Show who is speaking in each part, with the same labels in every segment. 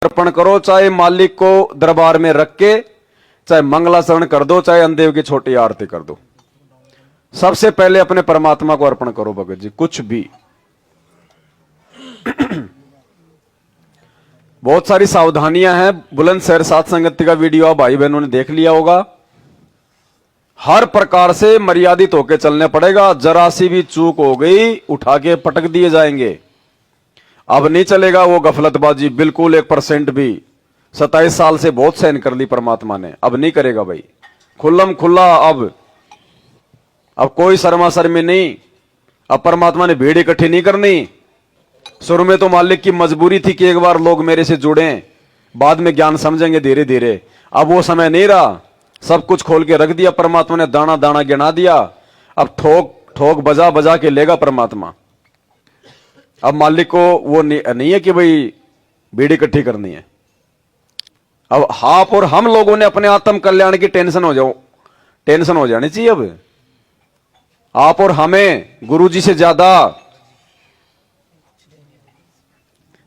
Speaker 1: अर्पण करो, चाहे मालिक को दरबार में रख के, चाहे मंगलाचरण कर दो, चाहे अंदेव की छोटी आरती कर दो। सबसे पहले अपने परमात्मा को अर्पण करो भगत जी, कुछ भी। बहुत सारी सावधानियां हैं। बुलंदशहर सात संगति का वीडियो आप भाई बहनों ने देख लिया होगा। हर प्रकार से मर्यादित होकर चलने पड़ेगा। जरा सी भी चूक हो गई उठा के पटक दिए जाएंगे। अब नहीं चलेगा वो गफलतबाजी, बिल्कुल 1% भी। 27 साल से बहुत सहन कर ली परमात्मा ने, अब नहीं करेगा भाई। खुल्लम खुल्ला अब कोई शर्मा शर्मी नहीं। अब परमात्मा ने भीड़ इकट्ठी नहीं करनी। शुरू में तो मालिक की मजबूरी थी कि एक बार लोग मेरे से जुड़े, बाद में ज्ञान समझेंगे धीरे धीरे। अब वो समय नहीं रहा। सब कुछ खोल के रख दिया परमात्मा ने, दाना दाना गिना दिया। अब ठोक ठोक बजा बजा के लेगा परमात्मा। अब मालिक को वो नहीं है कि भाई भीड़ इकट्ठी करनी है। अब आप और हम लोगों ने अपने आत्म कल्याण की टेंशन हो जानी चाहिए। अब आप और हमें गुरुजी से ज्यादा।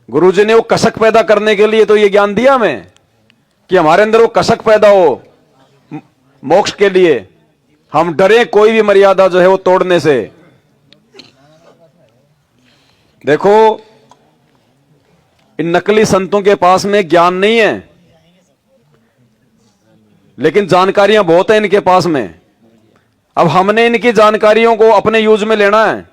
Speaker 1: गुरुजी ने वो कसक पैदा करने के लिए तो ये ज्ञान दिया हमें कि हमारे अंदर वो कसक पैदा हो मोक्ष के लिए। हम डरे कोई भी मर्यादा जो है वो तोड़ने से। देखो, इन नकली संतों के पास में ज्ञान नहीं है, लेकिन जानकारियां बहुत है इनके पास में। अब हमने इनकी जानकारियों को अपने यूज में लेना है।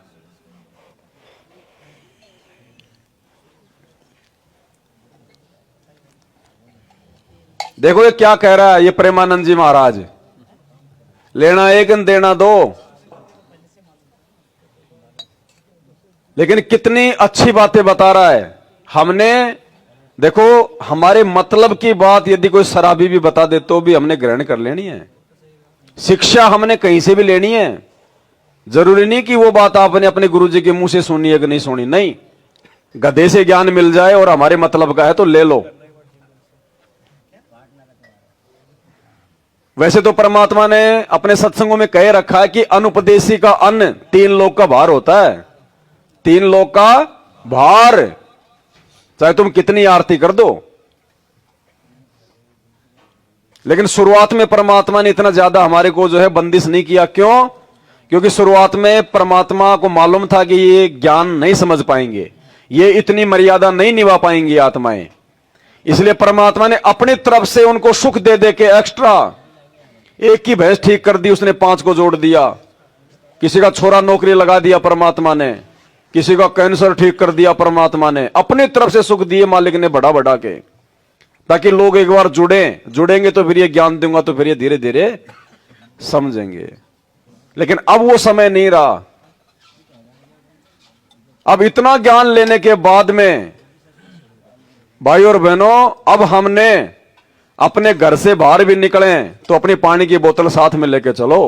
Speaker 1: देखो ये क्या कह रहा है ये प्रेमानंद जी महाराज, लेना एक देना दो। लेकिन कितनी अच्छी बातें बता रहा है। हमने देखो, हमारे मतलब की बात यदि कोई शराबी भी बता दे तो भी हमने ग्रहण कर लेनी है। शिक्षा हमने कहीं से भी लेनी है। जरूरी नहीं कि वो बात आपने अपने गुरुजी के मुंह से सुनी है कि नहीं सुनी। नहीं, गधे से ज्ञान मिल जाए और हमारे मतलब का है तो ले लो। वैसे तो परमात्मा ने अपने सत्संगों में कह रखा है कि अनुपदेशी का अन्न 3 लोक का भार होता है। 3 लोक का भार, चाहे तुम कितनी आरती कर दो। लेकिन शुरुआत में परमात्मा ने इतना ज्यादा हमारे को जो है बंदिश नहीं किया। क्यों? क्योंकि शुरुआत में परमात्मा को मालूम था कि ये ज्ञान नहीं समझ पाएंगे, ये इतनी मर्यादा नहीं निभा पाएंगी आत्माएं। इसलिए परमात्मा ने अपनी तरफ से उनको सुख दे दे के एक्स्ट्रा, एक की भैंस ठीक कर दी उसने 5 को जोड़ दिया। किसी का छोरा नौकरी लगा दिया परमात्मा ने, किसी का कैंसर ठीक कर दिया परमात्मा ने। अपनी तरफ से सुख दिए मालिक ने बढ़ा बढ़ा के, ताकि लोग एक बार जुड़ेंगे तो फिर ये ज्ञान दूंगा तो फिर ये धीरे धीरे समझेंगे। लेकिन अब वो समय नहीं रहा। अब इतना ज्ञान लेने के बाद में भाई और बहनों, अब हमने अपने घर से बाहर भी निकले तो अपनी पानी की बोतल साथ में लेके चलो।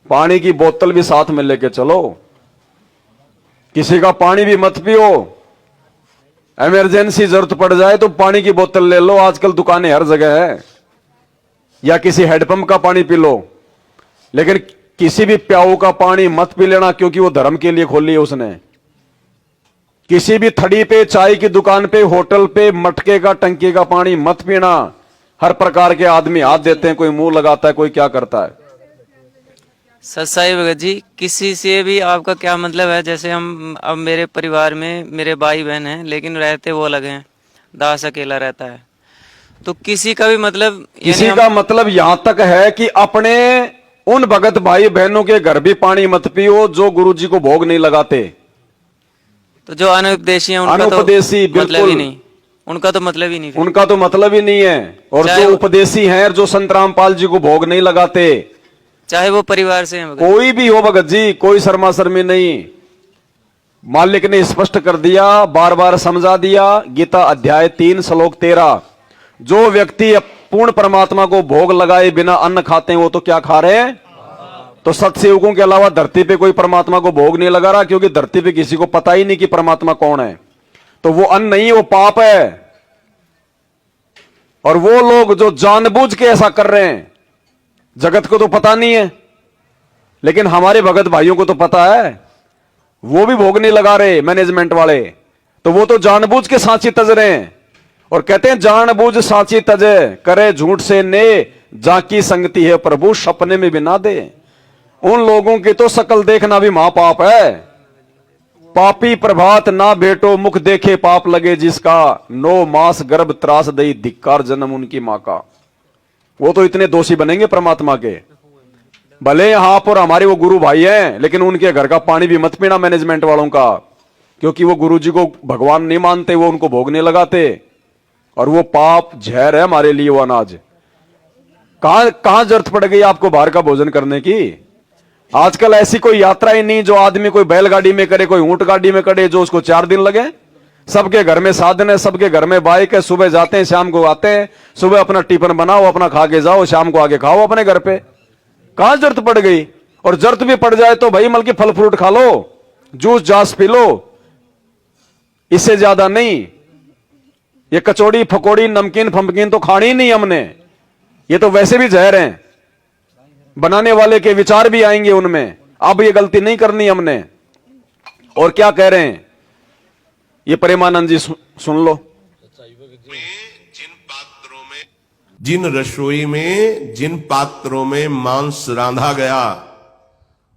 Speaker 1: पानी की बोतल भी साथ में लेके चलो। किसी का पानी भी मत पियो। इमरजेंसी जरूरत पड़ जाए तो पानी की बोतल ले लो, आजकल दुकानें हर जगह है। या किसी हैंडपंप का पानी पी लो। लेकिन किसी भी प्याऊ का पानी मत पी लेना, क्योंकि वो धर्म के लिए खोली है उसने। किसी भी थड़ी पे, चाय की दुकान पे, होटल पे मटके का टंकी का पानी मत पीना। हर प्रकार के आदमी हाथ देते हैं, कोई मुंह लगाता है, कोई क्या करता है।
Speaker 2: सच्चाई भगत जी, किसी से भी आपका क्या मतलब है? जैसे हम अब मेरे परिवार में मेरे भाई बहन हैं, लेकिन रहते वो अलग हैं। दास अकेला रहता है, तो किसी का भी मतलब,
Speaker 1: किसी का मतलब यहां तक है कि अपने उन भगत भाई बहनों के घर भी पानी मत पियो जो गुरुजी को भोग नहीं लगाते।
Speaker 2: तो जो अनुपदेशी हैं उनका
Speaker 1: अनुपदेशी
Speaker 2: तो मतलब ही नहीं, उनका तो मतलब ही नहीं,
Speaker 1: उनका तो मतलब ही नहीं है। और जो उपदेशी हैं, जो संत रामपाल जी को भोग नहीं लगाते,
Speaker 2: चाहे वो परिवार से हैं,
Speaker 1: कोई भी हो भगत जी, कोई शर्मा शर्मी नहीं। मालिक ने स्पष्ट कर दिया, बार बार समझा दिया। गीता अध्याय 3 श्लोक 13, जो व्यक्ति पूर्ण परमात्मा को भोग लगाए बिना अन्न खाते हैं वो तो क्या खा रहे हैं? तो सत्सेवकों के अलावा धरती पे कोई परमात्मा को भोग नहीं लगा रहा, क्योंकि धरती पे किसी को पता ही नहीं कि परमात्मा कौन है। तो वो अन्न नहीं, वो पाप है। और वो लोग जो जानबूझ के ऐसा कर रहे हैं, जगत को तो पता नहीं है, लेकिन हमारे भगत भाइयों को तो पता है। वो भी भोग नहीं लगा रहे मैनेजमेंट वाले, तो वो तो जानबूझ के सांची तज रहे हैं। और कहते हैं जानबूझ साची तजे, करे झूठ से ने, जाकी संगति है प्रभु सपने में भी ना दे। उन लोगों की तो शकल देखना भी महापाप है। पापी प्रभात ना भेटो, मुख देखे पाप लगे जिसका, 9 मास गर्भ त्रास दई, धिक्कार जन्म उनकी मां का। वो तो इतने दोषी बनेंगे परमात्मा के, भले आप और हमारे वो गुरु भाई हैं, लेकिन उनके घर का पानी भी मत पीना मैनेजमेंट वालों का, क्योंकि वो गुरु जी को भगवान नहीं मानते, वो उनको भोगने लगाते, और वो पाप जहर है हमारे लिए वो अनाज। कहां जरूरत पड़ गई आपको बाहर का भोजन करने की? आजकल ऐसी कोई यात्रा ही नहीं जो आदमी कोई बैलगाड़ी में करे, कोई ऊंट गाड़ी में करे, जो उसको 4 दिन लगे। सबके घर में साधन है, सबके घर में बाइक है, सुबह जाते हैं शाम को आते हैं, सुबह अपना टिफिन बनाओ, अपना खा के जाओ, शाम को आके खाओ अपने घर पे। कहां जरूरत पड़ गई? और जरूरत भी पड़ जाए तो भाई बल्कि फल फ्रूट खा लो, जूस जास पी लो, इससे ज्यादा नहीं। ये कचौड़ी फकोड़ी नमकीन फमकीन तो खानी ही नहीं हमने, ये तो वैसे भी जहर हैं। बनाने वाले के विचार भी आएंगे उनमें, अब ये गलती नहीं करनी हमने। और क्या कह रहे हैं ये प्रेमानंद जी, सुन लो।
Speaker 3: जिन रसोई में जिन पात्रों में मांस रांधा गया,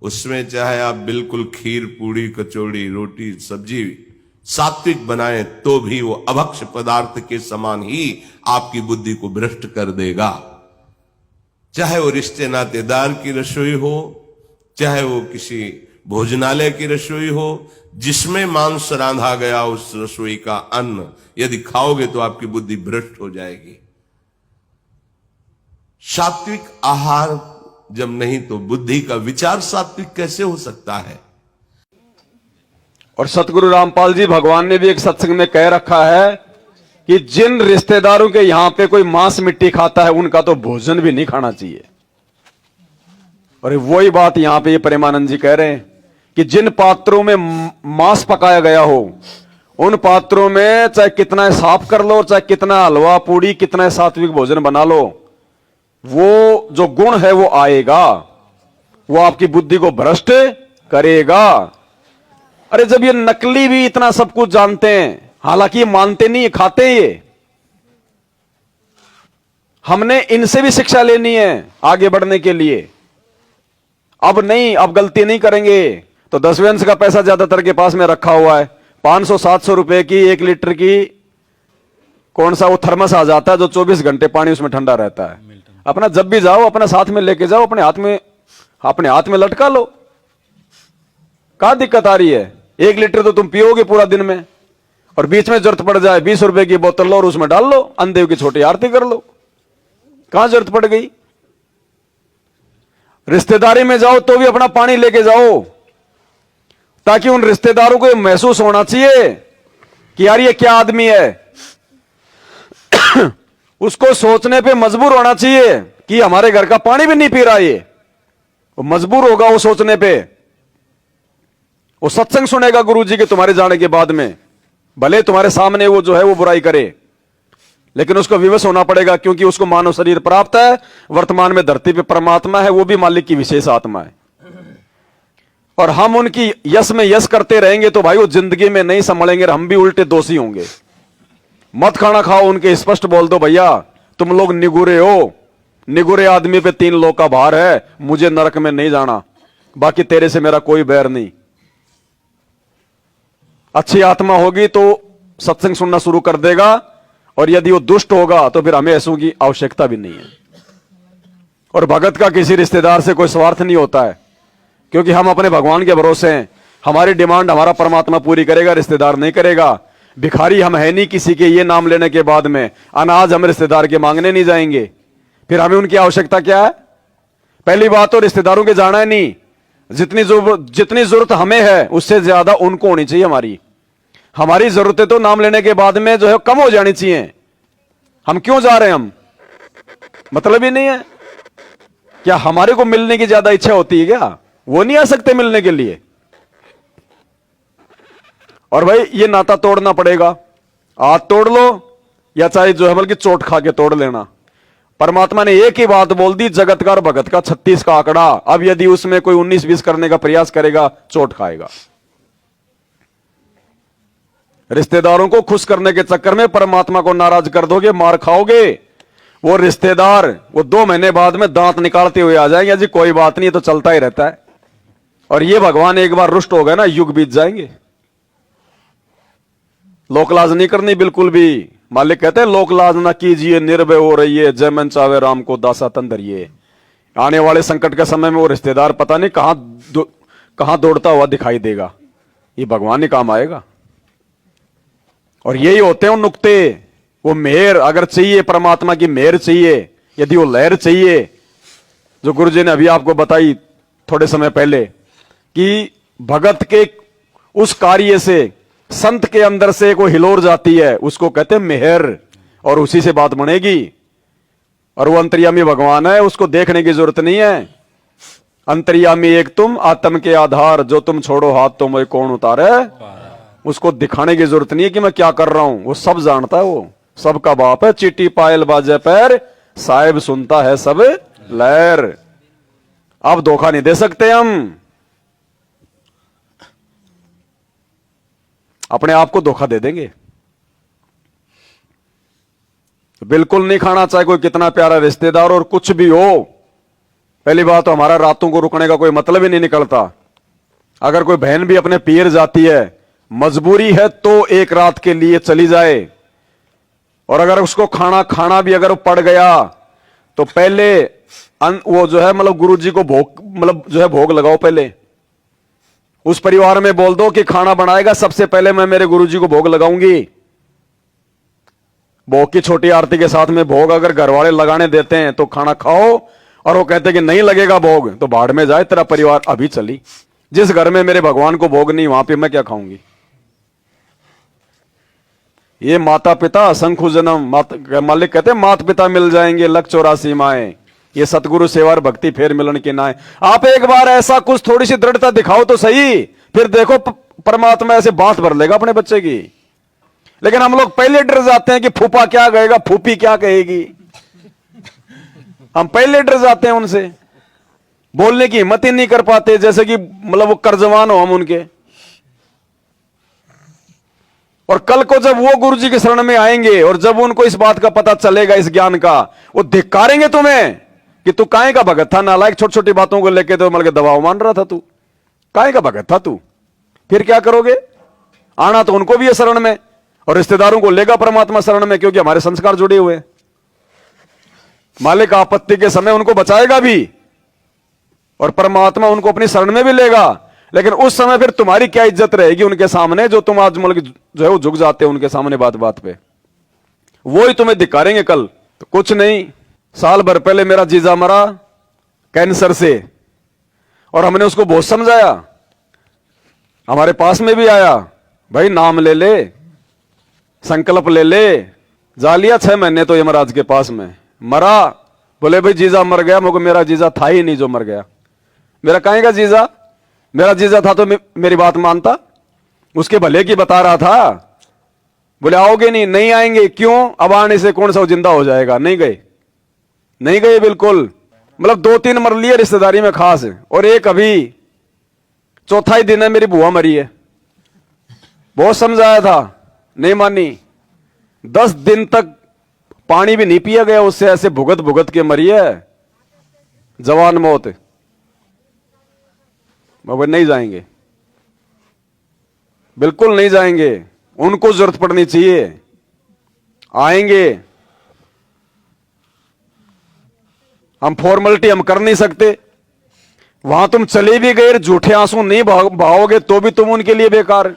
Speaker 3: उसमें चाहे आप बिल्कुल खीर पूड़ी कचौड़ी रोटी सब्जी सात्विक बनाए तो भी वो अभक्ष्य पदार्थ के समान ही आपकी बुद्धि को भ्रष्ट कर देगा। चाहे वो रिश्ते नातेदार की रसोई हो, चाहे वो किसी भोजनालय की रसोई हो, जिसमें मांस रांधा गया उस रसोई का अन्न यदि खाओगे तो आपकी बुद्धि भ्रष्ट हो जाएगी। सात्विक आहार जब नहीं तो बुद्धि का विचार सात्विक कैसे हो सकता है?
Speaker 1: और सतगुरु रामपाल जी भगवान ने भी एक सत्संग में कह रखा है कि जिन रिश्तेदारों के यहां पे कोई मांस मिट्टी खाता है उनका तो भोजन भी नहीं खाना चाहिए। और वही बात यहां पे ये प्रेमानंद जी कह रहे हैं कि जिन पात्रों में मांस पकाया गया हो, उन पात्रों में चाहे कितना साफ कर लो, चाहे कितना हलवा पूड़ी कितना सात्विक भोजन बना लो, वो जो गुण है वो आएगा, वो आपकी बुद्धि को भ्रष्ट करेगा। अरे जब ये नकली भी इतना सब कुछ जानते हैं, हालांकि ये मानते नहीं, खाते हैं ये, हमने इनसे भी शिक्षा लेनी है आगे बढ़ने के लिए। अब नहीं, अब गलती नहीं करेंगे। तो 10वें अंश का पैसा ज्यादातर के पास में रखा हुआ है, 500-700 रुपए की 1 लीटर की कौन सा वो थर्मस आ जाता है जो 24 घंटे पानी उसमें ठंडा रहता है। अपना जब भी जाओ अपना साथ में लेके जाओ, अपने हाथ में लटका लो। क्या दिक्कत आ रही है? 1 लीटर तो तुम पियोगे पूरा दिन में, और बीच में जरूरत पड़ जाए 20 रुपए की बोतल लो और उसमें डाल लो, अंधेव की छोटी आरती कर लो। कहां जरूरत पड़ गई? रिश्तेदारी में जाओ तो भी अपना पानी लेके जाओ, ताकि उन रिश्तेदारों को महसूस होना चाहिए कि यार ये क्या आदमी है। उसको सोचने पे मजबूर होना चाहिए कि हमारे घर का पानी भी नहीं पी रहा ये, वो मजबूर होगा वो सोचने पे। वो सत्संग सुनेगा गुरुजी के तुम्हारे जाने के बाद में, भले तुम्हारे सामने वो जो है वो बुराई करे, लेकिन उसको विवश होना पड़ेगा, क्योंकि उसको मानव शरीर प्राप्त है, वर्तमान में धरती पे परमात्मा है, वो भी मालिक की विशेष आत्मा है। और हम उनकी यश में यश करते रहेंगे तो भाई वो जिंदगी में नहीं संभलेंगे, हम भी उल्टे दोषी होंगे। मत खाना खाओ उनके, स्पष्ट बोल दो भैया तुम लोग निगुरे हो, निगुरे आदमी पे 3 लोग का भार है, मुझे नरक में नहीं जाना, बाकी तेरे से मेरा कोई बैर नहीं। अच्छी आत्मा होगी तो सत्संग सुनना शुरू कर देगा, और यदि वो दुष्ट होगा तो फिर हमें ऐसों की आवश्यकता भी नहीं है। और भगत का किसी रिश्तेदार से कोई स्वार्थ नहीं होता है, क्योंकि हम अपने भगवान के भरोसे हैं। हमारी डिमांड हमारा परमात्मा पूरी करेगा, रिश्तेदार नहीं करेगा। भिखारी हम है नहीं किसी के, ये नाम लेने के बाद में अनाज हम रिश्तेदार के मांगने नहीं जाएंगे। फिर हमें उनकी आवश्यकता क्या है? पहली बात तो रिश्तेदारों के जाना है नहीं, जितनी जरूरत हमें है उससे ज्यादा उनको होनी चाहिए। हमारी जरूरतें तो नाम लेने के बाद में जो है कम हो जानी चाहिए। हम क्यों जा रहे हैं? हम मतलब ही नहीं है क्या? हमारे को मिलने की ज्यादा इच्छा होती है क्या? वो नहीं आ सकते मिलने के लिए। और भाई ये नाता तोड़ना पड़ेगा, हाथ तोड़ लो या चाहे जो है बल्कि चोट खा के तोड़ लेना। परमात्मा ने एक ही बात बोल दी, जगत का और भगत का 36 का आंकड़ा। अब यदि उसमें कोई 19-20 करने का प्रयास करेगा, चोट खाएगा। रिश्तेदारों को खुश करने के चक्कर में परमात्मा को नाराज कर दोगे, मार खाओगे। वो रिश्तेदार वो 2 महीने बाद में दांत निकालते हुए आ जाएंगे, जी कोई बात नहीं, तो चलता ही रहता है। और ये भगवान एक बार रुष्ट हो गए ना, युग बीत जाएंगे। लोकलाज नहीं करनी बिल्कुल भी। मालिक कहते हैं लोकलाज ना कीजिए, निर्भय हो रहिए, जय मन चावे राम को दासा तन धरिए। आने वाले संकट के समय में वो रिश्तेदार पता नहीं कहां दौड़ता हुआ दिखाई देगा, ये भगवान ही काम आएगा। और यही होते हैं उन नुक्ते। वो मेहर अगर चाहिए, परमात्मा की मेहर चाहिए, यदि वो लहर चाहिए, जो गुरुजी ने अभी आपको बताई थोड़े समय पहले, कि भगत के उस कार्य से संत के अंदर से कोई हिलोर जाती है, उसको कहते हैं मेहर, और उसी से बात बनेगी। और वो अंतर्यामी भगवान है, उसको देखने की जरूरत नहीं है। अंतर्यामी एक तुम, आत्म के आधार, जो तुम छोड़ो हाथ तो मैं कौन उतारे। उसको दिखाने की जरूरत नहीं है कि मैं क्या कर रहा हूं, वो सब जानता है, वो सबका बाप है। चीटी पायल बाजे पैर, साहिब सुनता है सब लहर। अब धोखा नहीं दे सकते हम, अपने आप को धोखा दे देंगे। बिल्कुल नहीं खाना चाहे कोई कितना प्यारा रिश्तेदार और कुछ भी हो। पहली बात तो हमारा रातों को रुकने का कोई मतलब ही नहीं निकलता। अगर कोई बहन भी अपने पीर जाती है, मजबूरी है तो एक रात के लिए चली जाए। और अगर उसको खाना भी अगर पड़ गया तो पहले वो जो है मतलब गुरु जी को भोग मतलब जो है भोग लगाओ। पहले उस परिवार में बोल दो कि खाना बनाएगा, सबसे पहले मैं मेरे गुरु जी को भोग लगाऊंगी। भोग की छोटी आरती के साथ में भोग अगर घर वाले लगाने देते हैं तो खाना खाओ, और वो कहते हैं कि नहीं लगेगा भोग तो बाढ़ में जाए तेरा परिवार। अभी चली, जिस घर में मेरे भगवान को भोग नहीं वहां पे मैं क्या खाऊंगी। ये माता पिता असंख्य जन्म, मालिक कहते हैं माता पिता मिल जाएंगे लख 84 माएं, ये सतगुरु सेवा और भक्ति फेर मिलन की नाए। आप एक बार ऐसा कुछ थोड़ी सी दृढ़ता दिखाओ तो सही, फिर देखो परमात्मा ऐसे बात भर लेगा अपने बच्चे की। लेकिन हम लोग पहले डर जाते हैं कि फूफा क्या कहेगा, फूफी क्या कहेगी। हम पहले डर जाते हैं उनसे, बोलने की हिम्मत ही नहीं कर पाते, जैसे कि मतलब वो कर्जवान हो हम उनके। और कल को जब वो गुरु जी के शरण में आएंगे और जब उनको इस बात का पता चलेगा, इस ज्ञान का, वो धिक्कारेंगे तुम्हें कि तू काहे का भगत था, नालायक, छोटी छोटी बातों को लेके तो मतलब दबाव मान रहा था, तू काहे का भगत था तू। फिर क्या करोगे? आना तो उनको भी है शरण में, और रिश्तेदारों को लेगा परमात्मा शरण में, क्योंकि हमारे संस्कार जुड़े हुए। मालिक आपत्ति के समय उनको बचाएगा भी, और परमात्मा उनको अपनी शरण में भी लेगा। लेकिन उस समय फिर तुम्हारी क्या इज्जत रहेगी उनके सामने, जो तुम आज मतलब जो है वो झुक जाते हो उनके सामने बात बात पे। वो ही तुम्हें धिक्कारेंगे कल। तो कुछ नहीं, साल भर पहले मेरा जीजा मरा कैंसर से, और हमने उसको बहुत समझाया। हमारे पास में भी आया, भाई नाम ले ले, संकल्प ले ले। जा लिया 6 महीने तो यमराज के पास में। मरा, बोले भाई जीजा मर गया। मुझे मेरा जीजा था ही नहीं जो मर गया। मेरा काहे का जीजा, मेरा जीजा था तो मेरी बात मानता, उसके भले की बता रहा था। बोले आओगे नहीं, नहीं आएंगे। क्यों? अब आने से कौन सा जिंदा हो जाएगा। नहीं गए, नहीं गए बिल्कुल। मतलब 2-3 मर लिए रिश्तेदारी में खास, और एक अभी चौथा ही दिन है मेरी बुआ मरी है। बहुत समझाया था, नहीं मानी। 10 दिन तक पानी भी नहीं पिया गया उससे, ऐसे भुगत भुगत के मरी है, जवान मौत। वो नहीं जाएंगे, बिल्कुल नहीं जाएंगे। उनको जरूरत पड़नी चाहिए, आएंगे। हम फॉर्मेलिटी हम कर नहीं सकते। वहां तुम चले भी गए, झूठे आंसू नहीं बहाओगे तो भी तुम उनके लिए बेकार।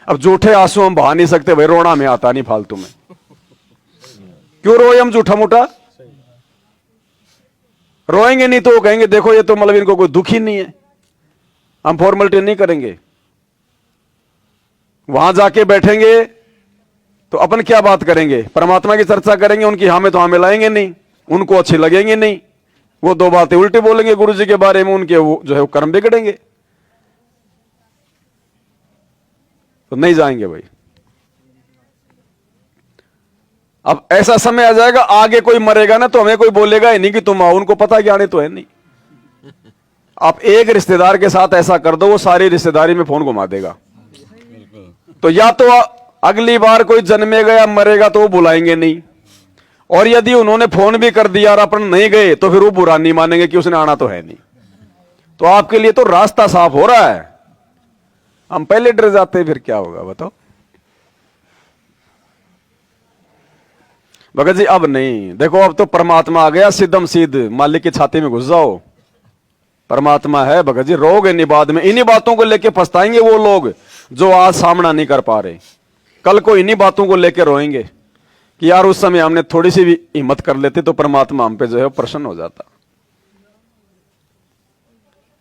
Speaker 1: अब झूठे आंसू हम बहा नहीं सकते भाई, रोना में आता नहीं फालतू में। क्यों रोए हम झूठा मोटा? रोएंगे नहीं तो वो कहेंगे देखो ये तो मतलब इनको कोई दुख ही नहीं है। हम फॉर्मेलिटी नहीं करेंगे। वहां जाके बैठेंगे तो अपन क्या बात करेंगे? परमात्मा की चर्चा करेंगे, उनकी हाँ में तो हाँ मिलाएंगे नहीं, उनको अच्छी लगेंगे नहीं। वो 2 बातें उल्टी बोलेंगे गुरु जी के बारे में, उनके वो जो है वो कर्म बिगड़ेंगे। तो नहीं जाएंगे भाई। अब ऐसा समय आ जाएगा, आगे कोई मरेगा ना तो हमें कोई बोलेगा ही नहीं कि तुम आओ, उनको पता कि आने तो है नहीं। आप एक रिश्तेदार के साथ ऐसा कर दो, वो सारी रिश्तेदारी में फोन घुमा देगा। तो या तो अगली बार कोई जन्मेगा या मरेगा तो वो बुलाएंगे नहीं, और यदि उन्होंने फोन भी कर दिया और अपन नहीं गए तो फिर वो बुरा नहीं मानेंगे कि उसने आना तो है नहीं। तो आपके लिए तो रास्ता साफ हो रहा है, हम पहले डर जाते फिर क्या होगा बताओ। भगत जी अब नहीं, देखो अब तो परमात्मा आ गया, सिद्धम सिद्ध मालिक की छाती में घुस जाओ, परमात्मा है भगत जी। रोग इन्हीं बात में, इन्हीं बातों को लेके पछताएंगे वो लोग जो आज सामना नहीं कर पा रहे, कल को इन्हीं बातों को लेके रोएंगे कि यार उस समय हमने थोड़ी सी भी हिम्मत कर लेते तो परमात्मा हम पे जो है प्रसन्न हो जाता।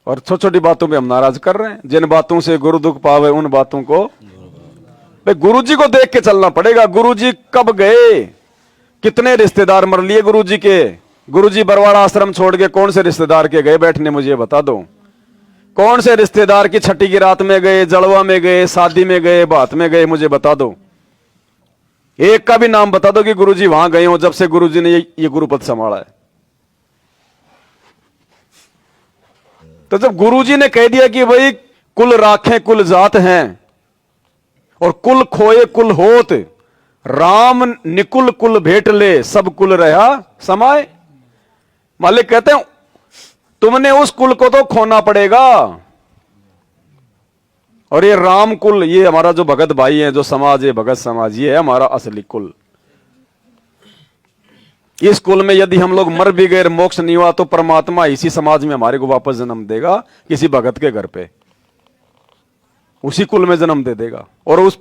Speaker 1: और छोटी छोटी बातों पे हम नाराज कर रहे हैं। जिन बातों से गुरु दुख पावे उन बातों को भाई गुरु जी को देख के चलना पड़ेगा। गुरु जी कब गए, कितने रिश्तेदार मर लिए गुरु जी के। गुरु जी बरवाड़ा आश्रम छोड़ के कौन से रिश्तेदार के गए बैठने, मुझे बता दो। कौन से रिश्तेदार की छठी की रात में गए, जलवा में गए, शादी में गए, बात में गए, मुझे बता दो। एक का भी नाम बता दो कि गुरु जी वहां गए हो जब से गुरु जी ने ये गुरुपद संभाला है। तो जब गुरु जी ने कह दिया कि भाई कुल राखें कुल जात हैं और कुल खोए कुल होत, राम निकुल कुल भेट ले सब कुल रहा समाए। मालिक कहते हैं तुमने उस कुल को तो खोना पड़ेगा। और ये राम कुल, ये हमारा जो भगत भाई है, जो समाज है भगत समाज, ये है हमारा असली कुल। इस कुल में यदि हम लोग मर भी गए, मोक्ष नहीं हुआ, तो परमात्मा इसी समाज में हमारे को वापस जन्म देगा, किसी भगत के घर पे, उसी कुल में जन्म दे देगा। और उस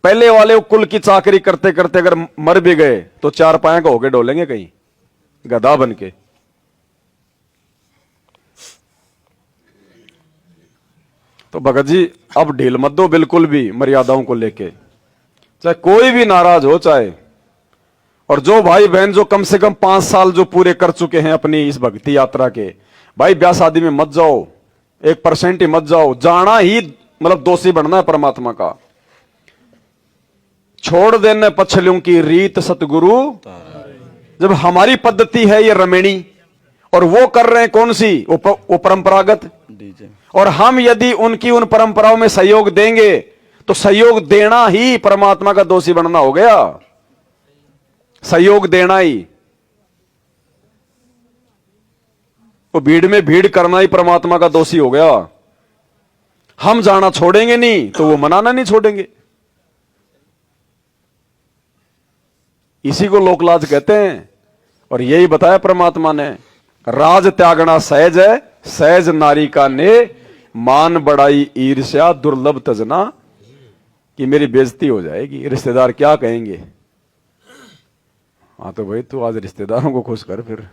Speaker 1: पहले वाले कुल की चाकरी करते करते अगर मर भी गए तो चार पाए का होके डोलेंगे कहीं गधा बन के। तो भगत जी अब ढील मत दो बिल्कुल भी मर्यादाओं को लेके, चाहे कोई भी नाराज हो चाहे। और जो भाई बहन जो कम से कम 5 साल जो पूरे कर चुके हैं अपनी इस भक्ति यात्रा के, भाई ब्याह शादी में मत जाओ, 1% ही मत जाओ। जाना ही मतलब दोषी बनना है परमात्मा का। छोड़ देने पछलियों की रीत सतगुरु, जब हमारी पद्धति है ये रमेणी और वो कर रहे हैं कौन सी, वो परंपरागत। और हम यदि उनकी उन परंपराओं में सहयोग देंगे तो सहयोग देना ही परमात्मा का दोषी बनना हो गया। सहयोग देना ही, वो भीड़ में भीड़ करना ही परमात्मा का दोषी हो गया। हम जाना छोड़ेंगे नहीं तो वो मनाना नहीं छोड़ेंगे। इसी को लोकलाज कहते हैं। और यही बताया परमात्मा ने, राज त्यागना सहज है, सहज नारी का ने, मान बढ़ाई ईर्ष्या दुर्लभ तजना, कि मेरी बेइज्जती हो जाएगी, रिश्तेदार क्या कहेंगे। हाँ तो भाई तू आज रिश्तेदारों को खुश कर फिर।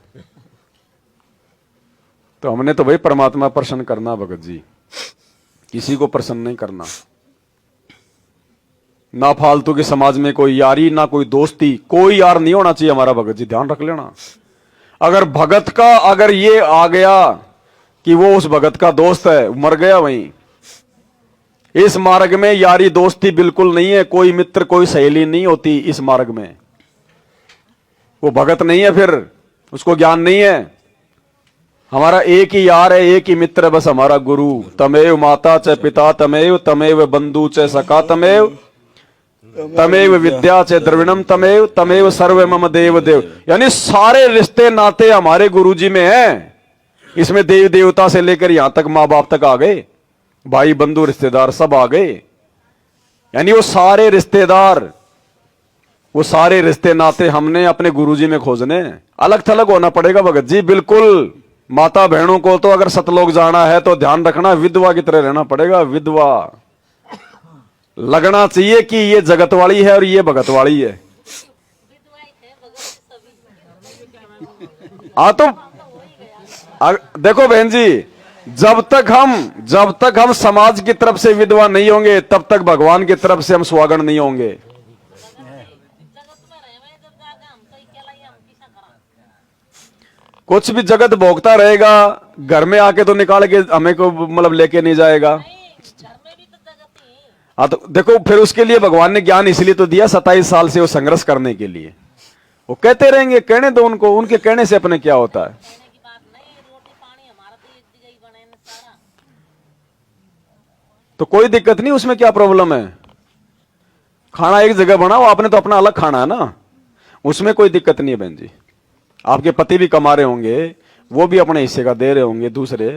Speaker 1: तो हमने तो भाई परमात्मा प्रसन्न करना भगत जी, किसी को प्रसन्न नहीं करना। ना फालतू के समाज में कोई यारी, ना कोई दोस्ती, कोई यार नहीं होना चाहिए हमारा भगत जी, ध्यान रख लेना। अगर भगत का अगर ये आ गया कि वो उस भगत का दोस्त है, मर गया वहीं। इस मार्ग में यारी दोस्ती बिल्कुल नहीं है, कोई मित्र कोई सहेली नहीं होती इस मार्ग में। वो भगत नहीं है, फिर उसको ज्ञान नहीं है। हमारा एक ही यार है, एक ही मित्र है बस, हमारा गुरु। तमेव माता च पिता तमेव, तमेव बंधु च सखा तमेव, तमेव विद्या च द्रविणम तमेव, तमेव सर्व मम देव देव। यानी सारे रिश्ते नाते हमारे गुरुजी में हैं। इसमें देव देवता से लेकर यहां तक मां बाप तक आ गए, भाई बंधु रिश्तेदार सब आ गए। यानी वो सारे रिश्तेदार, वो सारे रिश्ते नाते हमने अपने गुरुजी में खोजने। अलग थलग होना पड़ेगा भगत जी, बिल्कुल। माता बहनों को तो अगर सतलोक जाना है तो ध्यान रखना, विधवा की तरह रहना पड़ेगा। विधवा लगना चाहिए कि ये जगत वाली है और ये भगत वाली है। तो देखो बहन जी, जब तक हम समाज की तरफ से विधवा नहीं होंगे तब तक भगवान की तरफ से हम स्वागण नहीं होंगे। कुछ भी जगत भोगता रहेगा, घर में आके तो निकाल के हमें को मतलब लेके नहीं जाएगा। हाँ तो देखो, फिर उसके लिए भगवान ने ज्ञान इसलिए तो दिया 27 साल से वो संघर्ष करने के लिए। वो कहते रहेंगे, कहने दो उनको, उनके कहने से अपने क्या होता है। तो कोई दिक्कत नहीं, उसमें क्या प्रॉब्लम है। खाना एक जगह बनाओ, आपने तो अपना अलग खाना है ना, उसमें कोई दिक्कत नहीं है बहन जी। आपके पति भी कमा रहे होंगे, वो भी अपने हिस्से का दे रहे होंगे दूसरे।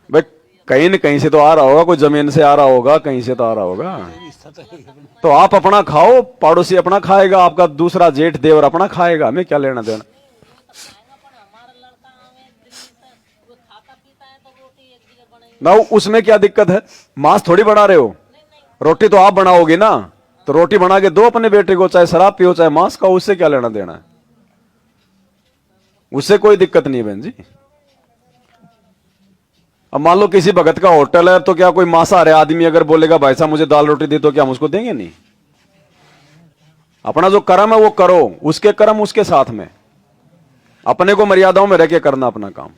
Speaker 1: भाई कहीं न कहीं से तो आ रहा होगा, कोई जमीन से आ रहा होगा, कहीं से तो आ रहा होगा। तो आप अपना खाओ, पड़ोसी अपना खाएगा, आपका दूसरा जेठ देवर अपना खाएगा, हमें क्या लेना देना। ना उसमें क्या दिक्कत है, मांस थोड़ी बना रहे हो, रोटी तो आप बनाओगे ना, तो रोटी बना के दो अपने बेटे को, चाहे शराब पियो चाहे मांस खाओ, उससे क्या लेना देना है, उससे कोई दिक्कत नहीं है बहन जी। अब मान लो किसी भगत का होटल है, तो क्या कोई मांसाहारी आदमी अगर बोलेगा भाई साहब मुझे दाल रोटी दे, तो क्या हम उसको देंगे? नहीं। अपना जो कर्म है वो करो, उसके कर्म उसके साथ में, अपने को मर्यादाओं में रह के करना अपना काम।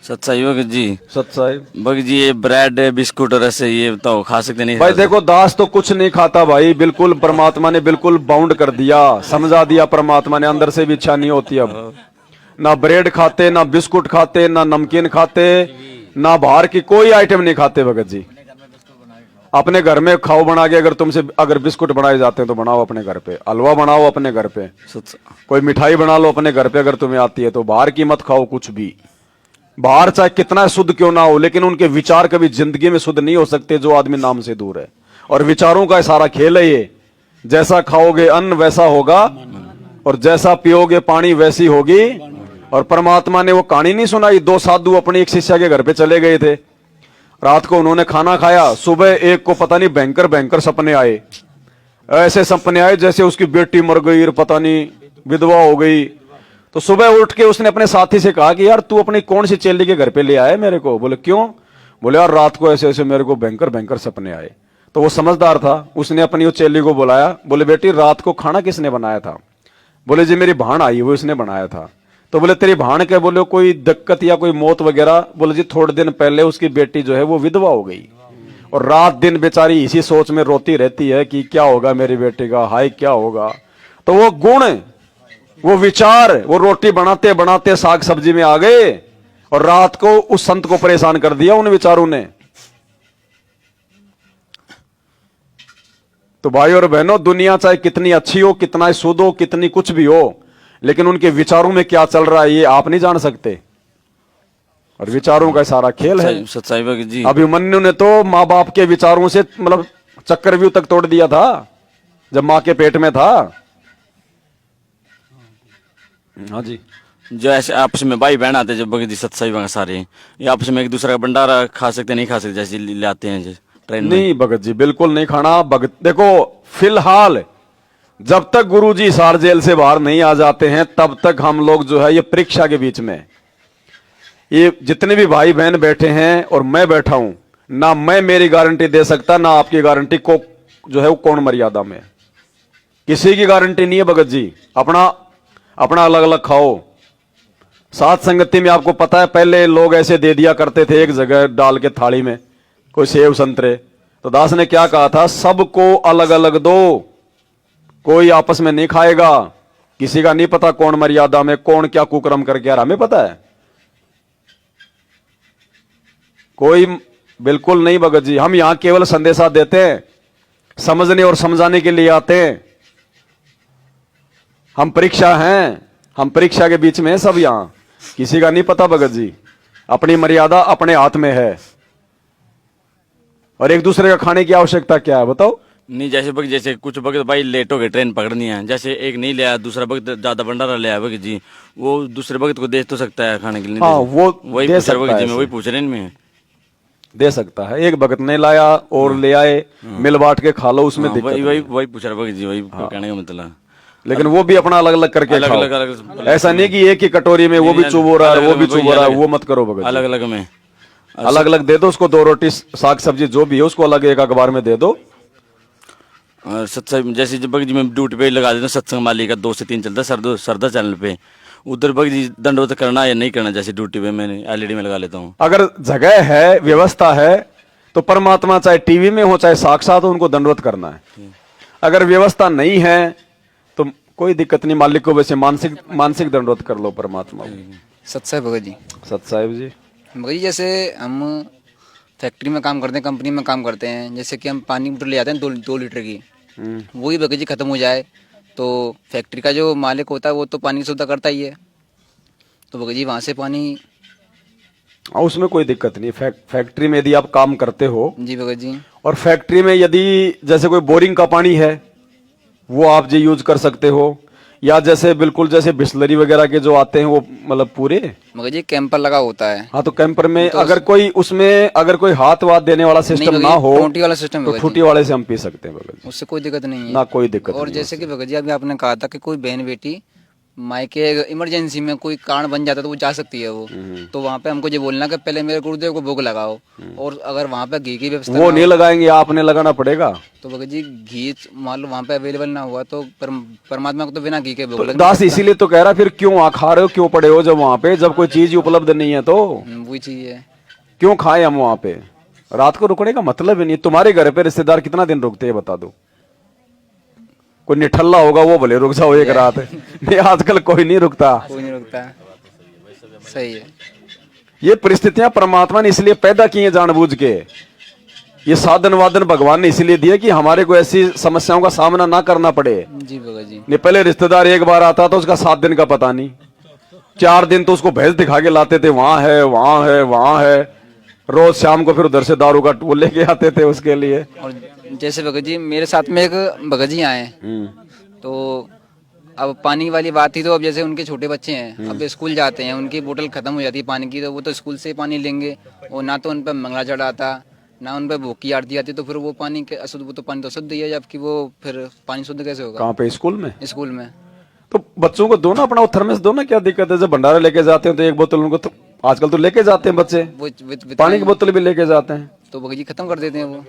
Speaker 4: सच्चाई भगत जी,
Speaker 1: सच्चाई
Speaker 4: भगत जी ये ब्रेड बिस्कुट और ऐसे ये तो खा सकते नहीं?
Speaker 1: भाई देखो, दास तो कुछ नहीं खाता भाई, बिल्कुल परमात्मा ने बिल्कुल बाउंड कर दिया, समझा दिया परमात्मा ने, अंदर से भी इच्छा नहीं होती अब। ना ब्रेड खाते, ना बिस्कुट खाते, ना नमकीन खाते, ना बाहर की कोई आइटम नहीं खाते भगत जी। अपने घर में खाओ बना के, अगर तुमसे अगर बिस्कुट बनाए जाते हैं तो बनाओ अपने घर पे, हलवा बनाओ अपने घर पे, कोई मिठाई बना लो अपने घर पे अगर तुम्हें आती है तो। बाहर की मत खाओ कुछ भी, बाहर चाहे कितना शुद्ध क्यों ना हो, लेकिन उनके विचार कभी जिंदगी में शुद्ध नहीं हो सकते जो आदमी नाम से दूर है। और विचारों का सारा खेल है ये, जैसा खाओगे अन्न वैसा होगा, और जैसा पियोगे पानी वैसी होगी। और परमात्मा ने वो कहानी नहीं सुनाई, दो साधु अपनी एक शिष्या के घर पे चले गए थे, रात को उन्होंने खाना खाया, सुबह एक को पता नहीं भयंकर भयंकर सपने आए, ऐसे सपने आए जैसे उसकी बेटी मर गई और पता नहीं विधवा हो गई। तो सुबह उठ के उसने अपने साथी से कहा कि यार तू अपनी कौन सी चेली के घर पे ले आया मेरे को? बोले क्यों? बोले यार रात को ऐसे ऐसे मेरे को भयंकर भयंकर सपने आए। तो वो समझदार था, उसने अपनी वो चेली को बुलाया, बोले बेटी रात को खाना किसने बनाया था? बोले जी मेरी भाण आई, वो इसने बनाया था। तो बोले तेरी भाण के, बोले कोई दिक्कत या कोई मौत वगैरह? बोले जी थोड़े दिन पहले उसकी बेटी जो है वो विधवा हो गई, और रात दिन बेचारी इसी सोच में रोती रहती है कि क्या होगा मेरी बेटी का, हाय क्या होगा। तो वो गुण, वो विचार, वो रोटी बनाते बनाते साग सब्जी में आ गए, और रात को उस संत को परेशान कर दिया उन विचारों ने। तो भाई और बहनों, दुनिया चाहे कितनी अच्छी हो, कितना शुद्ध हो, कितनी कुछ भी हो, लेकिन उनके विचारों में क्या चल रहा है ये आप नहीं जान सकते, और विचारों का सारा खेल है।
Speaker 4: सच्चाई भगत जी,
Speaker 1: अभिमन्यु ने तो माँ बाप के विचारों से मतलब चक्रव्यूह तक तोड़ दिया था जब माँ के पेट में था। हाँ जी,
Speaker 4: जो ऐसे आपस में भाई बहन आते जब भगत जी, सच्चाई भगत सारे ये आपस में एक दूसरे का भंडारा खा सकते नहीं खा सकते, जैसे ले आते हैं ट्रेन में?
Speaker 1: नहीं भगत जी, बिल्कुल नहीं खाना। भगत देखो, फिलहाल जब तक गुरुजी हिसार जेल से बाहर नहीं आ जाते हैं तब तक हम लोग जो है ये परीक्षा के बीच में, ये जितने भी भाई बहन बैठे हैं और मैं बैठा हूं ना, मैं मेरी गारंटी दे सकता ना आपकी गारंटी को जो है वो कौन मर्यादा में, किसी की गारंटी नहीं है भगत जी। अपना अपना अलग अलग खाओ। साथ संगति में आपको पता है पहले लोग ऐसे दे दिया करते थे एक जगह डाल के थाली में, कोई सेब संतरे, तो दास ने क्या कहा था, सबको अलग अलग दो, कोई आपस में नहीं खाएगा, किसी का नहीं पता कौन मर्यादा में कौन क्या कुकर्म करके आ रहा, हमें पता है कोई बिल्कुल नहीं भगत जी। हम यहां केवल संदेशा देते हैं, समझने और समझाने के लिए आते हैं। हम परीक्षा हैं, हम परीक्षा के बीच में सब, यहां किसी का नहीं पता भगत जी, अपनी मर्यादा अपने हाथ में है। और एक दूसरे का खाने की आवश्यकता क्या है बताओ?
Speaker 4: नहीं जैसे भगत, जैसे कुछ भगत भाई लेट हो गए, ट्रेन पकड़नी है, जैसे एक नहीं लिया, दूसरा भगत ज्यादा भंडारा ले आया भगत जी, वो दूसरे भगत को दे तो सकता है खाने के लिए?
Speaker 1: हाँ, वो
Speaker 4: वही
Speaker 1: दे
Speaker 4: पूछ रहा
Speaker 1: सकता
Speaker 4: भगत जी,
Speaker 1: है,
Speaker 4: मैं वही पूछ रहे हैं,
Speaker 1: दे सकता है। एक भगत ने लाया और ले आए, मिल बांट के खा लो, उसमें दिक्कत
Speaker 4: वही
Speaker 1: नहीं।
Speaker 4: वही पूछ रहा भगत जी, वही कहने का मतलब।
Speaker 1: लेकिन वो भी अपना अलग अलग करके
Speaker 4: अलग
Speaker 1: खाओ।
Speaker 4: अलग अलग,
Speaker 1: ऐसा नहीं कि एक ही कटोरी में वो भी चुभ हो रहा है वो भी चुभ हो रहा है, वो मत करो भगत।
Speaker 4: अलग अलग में
Speaker 1: अलग अलग दे दो उसको, दो रोटी साग सब्जी जो भी है उसको अलग एक अखबार में दे दो।
Speaker 4: और सत्संग जैसे जब भगत जी मैं ड्यूटी पे लगा देता हूँ, सत्संग माली का 2 से 3 चलता है सरदा चैनल पे, उधर भगत जी दंडवत करना या नहीं करना, जैसे ड्यूटी पे मैंने एलईडी में लगा लेता हूँ।
Speaker 1: अगर जगह है, व्यवस्था है, तो परमात्मा चाहे टीवी में हो चाहे साक्षात हो, उनको दंडवत करना है। अगर व्यवस्था नहीं है तो कोई दिक्कत नहीं, मालिक को वैसे मानसिक दंडवत कर लो परमात्मा को।
Speaker 5: सत्साई भगत जी,
Speaker 1: सत साहिब जी,
Speaker 5: भगत जी जैसे हम फैक्ट्री में काम करते हैं, कंपनी में काम करते हैं, जैसे कि हम पानी की बोतल ले जाते हैं 2 लीटर की, वही भगत जी खत्म हो जाए तो फैक्ट्री का जो मालिक होता है वो तो पानी की सुविधा करता ही है, तो भगत जी वहाँ से पानी।
Speaker 1: उसमें कोई दिक्कत नहीं। फैक्ट्री में यदि आप काम करते हो
Speaker 5: जी भगत जी।
Speaker 1: और फैक्ट्री में यदि जैसे कोई बोरिंग का पानी है वो आप जी यूज कर सकते हो, या जैसे बिल्कुल जैसे बिस्लरी वगैरह के जो आते हैं वो मतलब पूरे।
Speaker 5: मगर जी कैंपर लगा होता है।
Speaker 1: हाँ, तो कैंपर में
Speaker 5: तो
Speaker 1: अगर कोई उसमें अगर कोई हाथ वाथ देने वाला सिस्टम
Speaker 5: नहीं,
Speaker 1: ना हो
Speaker 5: टोंटी वाला सिस्टम
Speaker 1: तो ठूटी वाले से हम पी सकते हैं भगत जी,
Speaker 5: उससे कोई दिक्कत नहीं है।
Speaker 1: ना कोई दिक्कत
Speaker 5: और
Speaker 1: नहीं
Speaker 5: जैसे कि भगत जी अभी आपने कहा था कि कोई बहन बेटी मायके इमरजेंसी में कोई कारण बन जाता है तो वो जा सकती है वो, तो वहाँ पे हमको ये बोलना कि पहले मेरे गुरुदेव को भोग लगाओ, और अगर वहाँ पे घी की व्यवस्था
Speaker 1: वो
Speaker 5: ना
Speaker 1: नहीं
Speaker 5: हो,
Speaker 1: लगाएंगे, आपने लगाना पड़ेगा।
Speaker 5: तो भगत जी घी मान लो वहाँ पे अवेलेबल ना हुआ तो परमात्मा को तो बिना घी के भोग
Speaker 1: तो
Speaker 5: लग
Speaker 1: दास इसीलिए तो कह रहा फिर क्यों खा रहे हो, क्यों पड़े हो जब वहां पे, जब कोई चीज उपलब्ध नहीं है तो
Speaker 5: वही चाहिए।
Speaker 1: क्यों खाएं हम वहां पे। रात को रुकने का मतलब ही नहीं। तुम्हारे घर पे रिश्तेदार कितना दिन रुकते हैं बता दो। कोई निठल्ला होगा वो भले रुक जाओ एक रात, नहीं आजकल कोई नहीं रुकता।
Speaker 5: कोई नहीं रुकता, सही है।
Speaker 1: ये परिस्थितियां परमात्मा ने इसलिए पैदा की हैं जानबूझ के। ये साधन वादन भगवान ने इसलिए दिए कि हमारे को ऐसी समस्याओं का सामना ना करना पड़े।
Speaker 5: जी भगत जी।
Speaker 1: नहीं पहले रिश्तेदार एक बार आता था उसका 7 दिन का पता नहीं, 4 दिन तो उसको भैंस दिखा के लाते थे, वहां है वहां है वहां है, रोज शाम को फिर उधर से दारू का वो लेके आते थे उसके लिए।
Speaker 5: और जैसे भगत जी मेरे साथ में एक भगत जी आए, तो अब पानी वाली बात थी, तो अब जैसे उनके छोटे बच्चे हैं, अब स्कूल जाते हैं, उनकी बोतल खत्म हो जाती है पानी की, तो वो तो स्कूल से पानी लेंगे, और ना तो उन पर मंगला चढ़ाता ना उन पर भूख की आरती आती, तो फिर वो पानी के अशुद्ध, वो तो पानी तो शुद्ध ही है, जबकि वो फिर पानी शुद्ध कैसे होगा।
Speaker 1: कहाँ पे, स्कूल में?
Speaker 5: स्कूल में।
Speaker 1: तो बच्चों को दो ना अपना थर्मस दो ना, क्या दिक्कत है। जब भंडारा लेके जाते हैं तो एक बोतल उनको, तो आजकल तो लेके जाते हैं बच्चे, पानी की बोतल भी लेके जाते हैं,
Speaker 5: तो भगत जी खत्म कर देते हैं वो,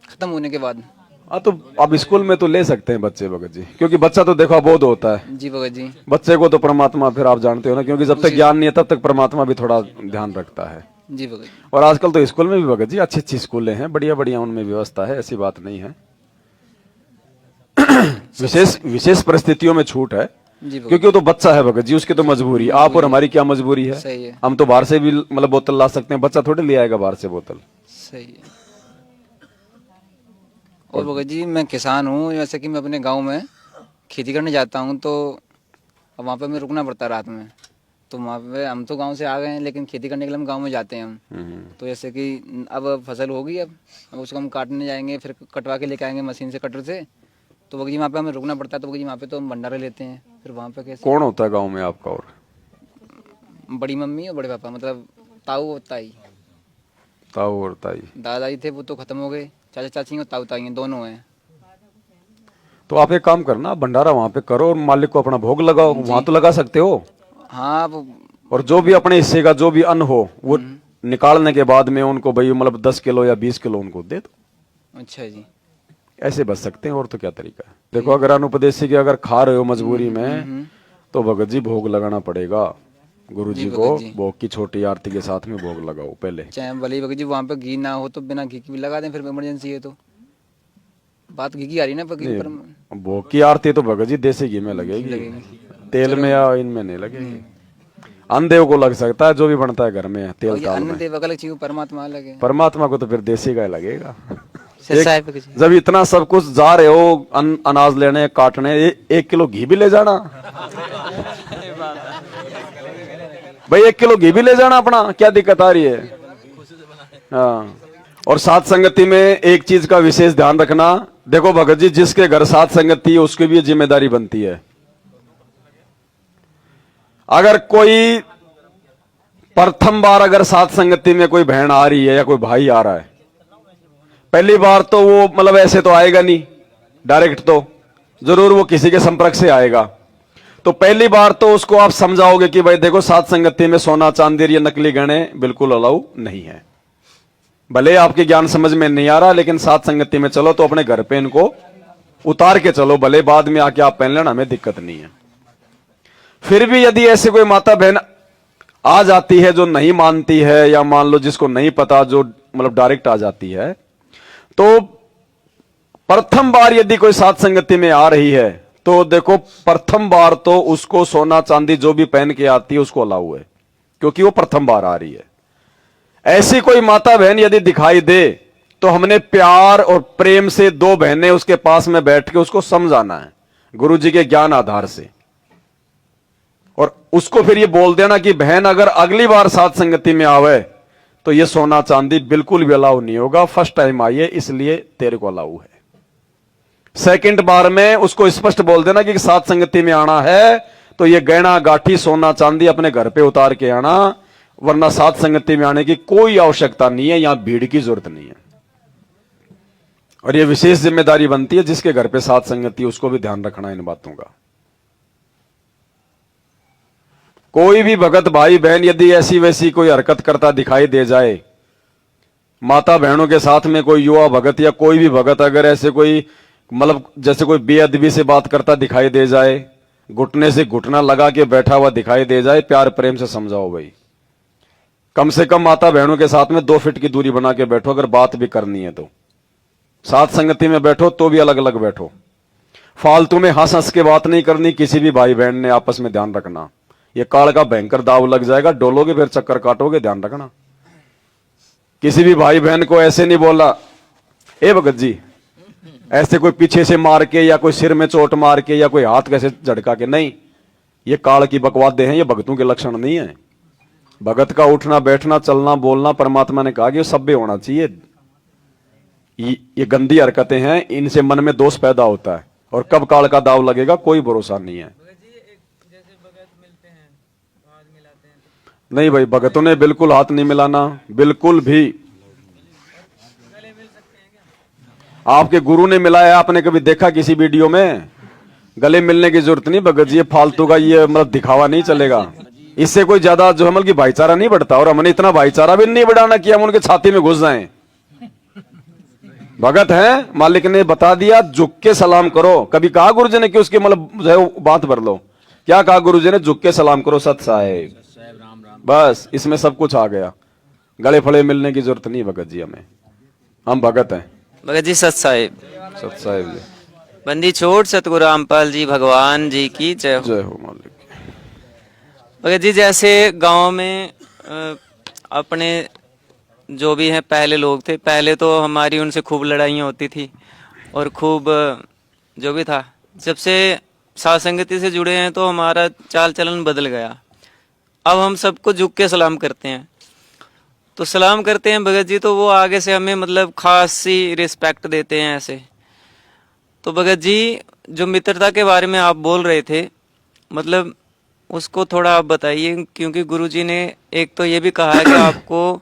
Speaker 5: खत्म होने के बाद।
Speaker 1: हाँ, तो अब स्कूल में तो ले सकते हैं बच्चे भगत जी, क्योंकि बच्चा तो देखो बोध होता है।
Speaker 5: जी भगत जी।
Speaker 1: बच्चे को तो परमात्मा फिर आप जानते हो ना, क्योंकि जब तक ज्ञान नहीं है तब तक परमात्मा भी थोड़ा ध्यान रखता है।
Speaker 5: जी भगत जी।
Speaker 1: और आजकल तो स्कूल में भी भगत जी अच्छी अच्छी स्कूलें हैं, बढ़िया बढ़िया उनमें व्यवस्था है, ऐसी बात नहीं है। विशेष परिस्थितियों में छूट है,
Speaker 5: जी भगत।
Speaker 1: क्योंकि वो तो बच्चा है भगत जी, उसकी तो मजबूरी। आप और हमारी क्या मजबूरी है।
Speaker 5: सही है।
Speaker 1: हम तो बाहर से भी मतलब बोतल ला सकते हैं, बच्चा थोड़ी ले आएगा बाहर से बोतल।
Speaker 5: सही है। और भगत जी मैं किसान हूँ, जैसे कि मैं अपने गांव में खेती करने जाता हूँ, तो अब वहाँ पे मैं रुकना पड़ता है रात में, तो वहाँ पे हम तो गांव से आ गए हैं, लेकिन खेती करने के लिए हम गांव में जाते हैं हम। तो जैसे कि अब फसल होगी, अब उसको हम काटने जाएंगे, फिर कटवा के लेके आएंगे मशीन से, कटर से, तो भगत जी वहाँ पे हमें रुकना पड़ता है। तो भगत जी वहाँ पे तो हम भंडारे लेते हैं, फिर वहाँ पे कैसे।
Speaker 1: कौन होता है गाँव में आपका? और
Speaker 5: बड़ी मम्मी और बड़े पापा, मतलब ताऊ और ताई।
Speaker 1: ताऊ और ताई?
Speaker 5: दादाजी थे वो तो खत्म हो गए, चाचा चाची और ताऊ ताई हैं, दोनों हैं।
Speaker 1: तो आप एक काम करना, भंडारा वहां पे करो और मालिक को अपना भोग लगाओ, वहां तो लगा सकते हो।
Speaker 5: हाँ
Speaker 1: और जो भी अपने हिस्से का जो भी अन्न हो वो निकालने के बाद में उनको भाई मतलब 10 किलो या 20 किलो उनको दे दो।
Speaker 5: अच्छा जी।
Speaker 1: ऐसे बच सकते हैं, और तो क्या तरीका है। देखो अगर अनुपदेशी के अगर खा रहे हो मजबूरी में, तो भगत जी भोग लगाना पड़ेगा गुरु जी को। भोग की छोटी आरती के साथ में भोग लगाओ पहले।
Speaker 5: चाहे भले ही भगत जी वहाँ पे घी ना हो तो बिना घी की भी लगा दें, फिर इमरजेंसी है तो। बात घी की आ रही ना पर
Speaker 1: भोग की आरती तो भगत जी देसी घी में लगेगी, तेल में या इनमें नहीं लगेगी। अन्नदेव को लग सकता है, जो भी बनता है घर में तेल ताल में।
Speaker 5: अन्नदेव अलग चीज, परमात्मा अलग है।
Speaker 1: परमात्मा को तो फिर देसी का ही लगेगा।
Speaker 5: जब
Speaker 1: इतना सब कुछ जा रहे हो अनाज लेने काटने, 1 किलो घी भी ले जाना भाई, 1 किलो घी भी ले जाना अपना, क्या दिक्कत आ रही है। हाँ, और साथ संगति में एक चीज का विशेष ध्यान रखना। देखो भगत जी, जिसके घर साथ संगति है उसकी भी जिम्मेदारी बनती है। अगर कोई प्रथम बार अगर साथ संगति में कोई बहन आ रही है या कोई भाई आ रहा है, पहली बार तो वो मतलब ऐसे तो आएगा नहीं डायरेक्ट, तो जरूर वो किसी के संपर्क से आएगा। तो पहली बार तो उसको आप समझाओगे कि भाई देखो साथ संगति में सोना चांदी या नकली गहने बिल्कुल अलाउ नहीं है। भले आपके ज्ञान समझ में नहीं आ रहा, लेकिन साथ संगति में चलो तो अपने घर पे इनको उतार के चलो, भले बाद में आके आप पहन लेना, हमें दिक्कत नहीं है। फिर भी यदि ऐसे कोई माता बहन आ जाती है जो नहीं मानती है, या मान लो जिसको नहीं पता, जो मतलब डायरेक्ट आ जाती है, तो प्रथम बार यदि कोई साथ संगति में आ रही है तो देखो प्रथम बार तो उसको सोना चांदी जो भी पहन के आती है उसको अलाउ है, क्योंकि वो प्रथम बार आ रही है। ऐसी कोई माता बहन यदि दिखाई दे तो हमने प्यार और प्रेम से दो बहनें उसके पास में बैठ के उसको समझाना है गुरु जी के ज्ञान आधार से, और उसको फिर ये बोल देना कि बहन अगर अगली बार साथ संगति में आवे तो ये सोना चांदी बिल्कुल भी अलाउ नहीं होगा, फर्स्ट टाइम आई है इसलिए तेरे को अलाउ है। सेकंड बार में उसको स्पष्ट बोल देना कि साथ संगति में आना है तो ये गहना गाठी सोना चांदी अपने घर पे उतार के आना, वरना साथ संगति में आने की कोई आवश्यकता नहीं है, यहां भीड़ की जरूरत नहीं है। और ये विशेष जिम्मेदारी बनती है जिसके घर पे साथ संगति, उसको भी ध्यान रखना इन बातों का। कोई भी भगत भाई बहन यदि ऐसी वैसी कोई हरकत करता दिखाई दे जाए, माता बहनों के साथ में कोई युवा भगत या कोई भी भगत अगर ऐसे कोई मतलब जैसे कोई बेअदबी से बात करता दिखाई दे जाए, घुटने से घुटना लगा के बैठा हुआ दिखाई दे जाए, प्यार प्रेम से समझाओ भाई। कम से कम माता बहनों के साथ में 2 फीट की दूरी बना के बैठो, अगर बात भी करनी है तो। साथ संगति में बैठो तो भी अलग अलग बैठो। फालतू में हंस हंस के बात नहीं करनी किसी भी भाई बहन ने, आपस में ध्यान रखना। ये काल का भयंकर दाव लग जाएगा, डोलोगे फिर चक्कर काटोगे, ध्यान रखना। किसी भी भाई बहन को ऐसे नहीं बोला ए भगत जी, ऐसे कोई पीछे से मार के या कोई सिर में चोट मार के या कोई हाथ कैसे झटका के, नहीं, ये काल की बकवादे हैं, ये भगतों के लक्षण नहीं है। भगत का उठना बैठना चलना बोलना परमात्मा ने कहा कि सभ्य होना चाहिए। ये गंदी हरकतें हैं, इनसे मन में दोष पैदा होता है और कब काल का दाव लगेगा कोई भरोसा नहीं है। नहीं भाई, भगतों ने बिल्कुल हाथ नहीं मिलाना, बिल्कुल भी। आपके गुरु ने मिलाया, आपने कभी देखा किसी वीडियो में? गले मिलने की जरूरत नहीं भगत जी, ये फालतू का ये मतलब दिखावा नहीं चलेगा। इससे कोई ज्यादा जो है मतलब की भाईचारा नहीं बढ़ता, और हमने इतना भाईचारा भी नहीं बढ़ाना कि हम उनके छाती में घुस जाएं। भगत है, मालिक ने बता दिया, झुक के सलाम करो। कभी कहा गुरुजी ने कि उसके मतलब जो है बात भर लो? क्या कहा गुरुजी ने? झुक के सलाम करो सत साहेब, बस इसमें सब कुछ आ गया। गले फड़े मिलने की जरूरत नहीं भगत जी हमें, हम भगत हैं।
Speaker 2: भगत जी सत साहिब,
Speaker 1: सत साहेब जी।
Speaker 2: बंदी छोड़ सतगुरु रामपाल जी भगवान जी की जय हो।
Speaker 1: जय हो मालिक।
Speaker 2: भगत जी जैसे गांव में अपने जो भी हैं पहले लोग थे, पहले तो हमारी उनसे खूब लड़ाइयाँ होती थी और खूब जो भी था। जब से साथ संगति से जुड़े हैं तो हमारा चाल चलन बदल गया। अब हम सबको झुक के सलाम करते हैं, तो सलाम करते हैं भगत जी, तो वो आगे से हमें मतलब खास सी रिस्पेक्ट देते हैं ऐसे। तो भगत जी जो मित्रता के बारे में आप बोल रहे थे, मतलब उसको थोड़ा आप बताइए, क्योंकि गुरुजी ने एक तो ये भी कहा है कि आपको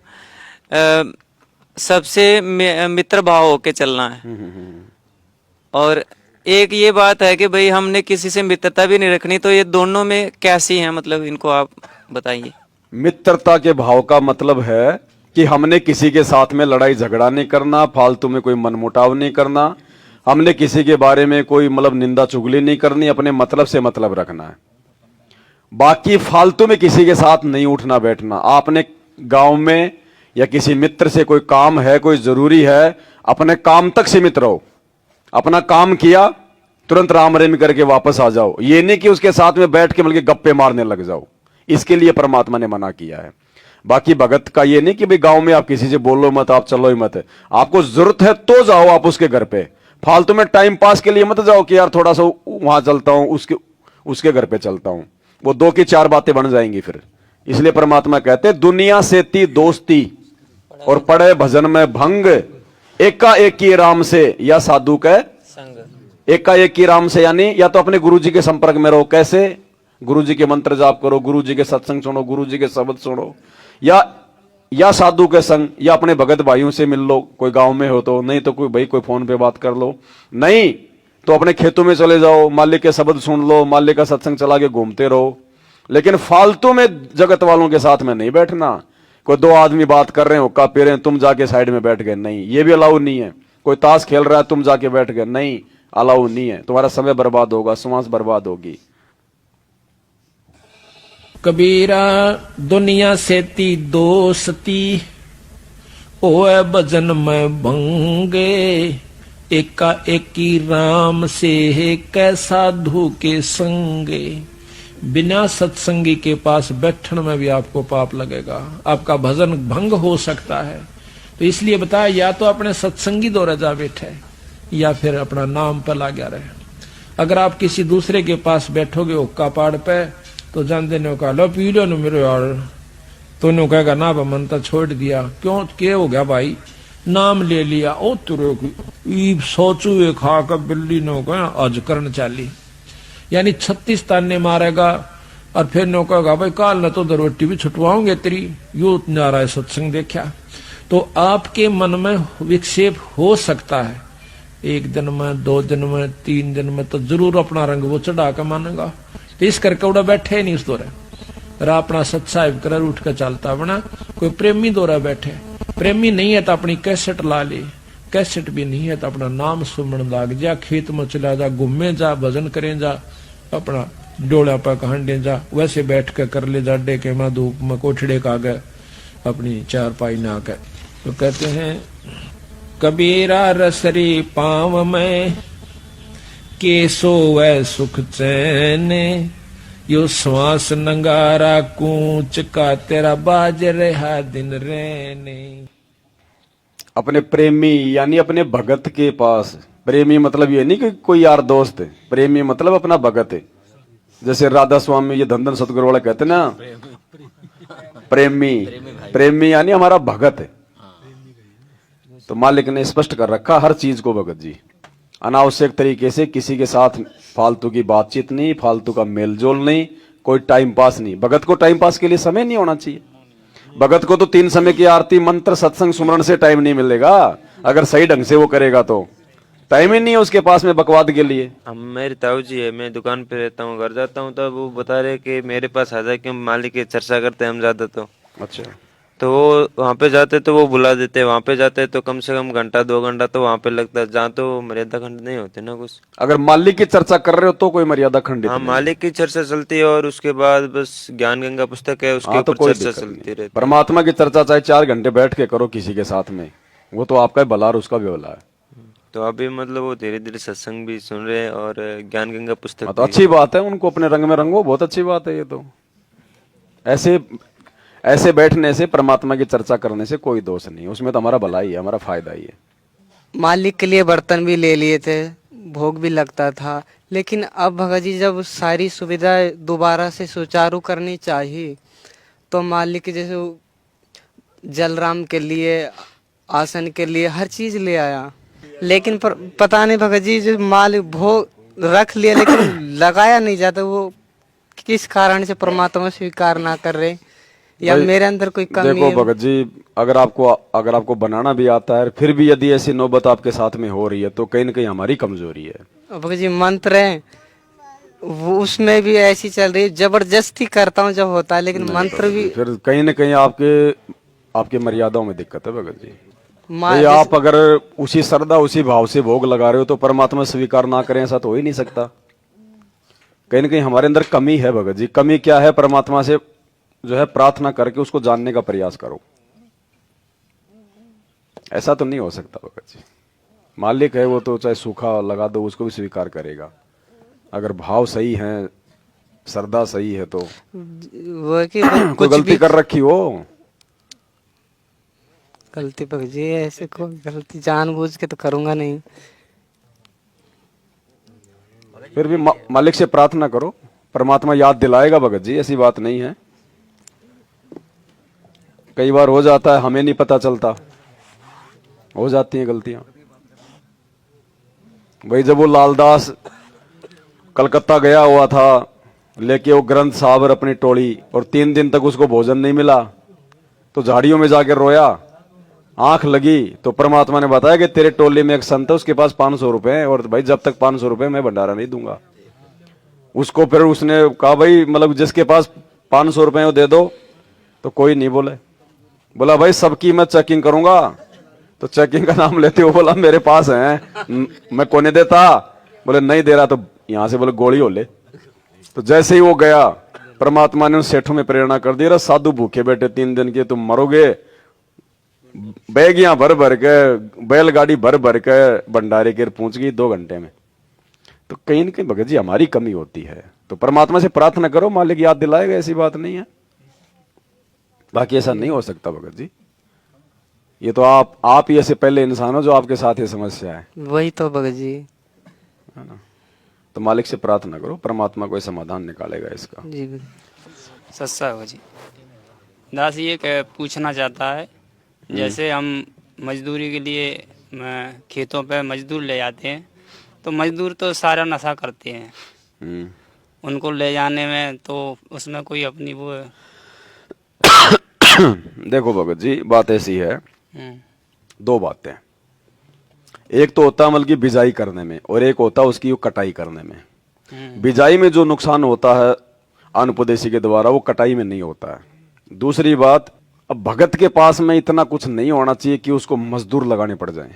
Speaker 2: सबसे मित्र भाव होके चलना है, और एक ये बात है कि भाई हमने किसी से मित्रता भी नहीं रखनी, तो ये दोनों में कैसी है, मतलब इनको आप बताइए।
Speaker 1: मित्रता के भाव का मतलब है कि हमने किसी के साथ में लड़ाई झगड़ा नहीं करना, फालतू में कोई मनमुटाव नहीं करना, हमने किसी के बारे में कोई मतलब निंदा चुगली नहीं करनी, अपने मतलब से मतलब रखना है। बाकी फालतू में किसी के साथ नहीं उठना बैठना। आपने गांव में या किसी मित्र से कोई काम है, कोई जरूरी है, अपने काम तक सीमित रहो। अपना काम किया, तुरंत राम रहीम करके वापस आ जाओ। ये नहीं कि उसके साथ में बैठ के बल्कि गप्पे मारने लग जाओ। इसके लिए परमात्मा ने मना किया है। बाकी भगत का ये नहीं कि भाई गांव में आप किसी से बोलो मत, आप चलो ही मत। आपको जरूरत है तो जाओ आप उसके घर पे, फालतू में टाइम पास के लिए मत जाओ कि यार थोड़ा सा वहां चलता हूं, उसके घर पे चलता हूं। वो 2 की 4 बातें बन जाएंगी फिर। इसलिए परमात्मा कहते हैं दुनिया से ती दोस्ती और पड़े भजन में भंग, एका एक की राम से या साधु के संग। एका एक की राम से यानी या तो अपने गुरुजी के संपर्क में रहो। कैसे? गुरुजी के मंत्र जाप करो, गुरुजी के सत्संग सुनो, गुरुजी के शब्द सुनो, या साधु के संग, या अपने भगत भाइयों से मिल लो, कोई गांव में हो तो, नहीं तो कोई भाई कोई फोन पे बात कर लो, नहीं तो अपने खेतों में चले जाओ, मालिक के शब्द सुन लो, मालिक का सत्संग चला के घूमते रहो। लेकिन फालतू में जगत वालों के साथ में नहीं बैठना। कोई 2 आदमी बात कर रहे हैं, हुक्का पी रहे हैं, तुम जाके साइड में बैठ गए, नहीं, ये भी अलाउ नहीं है। कोई ताश खेल रहा है, तुम जाके बैठ गए, नहीं, अलाउ नहीं है। तुम्हारा समय बर्बाद होगा, श्वास बर्बाद होगी।
Speaker 6: कबीरा दुनिया से ती दोस्ती, ओए भजन में भंगे, एका एकी राम से है कै साधु के संगे। बिना सत्संगी के पास बैठने में भी आपको पाप लगेगा, आपका भजन भंग हो सकता है। तो इसलिए बताया, या तो अपने सत्संगी दौरे जा बैठे या फिर अपना नाम पर ला गया रहे। अगर आप किसी दूसरे के पास बैठोगे हुक्का पाड़ पे, तो जानते ने कहा लो पी लो मेरे यार, तो ने कहेगा ना मन तो छोड़ दिया। क्यों, क्या हो गया भाई, नाम ले लिया, ओ तुरे की सोचू खा कर बिल्ली ने कहा आज करन चाली, यानी 36 ताने मारेगा। और फिर नो कहेगा भाई काल न तो रोटी भी छुटवाओगे तेरी, यो नारा सत्संग देखा। तो आपके मन में विक्षेप हो सकता है, 1 दिन में, 2 दिन में, 3 दिन में, तो जरूर अपना रंग वो चढ़ा के मानेगा। तो इस करके उड़ा बैठे नहीं उस दौरे, अपना सत्साहिब कर उठ कर चलता बना। कोई प्रेमी दौरा बैठे, प्रेमी नहीं है तो अपनी कैसेट ला ले, कैसेट भी नहीं है तो अपना नाम सुमन लाग जा, खेत में चला जा, घूमे जा, भजन करें जा, अपना डोला पर कहंडे जा, वैसे बैठ कर ले जा, डे के में धूप में कोठड़े का गए अपनी चारपाई ना कर। तो कहते हैं कबीरा रसरी पाव में केसो वै सुख चैन, यो श्वास नंगारा कूच का तेरा बाज रहा दिन रहने।
Speaker 1: अपने प्रेमी यानी अपने भगत के पास, प्रेमी मतलब ये नहीं कि कोई यार दोस्त है, प्रेमी मतलब अपना भगत है। जैसे राधा स्वामी ये धन धन सतगुरु वाले कहते ना, प्रेमी, प्रेमी यानी हमारा भगत है। तो मालिक ने स्पष्ट कर रखा हर चीज को भगत जी, अनावश्यक तरीके से किसी के साथ फालतू की बातचीत नहीं, फालतू का मेलजोल नहीं, कोई टाइम पास नहीं। भगत को टाइम पास के लिए समय नहीं होना चाहिए। भगत को तो 3 समय की आरती, मंत्र, सत्संग, सुमरण से टाइम नहीं मिलेगा। अगर सही ढंग से वो करेगा तो टाइम ही नहीं है उसके पास में बकवाद के लिए।
Speaker 7: हम मेरी ताऊ जी है, मैं दुकान पे रहता हूँ, घर जाता हूँ तो वो बता रहे कि मेरे पास आ जाए, क्यों मालिक की चर्चा करते हैं हम ज्यादा। तो
Speaker 1: अच्छा,
Speaker 7: तो वो वहाँ पे जाते तो वो बुला देते, वहाँ पे जाते तो कम से कम घंटा 2 घंटा तो वहाँ पे लगता है, जहाँ तो मर्यादा खंड नहीं होते ना कुछ।
Speaker 1: अगर मालिक की चर्चा कर रहे हो तो कोई मर्यादा खंडित
Speaker 7: हाँ,
Speaker 1: नहीं।
Speaker 7: मालिक की चर्चा चलती है और उसके बाद बस ज्ञान गंगा पुस्तक है, उसके
Speaker 1: हाँ, तो
Speaker 7: ऊपर
Speaker 1: कोई
Speaker 7: चर्चा
Speaker 1: दिक्कत
Speaker 7: चलती
Speaker 1: नहीं।
Speaker 7: रहती है।
Speaker 1: परमात्मा की चर्चा चाहे 4 घंटे बैठ के करो किसी के साथ में, वो तो आपका ही भला और उसका भी भला है।
Speaker 7: तो अभी मतलब वो धीरे धीरे सत्संग भी सुन रहे हैं और ज्ञान गंगा पुस्तक
Speaker 1: हाँ, तो
Speaker 7: भी।
Speaker 1: अच्छी बात है, उनको अपने रंग में रंगो, बहुत अच्छी बात है। ये तो ऐसे बैठने से, परमात्मा की चर्चा करने से कोई दोष नहीं, उसमें तो हमारा भला ही है, हमारा फायदा ही है।
Speaker 8: मालिक के लिए बर्तन भी ले लिए थे, भोग भी लगता था, लेकिन अब भगत जी जब सारी सुविधा दोबारा से सुचारू करनी चाहिए, तो मालिक के जैसे जलराम के लिए, आसन के लिए हर चीज ले आया, लेकिन पता नहीं भगत जी जो मालिक भोग रख लिया लेकिन लगाया नहीं जाता, वो किस कारण से परमात्मा स्वीकार ना कर रहे, या मेरे अंदर कोई कमी
Speaker 1: देखो
Speaker 8: है?
Speaker 1: भगत जी, अगर आपको बनाना भी आता है, फिर भी यदि ऐसी नौबत आपके साथ में हो रही है तो कहीं न कहीं हमारी कमजोरी है।
Speaker 8: भगत जी मंत्र है वो, उसमें भी ऐसी चल रही है, जबरदस्ती करता हूँ जब होता है, लेकिन मंत्र भी
Speaker 1: फिर कहीं न कहीं आपके मर्यादाओं में दिक्कत है भगत जी।
Speaker 8: मा-
Speaker 1: आप अगर उसी श्रद्धा, उसी भाव से भोग लगा रहे हो तो परमात्मा स्वीकार ना करें, ऐसा तो हो ही नहीं सकता। कहीं न कहीं हमारे अंदर कमी है भगत जी। कमी क्या है? परमात्मा से जो है प्रार्थना करके उसको जानने का प्रयास करो। ऐसा तो नहीं हो सकता भगत जी। मालिक है वो तो चाहे सूखा लगा दो उसको भी स्वीकार करेगा। अगर भाव सही है, श्रद्धा सही है तो
Speaker 8: वो है कि
Speaker 1: कोई
Speaker 8: कुछ
Speaker 1: गलती
Speaker 8: भी
Speaker 1: कर रखी हो।
Speaker 8: गलती भगत जी ऐसे कोई गलती जानबूझ के तो करूंगा नहीं।
Speaker 1: फिर भी मालिक से प्रार्थना करो, परमात्मा याद दिलाएगा भगत जी, ऐसी बात नहीं है। कई बार हो जाता है, हमें नहीं पता चलता, हो जाती हैं गलतियां। भाई जब वो लालदास कलकत्ता गया हुआ था लेके वो ग्रंथ साहब अपनी टोली, और 3 दिन तक उसको भोजन नहीं मिला तो झाड़ियों में जाकर रोया, आंख लगी तो परमात्मा ने बताया कि तेरे टोली में एक संत है, उसके पास 500 रुपए है, और भाई जब तक 500 रुपए मैं भंडारा नहीं दूंगा। उसको फिर उसने कहा भाई मतलब जिसके पास 500 रुपए वो दे दो, तो कोई नहीं बोले। बोला भाई सबकी मैं चेकिंग करूंगा, तो चेकिंग का नाम लेते हो बोला मेरे पास है, मैं को नहीं देता। बोले नहीं दे रहा तो यहां से बोले गोली हो ले। तो जैसे ही वो गया, परमात्मा ने उन सेठों में प्रेरणा कर दी, साधु भूखे बैठे 3 दिन के, तुम मरोगे। बैगियां भर भर के, बैलगाड़ी भर भर के भंडारे के पहुंच गई 2 घंटे में। तो कहीं ना कहीं भगत जी हमारी कमी होती है, तो परमात्मा से प्रार्थना करो, मालिक याद दिलाएगा, ऐसी बात नहीं है। बाकी ऐसा नहीं हो सकता भगत जी, ये तो आप ही ऐसे पहले इंसान हो जो आपके साथ ये समस्या है
Speaker 8: वही तो भगत जी।
Speaker 1: है ना। तो मालिक से प्रार्थना करो, परमात्मा कोई समाधान निकालेगा इसका।
Speaker 8: जी भगत जी।
Speaker 9: सस्ता हो जी। दास ये पूछना चाहता है, जैसे हम मजदूरी के लिए खेतों पे मजदूर ले जाते हैं, तो मजदूर तो सारा नशा करते हैं, उनको ले जाने में तो उसमें कोई अपनी वो है।
Speaker 1: देखो भगत जी बात ऐसी है, दो बातें, एक तो होता है मतलब की बिजाई करने में, और एक होता है उसकी कटाई करने में। बिजाई में जो नुकसान होता है अनुपदेशी के द्वारा, वो कटाई में नहीं होता है। दूसरी बात, अब भगत के पास में इतना कुछ नहीं होना चाहिए कि उसको मजदूर लगाने पड़ जाएं।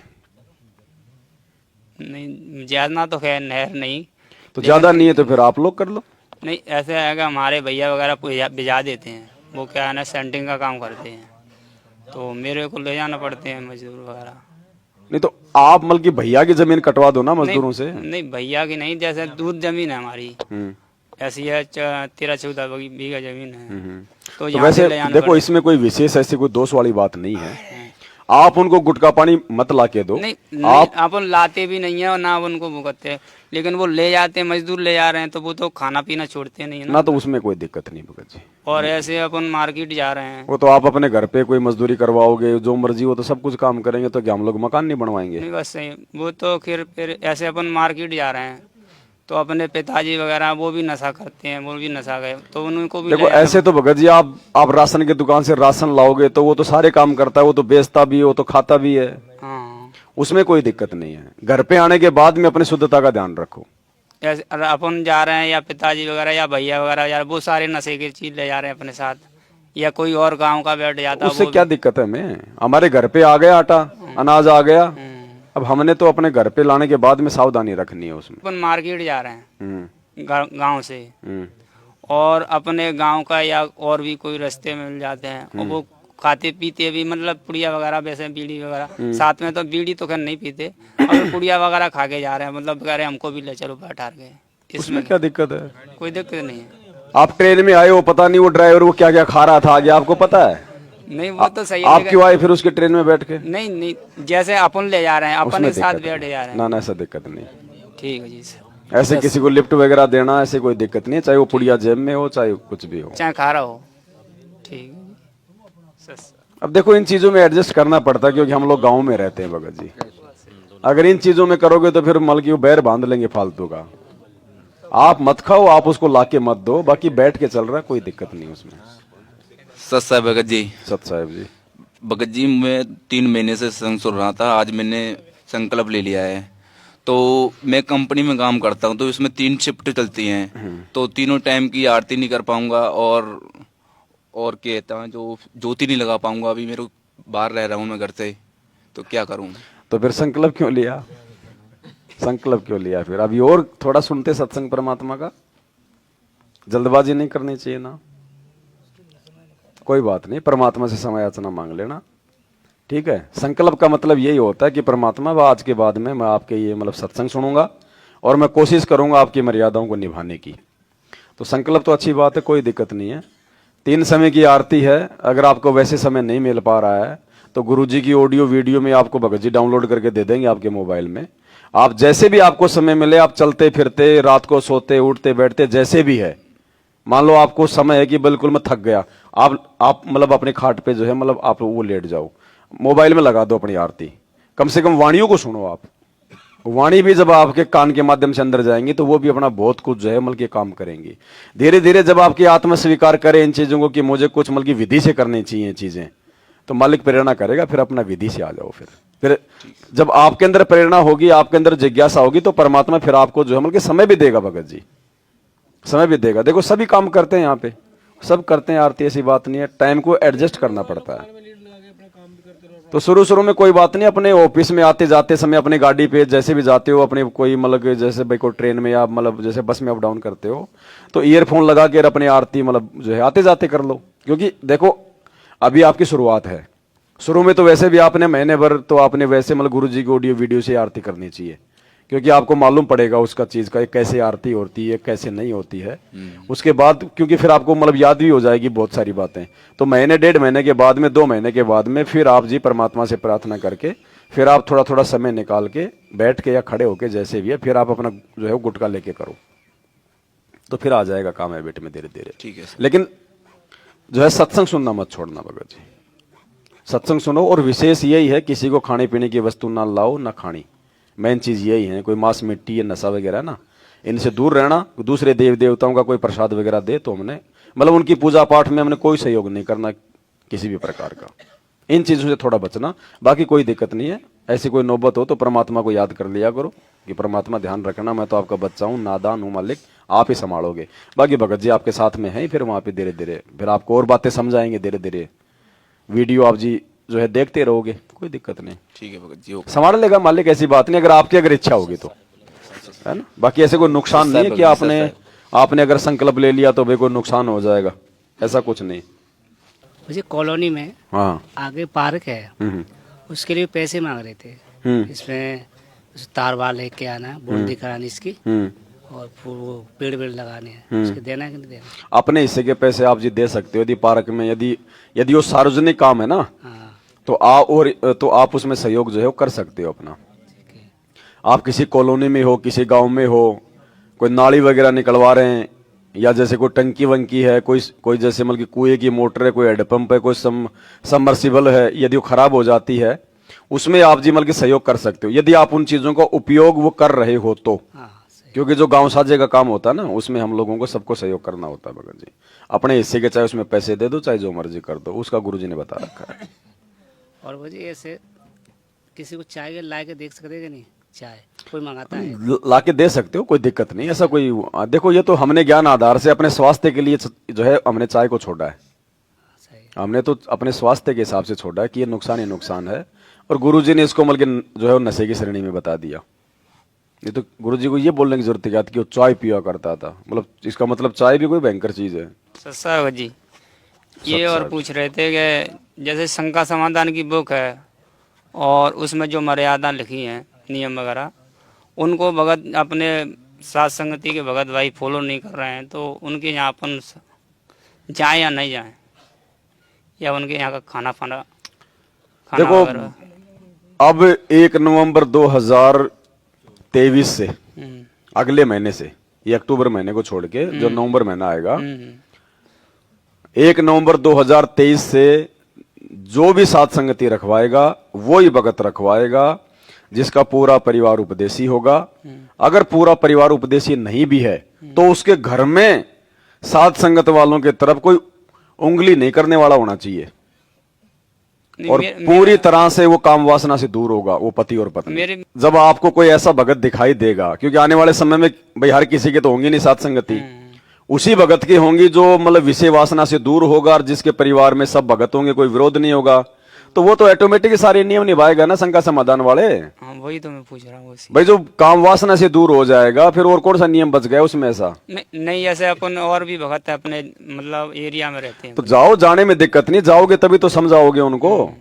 Speaker 9: नहीं ज्यादा तो खैर नहर नहीं,
Speaker 1: तो ज्यादा नहीं है तो फिर आप लोग कर लो।
Speaker 9: नहीं ऐसे है कि हमारे भैया वगैरह भिजा देते हैं, वो क्या है ना सेंटिंग का काम करते हैं, तो मेरे को ले जाना पड़ते हैं मजदूर वगैरह।
Speaker 1: नहीं तो आप मतलब की भैया की जमीन कटवा दो ना मजदूरों से।
Speaker 9: नहीं भैया की नहीं, जैसे दूध जमीन है हमारी ऐसी है, 13-14 बीघा जमीन है, तो
Speaker 1: तो वैसे देखो इसमें कोई विशेष ऐसी कोई दोष वाली बात नहीं है। आप उनको गुटखा पानी मत ला के दो।
Speaker 9: नहीं आप लाते भी नहीं है और ना उनको भुगतते, लेकिन वो ले जाते हैं, मजदूर ले जा रहे हैं, तो वो तो खाना पीना छोड़ते नहीं है
Speaker 1: ना, तो उसमें कोई दिक्कत नहीं भगत जी।
Speaker 9: और ऐसे अपन मार्केट जा रहे हैं,
Speaker 1: वो तो आप अपने घर पे कोई मजदूरी करवाओगे, जो मर्जी हो तो सब कुछ काम करेंगे, तो क्या हम लोग मकान नहीं बनवाएंगे?
Speaker 9: नहीं बस सही, वो तो फिर ऐसे अपन मार्केट जा रहे हैं, तो अपने पिताजी वगैरह वो भी नशा करते हैं, वो भी नशा गए, तो उनको भी
Speaker 1: देखो ऐसे तो भगत जी आप राशन की दुकान से राशन लाओगे तो वो तो सारे काम करता है, वो तो बेचता भी है, वो तो खाता भी है।
Speaker 9: हाँ
Speaker 1: उसमें कोई दिक्कत नहीं है। घर पे आने के बाद में अपनी शुद्धता का ध्यान रखो।
Speaker 9: ऐसे अपन जा रहे हैं या पिताजी वगैरह या भैया वगैरह यार, वो सारे नशे की चीज ले जा रहे हैं अपने साथ, या कोई और गांव का बैठ जाता,
Speaker 1: उससे क्या दिक्कत है? हमें हमारे घर पे आ गया आटा, अनाज आ गया, अब हमने तो अपने घर पे लाने के बाद में सावधानी रखनी है उसमें।
Speaker 9: अपन मार्केट जा रहे हैं गांव से, और अपने गांव का या और भी कोई रास्ते में मिल जाते हैं, और वो खाते पीते भी, मतलब पुड़िया वगैरह, वैसे बीड़ी वगैरह साथ में, तो बीड़ी तो खैर नहीं पीते, और पुड़िया वगैरह खा के जा रहे हैं, मतलब कह रहे हमको भी ले चलो बैठा के।
Speaker 1: इसमें क्या दिक्कत है?
Speaker 9: कोई दिक्कत नहीं है।
Speaker 1: आप ट्रेन में आए हो, पता नहीं वो ड्राइवर वो क्या क्या खा रहा था आगे, आपको पता है?
Speaker 9: नहीं वो तो सही है,
Speaker 1: आप क्यों आए फिर उसके ट्रेन में बैठ के?
Speaker 9: नहीं जैसे अपन ले जा रहे हैं, अपने साथ बैठ जा रहे हैं।
Speaker 1: ना ऐसा दिक्कत नहीं।
Speaker 9: ठीक है जी सर।
Speaker 1: ऐसे किसी को लिफ्ट वगैरह देना ऐसे कोई दिक्कत नहीं है, चाहे वो पुड़िया जेब में हो चाहे कुछ भी हो,
Speaker 9: चाहे खा रहा हो। ठीक है।
Speaker 1: अब देखो इन चीजों में एडजस्ट करना पड़ता है, क्योंकि हम लोग गाँव में रहते हैं भगत जी। अगर इन चीजों में करोगे तो फिर मल की बैर बांध लेंगे फालतू का। आप मत खाओ, आप उसको लाके मत दो, बाकी बैठ के चल रहा है, कोई दिक्कत नहीं उसमें।
Speaker 10: सत साहब भगत जी।
Speaker 1: सत साहब जी।
Speaker 10: भगत जी मैं 3 महीने से संग सुन रहा था, आज मैंने संकल्प ले लिया है। तो मैं कंपनी में काम करता हूँ, तो इसमें 3 शिफ्ट चलती हैं, तो तीनों टाइम की आरती नहीं कर पाऊंगा, और कहता हूँ जो ज्योति नहीं लगा पाऊंगा। अभी मेरे बाहर रह रहा हूँ मैं घर से, तो क्या करूँ?
Speaker 1: तो फिर संकल्प क्यों लिया? संकल्प क्यों लिया फिर? अभी और थोड़ा सुनते सत्संग परमात्मा का, जल्दबाजी नहीं करनी चाहिए ना। कोई बात नहीं, परमात्मा से समय याचना मांग लेना, ठीक है। संकल्प का मतलब यही होता है कि परमात्मा आज के बाद में मैं आपके ये मतलब सत्संग सुनूंगा और मैं कोशिश करूंगा आपकी मर्यादाओं को निभाने की। तो संकल्प तो अच्छी बात है, कोई दिक्कत नहीं है। 3 समय की आरती है, अगर आपको वैसे समय नहीं मिल पा रहा है तो गुरुजी की ऑडियो वीडियो में आपको भगत जी डाउनलोड करके दे देंगे आपके मोबाइल में। आप जैसे भी आपको समय मिले, आप चलते फिरते, रात को सोते उठते बैठते, जैसे भी है, मान लो आपको समय है कि बिल्कुल मैं थक गया, आप मतलब अपने खाट पे जो है मतलब आप वो लेट जाओ, मोबाइल में लगा दो अपनी आरती, कम से कम वाणियों को सुनो आप। वाणी भी जब आपके कान के माध्यम से अंदर जाएंगी तो वो भी अपना बहुत कुछ जो है मतलब के काम करेंगी। धीरे धीरे जब आपकी आत्मा स्वीकार करे इन चीजों को कि मुझे कुछ मतलब की विधि से करनी चाहिए चीजें, तो मालिक प्रेरणा करेगा, फिर अपना विधि से आ जाओ। फिर जब आपके अंदर प्रेरणा होगी, आपके अंदर जिज्ञासा होगी, तो परमात्मा फिर आपको जो है मतलब समय भी देगा भगत जी, समय भी देगा। देखो सभी काम करते हैं यहाँ पे, सब करते हैं आरती, ऐसी बात नहीं है, टाइम को एडजस्ट करना पड़ता है। तो शुरू में कोई बात नहीं, अपने ऑफिस में आते जाते समय अपनी गाड़ी पे जैसे भी जाते हो, अपने कोई मतलब जैसे भाई कोई ट्रेन में या मतलब जैसे बस में अप डाउन करते हो, तो ईयरफोन लगा के अपनी आरती मतलब जो है आते जाते कर लो। क्योंकि देखो अभी आपकी शुरुआत है, शुरू में तो वैसे भी आपने महीने भर तो आपने वैसे मतलब गुरु जी की ऑडियो वीडियो से आरती करनी चाहिए, क्योंकि आपको मालूम पड़ेगा उसका चीज का कैसे आरती होती है कैसे नहीं होती है। उसके बाद क्योंकि फिर आपको मतलब याद भी हो जाएगी बहुत सारी बातें, तो महीने 1.5 महीने के बाद में 2 महीने के बाद में फिर आप जी परमात्मा से प्रार्थना करके फिर आप थोड़ा थोड़ा समय निकाल के बैठ के या खड़े होके जैसे भी है फिर आप अपना जो है गुटका लेके करो, तो फिर आ जाएगा काम हैबिट में धीरे धीरे।
Speaker 10: ठीक है।
Speaker 1: लेकिन जो है सत्संग सुनना मत छोड़ना भगत जी, सत्संग सुनो। और विशेष यही है किसी को खाने पीने की वस्तु ना लाओ ना खानी, मेन चीज यही है। कोई मांस मिट्टी या नशा वगैरह ना, इनसे दूर रहना। दूसरे देव देवताओं का कोई प्रसाद वगैरह दे तो हमने मतलब उनकी पूजा पाठ में हमने कोई सहयोग नहीं करना किसी भी प्रकार का, इन चीजों से थोड़ा बचना। बाकी कोई दिक्कत नहीं है, ऐसी कोई नौबत हो तो परमात्मा को याद कर लिया करो कि परमात्मा ध्यान रखना, मैं तो आपका बच्चा हूँ, नादान हूँ मालिक, आप ही संभालोगे। बाकी भगत जी आपके साथ में हैं, फिर वहां पे धीरे धीरे फिर आपको और बातें समझाएंगे धीरे धीरे। वीडियो आप जी जो है देखते रहोगे, कोई दिक्कत नहीं।
Speaker 10: ठीक है भगत जी, ओके।
Speaker 1: संभाल लेगा मालिक, ऐसी बात नहीं, अगर इच्छा होगी तो, है ना। बाकी ऐसे कोई नुकसान नहीं है कि आपने अगर संकल्प ले लिया तो भाई कोई नुकसान हो जाएगा, ऐसा कुछ नहीं।
Speaker 11: मुझे कॉलोनी में
Speaker 1: हाँ
Speaker 11: आगे पार्क है, उसके लिए पैसे मांग रहे थे। इसमें तार वाल लेके आना, बोल्डी करानी इसकी, और वो पेड़ लगाने हैं, उसके देना है कि नहीं देना?
Speaker 1: अपने हिस्से के पैसे आप जी दे सकते हो यदि पार्क में यदि वो सार्वजनिक काम है ना, तो आप उसमें सहयोग जो है वो कर सकते हो अपना। आप किसी कॉलोनी में हो, किसी गांव में हो, कोई नाली वगैरह निकलवा रहे हैं, या जैसे कोई टंकी वंकी है, कोई जैसे मतलब कुएं की मोटर है, कोई हेडपंप है, कोई सबमर्सिबल है, यदि वो खराब हो जाती है उसमें आप जी मतलब सहयोग कर सकते हो यदि आप उन चीजों का उपयोग वो कर रहे हो तो। क्योंकि जो गांव साझे का काम होता है ना, उसमें हम लोगों को सबको सहयोग करना होता है भगत जी। अपने हिस्से के चाहे उसमें पैसे दे दो, चाहे जो मर्जी कर दो, उसका गुरुजी ने बता रखा है।
Speaker 11: और वो जी ऐसे किसी को चाय ला के देख सकते हैं कि नहीं, चाय कोई मंगाता है
Speaker 1: ला के दे सकते हो, कोई दिक्कत नहीं। ऐसा कोई देखो, ये तो हमने ज्ञान आधार से अपने स्वास्थ्य के लिए जो है हमने चाय को छोड़ा है। हमने तो अपने स्वास्थ्य के हिसाब से छोड़ा है कि ये नुकसान ही नुकसान है, और गुरुजी ने इसको मतलब जो है नशे की श्रेणी में बता दिया। ये तो गुरुजी को ये बोलने की जरूरत क्या थी कि वो चाय पिया करता था, मतलब इसका मतलब चाय भी कोई भयंकर चीज है।
Speaker 9: सर जी ये और पूछ रहे थे कि जैसे शंका समाधान की बुक है और उसमें जो मर्यादा लिखी हैं, नियम वगैरह, उनको भगत अपने साथ संगति के भगत भाई फॉलो नहीं कर रहे हैं, तो उनके यहाँ अपन जाएं या नहीं जाएं, या उनके यहाँ का खाना
Speaker 1: देखो अब 1 नवंबर 2023 से अगले महीने से, ये अक्टूबर महीने को छोड़ के जो नवंबर महीना आएगा, 1 नवंबर 2023 से जो भी साथ संगति रखवाएगा वो ही भगत रखवाएगा जिसका पूरा परिवार उपदेशी होगा। अगर पूरा परिवार उपदेशी नहीं भी है तो उसके घर में साथ संगत वालों के तरफ कोई उंगली नहीं करने वाला होना चाहिए, और पूरी तरह से वो काम वासना से दूर होगा वो पति और पत्नी। जब आपको कोई ऐसा भगत दिखाई देगा, क्योंकि आने वाले समय में भाई हर किसी के तो होंगी नहीं साथ संगति, उसी भगत की होंगी जो मतलब विषय वासना से दूर होगा, और जिसके परिवार में सब भगत होंगे, कोई विरोध नहीं होगा, तो वो तो ऑटोमेटिक सारे नियम निभाएगा ना शंका समाधान वाले।
Speaker 9: हाँ, वही तो मैं पूछ रहा हूँ
Speaker 1: भाई, जो काम वासना से दूर हो जाएगा फिर और कौन सा नियम बच गया उसमें ऐसा?
Speaker 9: नहीं ऐसे अपन और भी भगत है अपने मतलब एरिया में रहते हैं,
Speaker 1: तो जाओ, जाने में दिक्कत नहीं, जाओगे तभी तो समझाओगे उनको।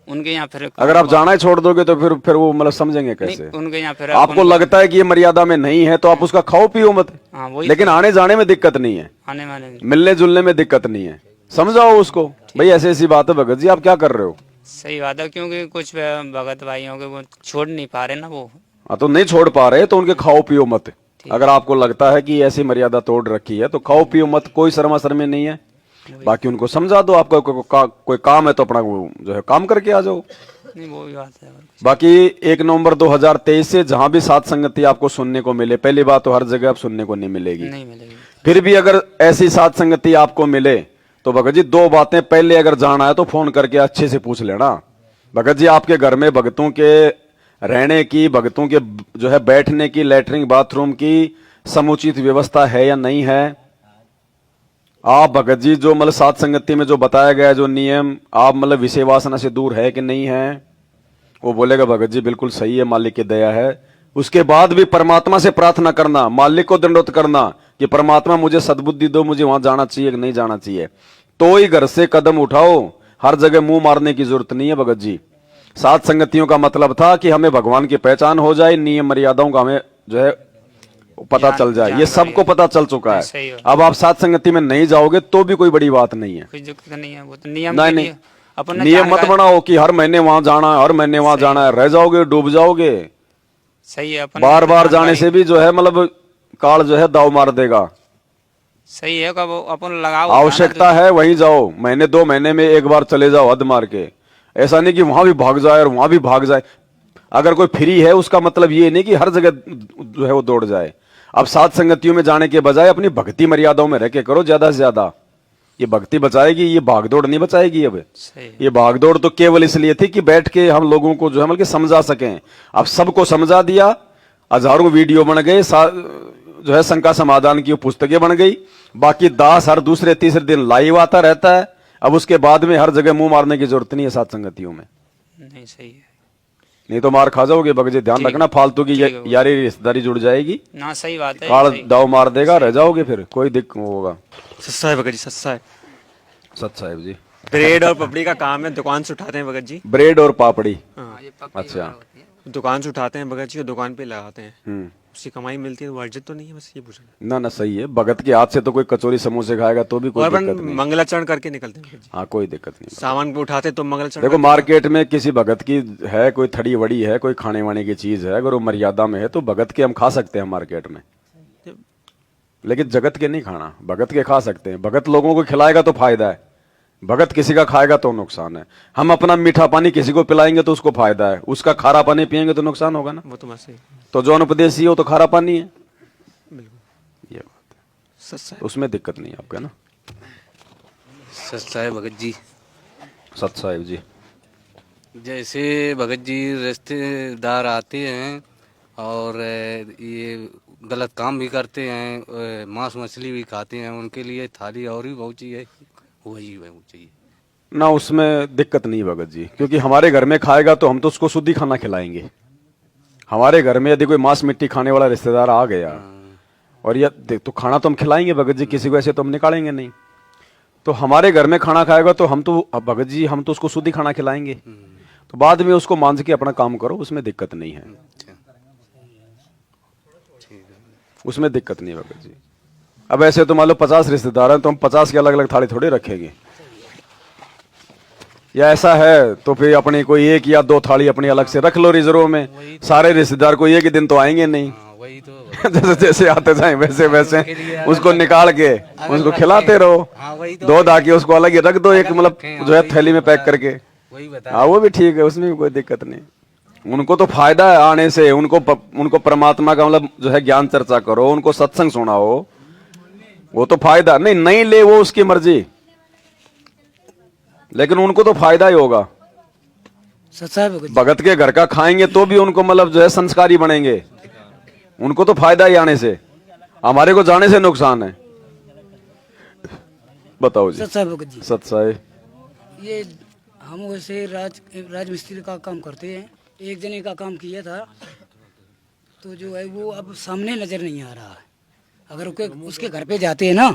Speaker 9: उनके यहाँ फिर
Speaker 1: अगर आप जाना ही छोड़ दोगे तो फिर वो मतलब समझेंगे कैसे?
Speaker 9: उनके यहाँ फिर
Speaker 1: आपको लगता है कि ये मर्यादा में नहीं है तो आप उसका खाओ पियो मत, लेकिन आने जाने में दिक्कत नहीं है,
Speaker 9: आने वाले
Speaker 1: मिलने जुलने में दिक्कत नहीं है, समझाओ उसको भाई ऐसी ऐसी बात है भगत जी, आप क्या कर रहे हो।
Speaker 9: सही बात है, क्योंकि कुछ भगत भाइयों के वो छोड़ नहीं पा रहे ना, वो
Speaker 1: हाँ तो नहीं छोड़ पा रहे तो उनके खाओ पियो मत। अगर आपको लगता है कि ऐसी मर्यादा तोड़ रखी है तो खाओ पियो मत, कोई शर्मा शर्मी नहीं है। बाकी उनको समझा दो, आपका कोई काम है तो अपना जो है काम करके आ जाओ।
Speaker 9: नहीं वो भी बात है।
Speaker 1: बाकी 1 नवंबर 2023 से जहां भी साथ संगति आपको सुनने को मिले, पहली बात तो हर जगह आप सुनने को नहीं मिलेगी, फिर भी अगर ऐसी साथ संगति आपको मिले तो भगत जी 2 बातें, पहले अगर जाना है तो फोन करके अच्छे से पूछ लेना भगत जी आपके घर में भगतों के रहने की, भगतों के जो है बैठने की, लैटरिन बाथरूम की समुचित व्यवस्था है या नहीं है। आप भगत जी जो मतलब साथ संगति में जो बताया गया जो नियम, आप मतलब विषय वासना से दूर है कि नहीं है, वो बोलेगा भगत जी बिल्कुल सही है, मालिक की दया है। उसके बाद भी परमात्मा से प्रार्थना करना, मालिक को दंडवत करना कि परमात्मा मुझे सद्बुद्धि दो, मुझे वहां जाना चाहिए कि नहीं जाना चाहिए, तो ही घर से कदम उठाओ। हर जगह मुंह मारने की जरूरत नहीं है भगत जी। सात संगतियों का मतलब था कि हमें भगवान की पहचान हो जाए, नियम मर्यादाओं का हमें जो है पता चल जाए। ये सबको पता चल चुका है। अब आप सात संगति में नहीं जाओगे तो भी कोई बड़ी बात नहीं है।
Speaker 9: कोई दिक्कत नहीं है, वो तो नियम
Speaker 1: नहीं
Speaker 9: के
Speaker 1: नहीं,
Speaker 9: लिए अपन
Speaker 1: नियम मत बनाओ कि हर महीने वहां जाना है, हर महीने वहां जाना है, रह जाओगे, डूब जाओगे।
Speaker 9: सही है, अपन
Speaker 1: बार बार जाने से भी जो है मतलब काल जो है दाव मार देगा।
Speaker 9: सही है, कब अपन लगाओ
Speaker 1: आवश्यकता है वहीं जाओ, महीने 2 महीने में एक बार चले जाओ हद मार के। ऐसा नहीं कि वहां भी भाग जाए और वहां भी भाग जाए। अगर कोई फ्री है उसका मतलब ये नहीं कि हर जगह जो है वो दौड़ जाए। अब सात संगतियों में जाने के बजाय अपनी भक्ति मर्यादाओं में रह के करो ज्यादा से ज्यादा। ये भक्ति बचाएगी, ये भागदौड़ नहीं बचाएगी। अब ये भागदौड़ तो केवल इसलिए थी कि बैठ के हम लोगों को जो है मतलब समझा सकें। अब सबको समझा दिया, हजारों वीडियो बन गए, जो है शंका समाधान की पुस्तकें बन गई। बाकी दास हर दूसरे तीसरे दिन लाइव आता रहता है। अब उसके बाद में हर जगह मुंह मारने की जरूरत नहीं है सात संगतियों में।
Speaker 9: नहीं सही है,
Speaker 1: नहीं तो मार खा जाओगे बगजे। ध्यान रखना, फालतू की यारी रिश्तेदारी जुड़ जाएगी,
Speaker 9: ना सही बात है।
Speaker 1: काल दाव मार देगा, रह जाओगे फिर कोई दिक्कत होगा।
Speaker 12: सत साहेब भगत जी, सत साहेब।
Speaker 1: सत साहेब जी,
Speaker 12: ब्रेड और पपड़ी का काम है, दुकान से उठाते हैं भगत जी।
Speaker 1: ब्रेड और पापड़ी,
Speaker 12: अच्छा, दुकान से उठाते हैं भगत जी और दुकान पे लगाते हैं, उसकी कमाई मिलती है, वर्जित तो नहीं है? बस ये पूछ रहे।
Speaker 1: ना ना सही है, भगत के हाथ से तो कोई कचौरी समोसे खाएगा तो भी कोई दिक्कत नहीं।
Speaker 12: मंगलाचरण करके निकलते हैं।
Speaker 1: हाँ कोई दिक्कत नहीं,
Speaker 12: सामान पे उठाते तो मंगलाचरण।
Speaker 1: देखो मार्केट में किसी भगत की है कोई थड़ी वड़ी है, कोई खाने वाने की चीज है, अगर वो मर्यादा में है तो भगत के हम खा सकते हैं मार्केट में, लेकिन जगत के नहीं खाना। भगत के खा सकते हैं, भगत लोगों को खिलाएगा तो फायदा है, भगत किसी का खाएगा तो नुकसान है। हम अपना मीठा पानी किसी को पिलाएंगे तो उसको फायदा है, उसका खारा पानी पियेंगे तो नुकसान होगा ना।
Speaker 12: वो तो सही।
Speaker 1: तो जो अनुपदेशी हो तो खारा पानी है, ये बात
Speaker 12: है,
Speaker 1: उसमें दिक्कत नहीं आपका ना।
Speaker 13: सत साहेब भगत जी।
Speaker 1: सत साहेब जी,
Speaker 13: जैसे भगत जी रिश्तेदार आते हैं और ये गलत काम भी करते हैं, मांस मछली भी खाते हैं, उनके लिए थाली और भी बहुत चाहिए, वही चाहिए
Speaker 1: ना। उसमें दिक्कत नहीं भगत जी, क्योंकि हमारे घर में खाएगा तो हम तो उसको शुद्ध ही खाना खिलाएंगे। हमारे घर में यदि कोई मांस मिट्टी खाने वाला रिश्तेदार आ गया और ये देख तो खाना तो हम खिलाएंगे भगत जी, किसी को ऐसे तो हम निकालेंगे नहीं। तो हमारे घर में खाना खाएगा तो हम तो भगत जी हम तो उसको शुद्ध ही खाना खिलाएंगे। तो बाद में उसको मांझ के अपना काम करो, उसमें दिक्कत नहीं है, उसमें दिक्कत नहीं भगत जी। अब ऐसे तो मान लो 50 रिश्तेदार हैं तो हम 50 की अलग अलग थाली थोड़ी रखेंगे, या ऐसा है तो फिर अपनी कोई 1 या 2 थाली अपनी अलग से रख लो रिजर्व में। सारे रिश्तेदार को एक ही दिन तो आएंगे नहीं, जैसे जैसे आते जाए वैसे वैसे उसको निकाल के उसको खिलाते रहो। 2 धाके उसको अलग ही रख दो, एक मतलब जो है थैली में पैक करके। हाँ वो भी ठीक है, उसमें भी कोई दिक्कत नहीं। उनको तो फायदा है आने से, उनको परमात्मा का मतलब जो है ज्ञान चर्चा करो, उनको सत्संग सुनाओ, वो तो फायदा नहीं ले वो उसकी मर्जी, लेकिन उनको तो फायदा ही होगा। भगत के घर का खाएंगे तो भी उनको मतलब जो है संस्कारी बनेंगे, उनको तो फायदा ही आने से, हमारे को जाने से नुकसान है। बताओ जी। सत साहेब,
Speaker 11: ये हम वैसे राजमिस्त्री का काम करते हैं। एक जने का काम किया था तो जो है वो अब सामने नजर नहीं आ रहा है। अगर उसके घर पे जाते हैं ना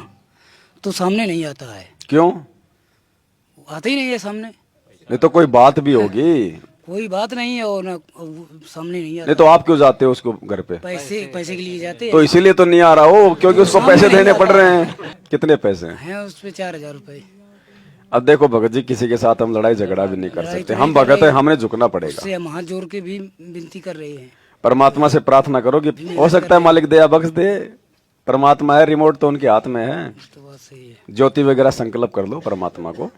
Speaker 11: तो सामने नहीं आता है।
Speaker 1: क्यों
Speaker 11: आता ही नहीं है सामने?
Speaker 1: नहीं तो कोई बात भी होगी,
Speaker 11: कोई बात नहीं है और सामने नहीं आता।
Speaker 1: नहीं तो आप क्यों जाते हो उसको घर पे?
Speaker 11: पैसे के लिए जाते हैं।
Speaker 1: तो इसीलिए तो नहीं आ रहा हो, क्योंकि उसको पैसे देने पड़ रहे हैं। कितने पैसे
Speaker 11: हैं उस पे? 4000 रुपए।
Speaker 1: अब देखो भगत जी, किसी के साथ हम लड़ाई झगड़ा भी नहीं कर सकते, हम भगत है, हमने झुकना पड़ेगा।
Speaker 11: उससे हम हाथ जोड़ के भी विनती कर रहे हैं,
Speaker 1: परमात्मा से प्रार्थना करो कि हो सकता है मालिक दया बख्श दे। परमात्मा है, रिमोट तो उनके हाथ में है।
Speaker 11: तो बात सही है।
Speaker 1: ज्योति वगैरह संकल्प कर लो परमात्मा को,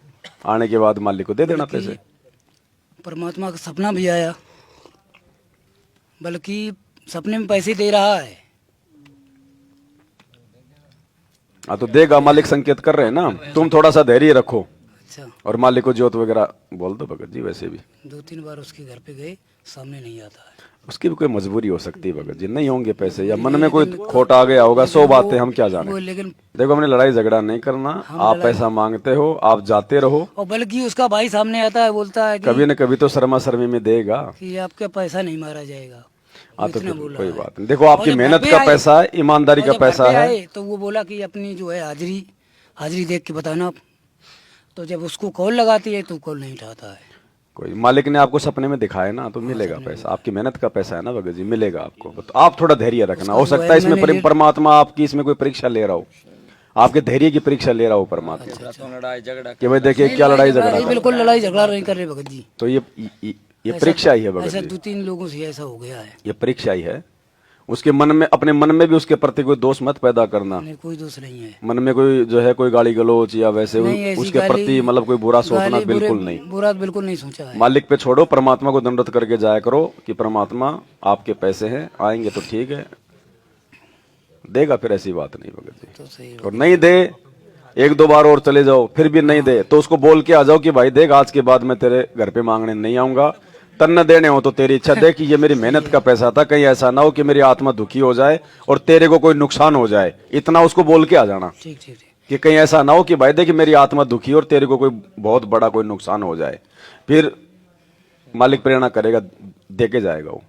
Speaker 1: आने के बाद मालिक को दे देना पैसे।
Speaker 11: परमात्मा का सपना भी आया, बल्कि सपने में पैसे दे रहा है।
Speaker 1: हाँ तो देगा, मालिक संकेत कर रहे हैं ना, तुम थोड़ा सा धैर्य रखो।
Speaker 11: अच्छा।
Speaker 1: और मालिक को ज्योत वगैरह बोल दो भगत जी। वैसे भी
Speaker 11: 2-3 बार उसके घर पे गए, सामने नहीं आता है।
Speaker 1: उसकी भी कोई मजबूरी हो सकती है भगत जी, नहीं होंगे पैसे, या मन में कोई खोट आ गया होगा। 100 बातें हम क्या जाने।
Speaker 11: लेकिन
Speaker 1: देखो हमने लड़ाई झगड़ा नहीं करना, आप पैसा मांगते हो आप जाते रहो,
Speaker 11: और बल्कि उसका भाई सामने आता है, बोलता है कि
Speaker 1: कभी न कभी तो शर्मा शर्मी में देगा
Speaker 11: कि आपका पैसा नहीं मारा जाएगा।
Speaker 1: हाँ तो कोई बात नहीं। देखो आपकी मेहनत का पैसा है, ईमानदारी का पैसा है।
Speaker 11: तो वो बोला कि अपनी जो है हाजिरी देख के बताना। तो जब उसको कॉल लगाती है तो कॉल नहीं उठाता है।
Speaker 1: कोई मालिक ने आपको सपने में दिखाया ना, तो मिलेगा पैसा, आपकी मेहनत का पैसा है ना भगत जी, मिलेगा आपको। तो आप थोड़ा धैर्य रखना, हो सकता है इसमें परमात्मा आपकी इसमें कोई परीक्षा ले रहा हो, आपके धैर्य की परीक्षा ले रहा हो परमात्मा,
Speaker 4: लड़ाई झगड़ा
Speaker 1: कि भाई देखिए क्या लड़ाई झगड़ा,
Speaker 11: बिल्कुल लड़ाई झगड़ा नहीं कर रहे भगत जी।
Speaker 1: तो ये परीक्षा ही है भगत
Speaker 11: ऐसा
Speaker 1: जी,
Speaker 11: 2-3 लोगों से ऐसा हो गया है।
Speaker 1: ये परीक्षा ही है। उसके मन में, अपने मन में भी उसके प्रति कोई दोष मत पैदा करना,
Speaker 11: नहीं कोई दोष नहीं है
Speaker 1: मन में कोई जो है कोई गाली गलोच या वैसे
Speaker 11: नहीं, ऐसी
Speaker 1: उसके
Speaker 11: गाली-
Speaker 1: प्रति मतलब कोई बुरा सोचना
Speaker 11: गाली
Speaker 1: बिल्कुल नहीं,
Speaker 11: बुरा बिल्कुल नहीं सोचा है।
Speaker 1: मालिक पे छोड़ो, परमात्मा को दंडवत करके जाया करो कि परमात्मा आपके पैसे हैं, आएंगे तो ठीक है, देगा फिर ऐसी बात नहीं भगत जी।
Speaker 11: तो सही
Speaker 1: और नहीं दे, 1-2 बार और चले जाओ, फिर भी नहीं दे तो उसको बोल के आ जाओ कि भाई देख आज के बाद मैं तेरे घर पे मांगने नहीं आऊंगा, तन्ने देने हो तो तेरी इच्छा दे, कि ये मेरी मेहनत का पैसा था, कहीं ऐसा ना हो कि मेरी आत्मा दुखी हो जाए और तेरे को कोई नुकसान हो जाए, इतना उसको बोल के आ जाना
Speaker 11: ठीक ठीक ठीक।
Speaker 1: कि कहीं ऐसा ना हो कि भाई देख मेरी आत्मा दुखी और तेरे को कोई बहुत बड़ा कोई नुकसान हो जाए, फिर मालिक प्रेरणा करेगा, दे के जाएगा वो।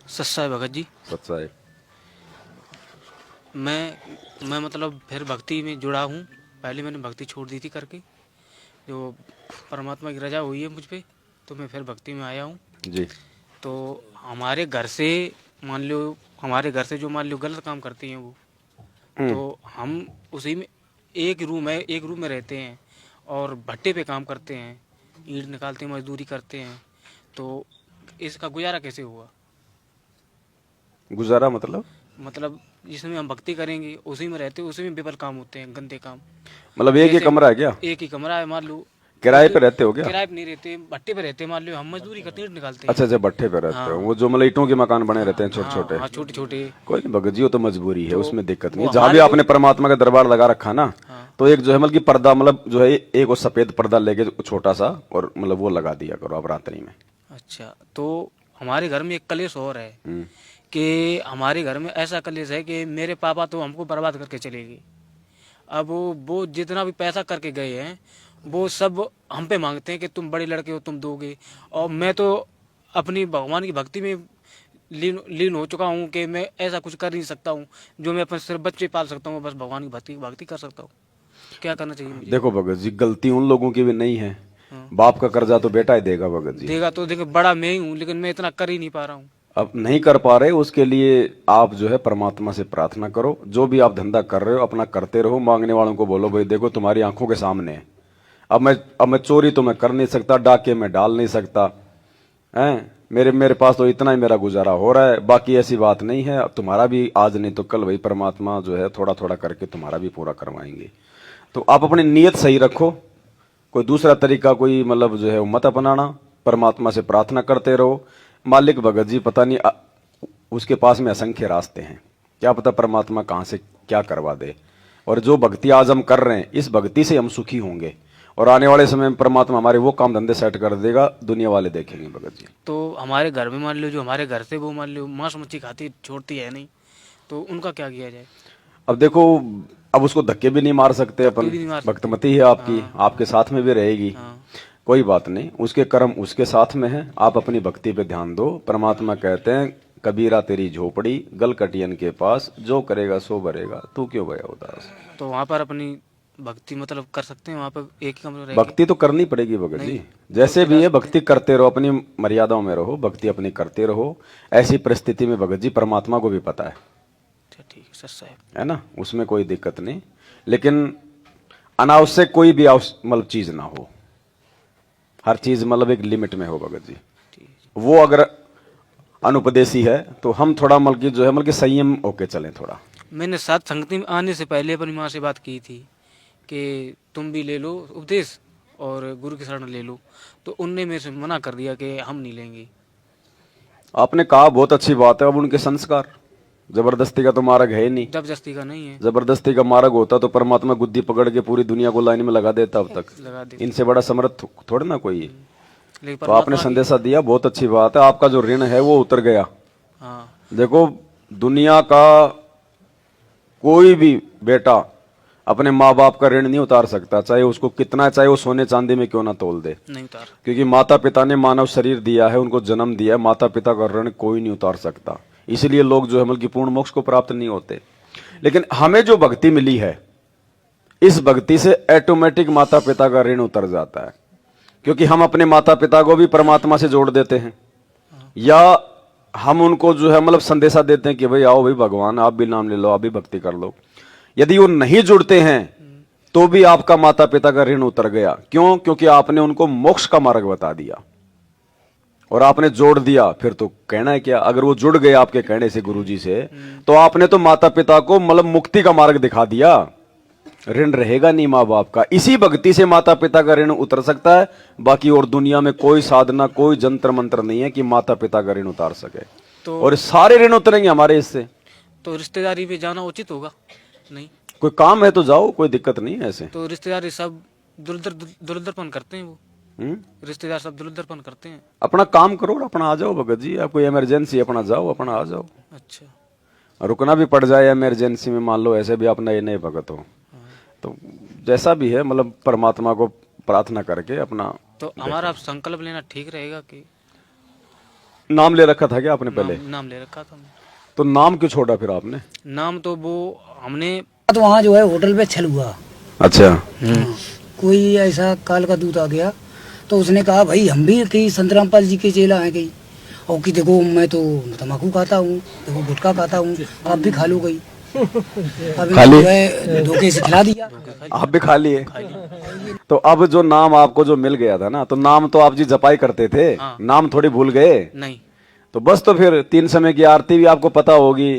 Speaker 14: सच्चा है भगत जी।
Speaker 1: सच्चा है।
Speaker 14: मैं मतलब फिर भक्ति में जुड़ा हूँ। पहले मैंने भक्ति छोड़ दी थी करके, जो परमात्मा की रजा हुई है मुझ पे, तो मैं फिर भक्ति में आया हूँ
Speaker 1: जी।
Speaker 14: तो हमारे घर से मान लो, हमारे घर से जो मान लो गलत काम करते हैं वो, तो हम उसी में एक रूम में रहते हैं और भट्टे पे काम करते हैं, ईंट निकालते हैं, मजदूरी करते हैं, तो इसका गुजारा कैसे हुआ?
Speaker 1: गुजारा मतलब
Speaker 14: जिसमें हम भक्ति करेंगे उसी में रहते, उसी में विफल काम होते हैं, गंदे काम।
Speaker 1: मतलब एक ही कमरा है क्या?
Speaker 14: एक ही कमरा है, मान लो
Speaker 1: किराए पे रहते हो क्या?
Speaker 14: किराए पे नहीं रहते, भट्टे पे रहते हैं, मान लो हम मजदूरी करते हैं, ईंट निकालते हैं।
Speaker 1: अच्छा, भट्टे पे रहते हो, वो जो मतलब ईंटों के मकान बने रहते हैं छोटे छोटे।
Speaker 14: हाँ, छोटे छोटे।
Speaker 1: कोई नहीं भगत जी, वो तो मजबूरी है, उसमें दिक्कत नहीं। जहाँ भी आपने परमात्मा का दरबार लगा रखा ना, तो एक जो है मतलब की पर्दा, मतलब जो है एक वो सफेद पर्दा लेके छोटा सा, और मतलब वो लगा दिया करो आप रात्रि में।
Speaker 14: अच्छा, तो हमारे घर में एक कलेश और है कि हमारे घर में ऐसा कलेश है कि मेरे पापा तो हमको बर्बाद करके चले गए। अब वो जितना भी पैसा करके गए हैं वो सब हम पे मांगते हैं कि तुम बड़े लड़के हो, तुम दोगे, और मैं तो अपनी भगवान की भक्ति में लीन हो चुका हूँ कि मैं ऐसा कुछ कर नहीं सकता हूँ जो मैं अपने सिर्फ बच्चे पाल सकता हूँ, बस भगवान की भक्ति कर सकता हूँ। क्या करना चाहिए मुझे?
Speaker 1: देखो भगत जी, गलती उन लोगों की भी नहीं है, बाप का कर्जा तो बेटा ही देगा भगत जी।
Speaker 14: देगा तो देखो, बड़ा मैं ही हूँ, लेकिन मैं इतना कर ही नहीं पा रहा हूँ।
Speaker 1: अब नहीं कर पा रहे, उसके लिए आप जो है परमात्मा से प्रार्थना करो, जो भी आप धंधा कर रहे हो अपना करते रहो, मांगने वालों को बोलो भाई देखो तुम्हारी आंखों के सामने है, अब मैं चोरी तो मैं कर नहीं सकता, डाके मैं डाल नहीं सकता, हैं मेरे पास तो इतना ही मेरा गुजारा हो रहा है, बाकी ऐसी बात नहीं है, अब तुम्हारा भी आज नहीं तो कल भाई परमात्मा जो है थोड़ा थोड़ा करके तुम्हारा भी पूरा करवाएंगे। तो आप अपनी नीयत सही रखो, कोई दूसरा तरीका कोई मतलब जो है मत अपनाना, परमात्मा से प्रार्थना करते रहो। मालिक भगत जी पता नहीं उसके पास में असंख्य रास्ते हैं, क्या पता परमात्मा कहाँ से क्या करवा दे, और जो भक्ति आज हम कर रहे हैं इस भक्ति से हम सुखी होंगे, और आने वाले समय में परमात्मा हमारे वो काम धंधे सेट कर देगा, दुनिया वाले देखेंगे भगत जी।
Speaker 14: तो हमारे घर में मान लो, जो हमारे घर से वो मान लो मांस मच्छी खाती छोड़ती है नहीं, तो उनका क्या किया जाए?
Speaker 1: अब देखो, अब उसको धक्के भी नहीं मार सकते अपन, भक्तमती है आपकी, आपके साथ में भी रहेगी, कोई बात नहीं, उसके कर्म उसके साथ में है, आप अपनी भक्ति पे ध्यान दो। परमात्मा कहते हैं कबीरा तेरी झोपड़ी गल कटियन के पास, जो करेगा सो भरेगा, तू क्यों भया उदास।
Speaker 14: तो वहाँ पर अपनी भक्ति मतलब कर सकते हैं, वहाँ पर एक ही कमरे रह
Speaker 1: भक्ति तो करनी पड़ेगी भगत जी, जैसे भी है भक्ति करते रहो, अपनी मर्यादाओं में रहो, भक्ति अपनी करते रहो। ऐसी परिस्थिति में भगत जी परमात्मा को भी पता है,
Speaker 14: ठीक सच्चा
Speaker 1: है ना, उसमें कोई दिक्कत नहीं, लेकिन अनावश्यक कोई भी मतलब चीज ना हो, हर चीज मतलब एक लिमिट में हो भगत जी। वो अगर अनुपदेशी है तो हम थोड़ा मतलब जो है मतलब संयम होके चलें थोड़ा।
Speaker 14: मैंने साथ संगति में आने से पहले अपनी माँ से बात की थी कि तुम भी ले लो उपदेश और गुरु की शरण ले लो, तो उनने मेरे से मना कर दिया कि हम नहीं लेंगे।
Speaker 1: आपने कहा बहुत अच्छी बात है, अब उनके संस्कार, जबरदस्ती का तो मार्ग है ही नहीं,
Speaker 14: जबरदस्ती का नहीं है,
Speaker 1: जबरदस्ती का मार्ग होता तो परमात्मा गुद्दी पकड़ के पूरी दुनिया को लाइन में लगा देता अब तक, इनसे बड़ा समर्थ थोड़ा ना कोई है। तो आपने संदेशा दिया, बहुत अच्छी बात है, आपका जो ऋण है वो उतर गया। देखो दुनिया का कोई भी बेटा अपने माँ बाप का ऋण नहीं उतार सकता, चाहे उसको कितना, चाहे वो सोने चांदी में क्यों ना तोल दे,
Speaker 14: नहीं उतार,
Speaker 1: क्योंकि माता पिता ने मानव शरीर दिया है, उनको जन्म दिया है, माता पिता का ऋण कोई नहीं उतार सकता। इसलिए लोग जो है मतलब पूर्ण मोक्ष को प्राप्त नहीं होते। लेकिन हमें जो भक्ति मिली है, इस भक्ति से ऑटोमेटिक माता पिता का ऋण उतर जाता है। क्योंकि हम अपने माता पिता को भी परमात्मा से जोड़ देते हैं, या हम उनको जो है मतलब संदेशा देते हैं कि भाई आओ भाई भगवान, आप भी नाम ले लो, आप भी भक्ति कर लो। यदि वो नहीं जुड़ते हैं तो भी आपका माता पिता का ऋण उतर गया। क्यों? क्योंकि आपने उनको मोक्ष का मार्ग बता दिया और आपने जोड़ दिया। फिर तो कहना है क्या, अगर वो जुड़ गए आपके कहने से गुरुजी से, तो आपने तो माता पिता को मतलब मुक्ति का मार्ग दिखा दिया। ऋण रहेगा नहीं माँ बाप का। इसी भक्ति से माता पिता का ऋण उतर सकता है। बाकी और दुनिया में कोई साधना, कोई जंत्र मंत्र नहीं है कि माता पिता का ऋण उतार सके।
Speaker 14: तो
Speaker 1: और सारे ऋण उतरेंगे हमारे इससे।
Speaker 14: तो रिश्तेदारी पे जाना उचित होगा? नहीं,
Speaker 1: कोई काम है तो जाओ, कोई दिक्कत नहीं है ऐसे।
Speaker 14: तो रिश्तेदारी सब दुर्दरपन करते हैं, वो रिश्तेदार सब दुर्दरपन करते हैं।
Speaker 1: अपना काम करो और अपना आ जाओ भगत जी। आप कोई इमरजेंसी अपना जाओ, अपना आ जाओ।
Speaker 14: अच्छा,
Speaker 1: रुकना भी पड़ जाए इमरजेंसी में, मान लो ऐसे भी आप नए नए भगत हो, तो जैसा भी है मतलब परमात्मा को प्रार्थना करके अपना।
Speaker 14: तो हमारा अब संकल्प लेना ठीक रहेगा कि
Speaker 1: नाम ले रखा था क्या आपने पहले?
Speaker 14: नाम ले रखा था।
Speaker 1: तो नाम क्यों छोड़ा फिर आपने?
Speaker 14: नाम तो वो हमने
Speaker 11: तो वहाँ जो है होटल पे छल हुआ।
Speaker 1: अच्छा।
Speaker 11: कोई ऐसा काल का दूत आ गया तो उसने कहा भाई हम भी कई संत रामपाल जी के चेला हैं कई, और कि देखो मैं तो तम्बाकू खाता हूँ, देखो गुटखा खाता हूँ, आप भी खा लो गई।
Speaker 1: खाली
Speaker 11: धोखे से खिला दिया,
Speaker 1: आप भी खा लिए। तो अब जो नाम आपको जो मिल गया था ना, तो नाम तो आप जी जपाई करते थे, नाम थोड़ी भूल गए?
Speaker 14: नहीं।
Speaker 1: तो बस तो फिर 3 समय की आरती भी आपको पता होगी।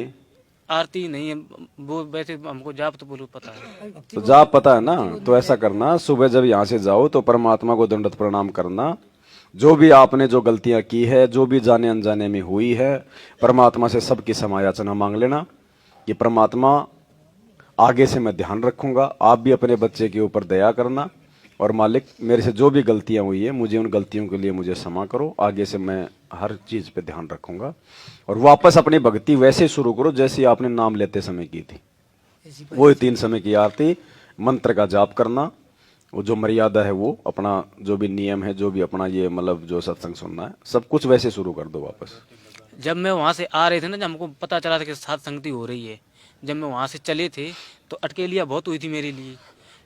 Speaker 14: आरती नहीं है वो, वैसे हमको जाप तो बोलो पता है।
Speaker 1: तो जाप पता है ना, तो ऐसा करना, सुबह जब यहाँ से जाओ तो परमात्मा को दंडवत प्रणाम करना। जो भी आपने जो गलतियां की है, जो भी जाने अनजाने में हुई है, परमात्मा से सबकी क्षमा याचना मांग लेना कि परमात्मा आगे से मैं ध्यान रखूंगा। आप भी अपने बच्चे के ऊपर दया करना, और मालिक मेरे से जो भी गलतियां हुई है मुझे उन गलतियों के लिए मुझे क्षमा करो। आगे से मैं हर चीज पे ध्यान रखूंगा। और वापस अपनी भक्ति वैसे शुरू करो जैसे आपने नाम लेते समय की थी। वही 3 समय की आरती, मंत्र का जाप करना, वो जो मर्यादा है वो अपना, जो भी नियम है, जो भी अपना ये मतलब जो सत्संग सुनना है, सब कुछ वैसे शुरू कर दो वापस।
Speaker 14: जब मैं वहाँ से आ रहे थे ना, जब हमको पता चला था कि साथ संगति हो रही है, जब मैं वहाँ से चले थे तो अटकेलियाँ बहुत हुई थी मेरे लिए।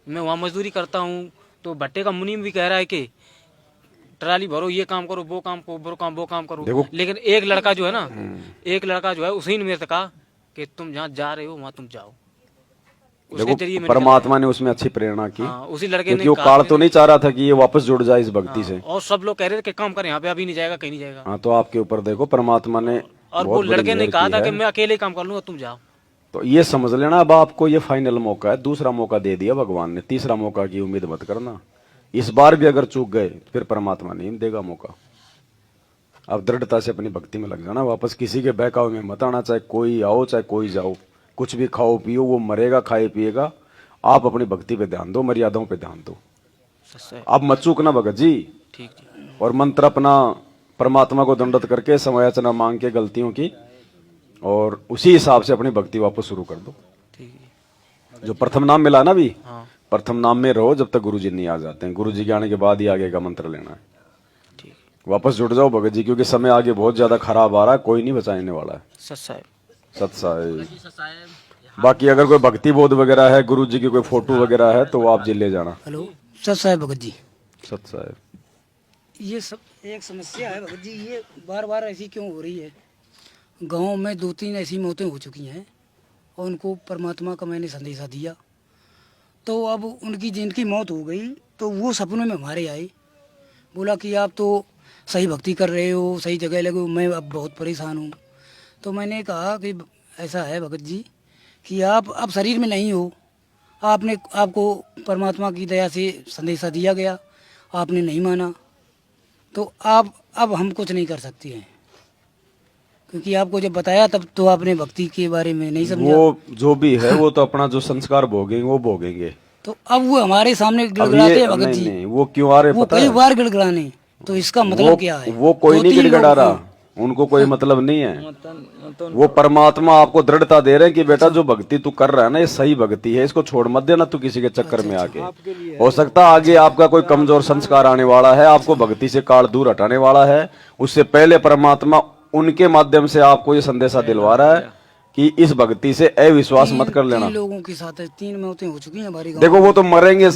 Speaker 14: मैं वहाँ मजदूरी करता हूँ तो भट्टे का मुनीम भी कह रहा है कि ट्राली भरो, ये काम करो, वो काम करो, वो काम करो। लेकिन एक लड़का जो है ना, एक लड़का जो है उसी ने मेरे से कहा कि तुम जहाँ जा रहे हो वहाँ तुम जाओ। उसके जरिए
Speaker 1: परमात्मा ने उसमें अच्छी प्रेरणा की।
Speaker 14: उसी लड़के
Speaker 1: क्योंकि वो काल तो नहीं चाह रहा था कि ये वापस जुड़ जाए इस भक्ति से।
Speaker 14: और सब लोग कह रहे थे कि काम कर, यहाँ पे अभी नहीं जाएगा, कहीं नहीं जाएगा।
Speaker 1: हाँ, तो आपके ऊपर देखो परमात्मा ने,
Speaker 14: और वो लड़के ने कहा था कि मैं अकेले काम कर लूंगा, तुम जाओ।
Speaker 1: तो ये समझ लेना, अब आपको ये फाइनल मौका है। दूसरा मौका दे दिया भगवान ने, तीसरा मौका की उम्मीद मत करना। इस बार भी अगर चूक गए फिर परमात्मा नहीं देगा मौका। अब दृढ़ता से अपनी भक्ति में लग जाना, वापस किसी के बहकावे में मत आना। चाहे कोई आओ चाहे कोई जाओ, कुछ भी खाओ पियो, वो मरेगा खाए पिएगा। आप अपनी भक्ति पे ध्यान दो, मर्यादाओं पे ध्यान दो। अब मत चूकना भगत जी।
Speaker 14: ठीक।
Speaker 1: और मंत्र अपना परमात्मा को दंडवत करके समयाचना मांग के गलतियों की, और उसी हिसाब से अपनी भक्ति वापस शुरू कर दो। जो प्रथम नाम मिला ना भी, प्रथम नाम में रहो जब तक गुरुजी नहीं आ जाते हैं। गुरुजी के आने के बाद ही आगे का मंत्र लेना है। वापस जुड़ जाओ भगत जी, क्योंकि समय आगे बहुत ज्यादा खराब आ रहा है, कोई नहीं बचाने वाला है। सत साहेब। बाकी अगर कोई भक्ति बोध वगैरह है, गुरुजी की कोई फोटो वगैरह है तो आप जी ले जाना।
Speaker 11: हेलो सत साहेब भगत जी।
Speaker 1: सत साहेब,
Speaker 11: ये सब एक समस्या है भगत जी, ये बार बार ऐसी क्यों हो रही है? गांव में 2-3 ऐसी मौतें हो चुकी हैं और उनको परमात्मा का मैंने संदेशा दिया, तो अब उनकी जिनकी मौत हो गई तो वो सपनों में हमारे आए, बोला कि आप तो सही भक्ति कर रहे हो, सही जगह लगे हो, मैं अब बहुत परेशान हूँ। तो मैंने कहा कि ऐसा है भगत जी कि आप अब शरीर में नहीं हो, आपको परमात्मा की दया से संदेशा दिया गया, आपने नहीं माना, तो आप अब हम कुछ नहीं कर सकते हैं, क्योंकि आपको जब बताया तब तो आपने भक्ति के बारे में नहीं समझा।
Speaker 1: वो जो भी है वो तो अपना जो संस्कार भोगेंगे वो भोगेंगे।
Speaker 11: तो अब वो हमारे सामने गिड़गिड़ाते हैं भगत जी।
Speaker 1: नहीं, वो क्यों आ रहे
Speaker 11: वो
Speaker 1: पता
Speaker 11: कई
Speaker 1: है?
Speaker 11: बार गिड़गिड़ाने, तो इसका मतलब क्या है?
Speaker 1: वो कोई नहीं गिड़गिड़ा रहा, उनको कोई मतलब नहीं है। वो परमात्मा आपको दृढ़ता दे रहे हैं कि बेटा जो भक्ति तू कर रहा है ना, ये सही भक्ति है, इसको छोड़ मत देना तू किसी के चक्कर में आके। हो सकता है आगे आपका कोई कमजोर संस्कार आने वाला है, आपको भक्ति से काल दूर हटाने वाला है। उससे पहले परमात्मा उनके माध्यम से आपको ये संदेशा दिलवा रहा है कि इस भक्ति से अविश्वास मत कर लेना।
Speaker 11: 3 लोगों के साथ 3 मौतें हो चुकी हैं हमारी गाँव।
Speaker 1: देखो वो तो मरेंगे,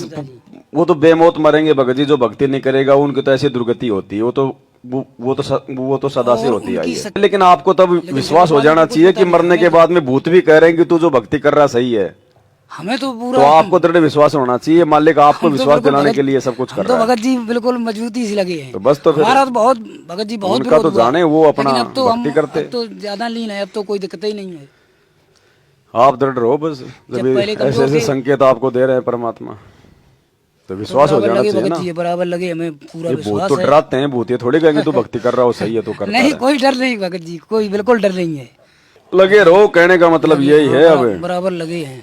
Speaker 1: वो तो बेमौत मरेंगे भगत जी। जो भक्ति नहीं करेगा उनकी तो ऐसी दुर्गति होती है, वो तो सदा से होती आई है। लेकिन आपको तब विश्वास हो जाना चाहिए कि मरने के बाद में भूत भी कह रहे हैं कि तू जो भक्ति कर रहा सही है।
Speaker 11: हमें तो पूरा,
Speaker 1: तो आपको दृढ़ विश्वास होना चाहिए, मालिक आपको विश्वास दिलाने के लिए सब कुछ कर
Speaker 11: तो
Speaker 1: रहा है।
Speaker 11: भगत जी बिल्कुल मजबूती से लगे हैं।
Speaker 1: तो बस तो फिर
Speaker 11: हमारा तो बहुत भगत जी बहुत
Speaker 1: उनका तो
Speaker 11: विरोध हुआ।
Speaker 1: जाने वो अपना
Speaker 11: लेकिन अब तो
Speaker 1: भक्ति करते।
Speaker 11: अब तो ज्यादा लीन है, अब तो कोई दिक्कत ही नहीं है।
Speaker 1: आप दृढ़ रहो बस, जब
Speaker 11: पहले
Speaker 1: ऐसे
Speaker 11: कमजोर
Speaker 1: ऐसे
Speaker 11: थे।
Speaker 1: संकेत आपको दे रहे हैं परमात्मा, तो विश्वास हो जाना चाहिए ना।
Speaker 11: भगत जी बराबर लगे, हमें पूरा
Speaker 1: ये भूत
Speaker 11: विश्वास
Speaker 1: तो
Speaker 11: है।
Speaker 1: डराते हैं, भूत ये थोड़ी कहेंगे तू भक्ति कर रहा हो सही है तो करता
Speaker 11: नहीं,
Speaker 1: है।
Speaker 11: कोई डर नहीं भगत जी, कोई बिल्कुल डर नहीं है।
Speaker 1: लगे रहो, कहने का मतलब यही है। अब
Speaker 11: बराबर लगे हैं।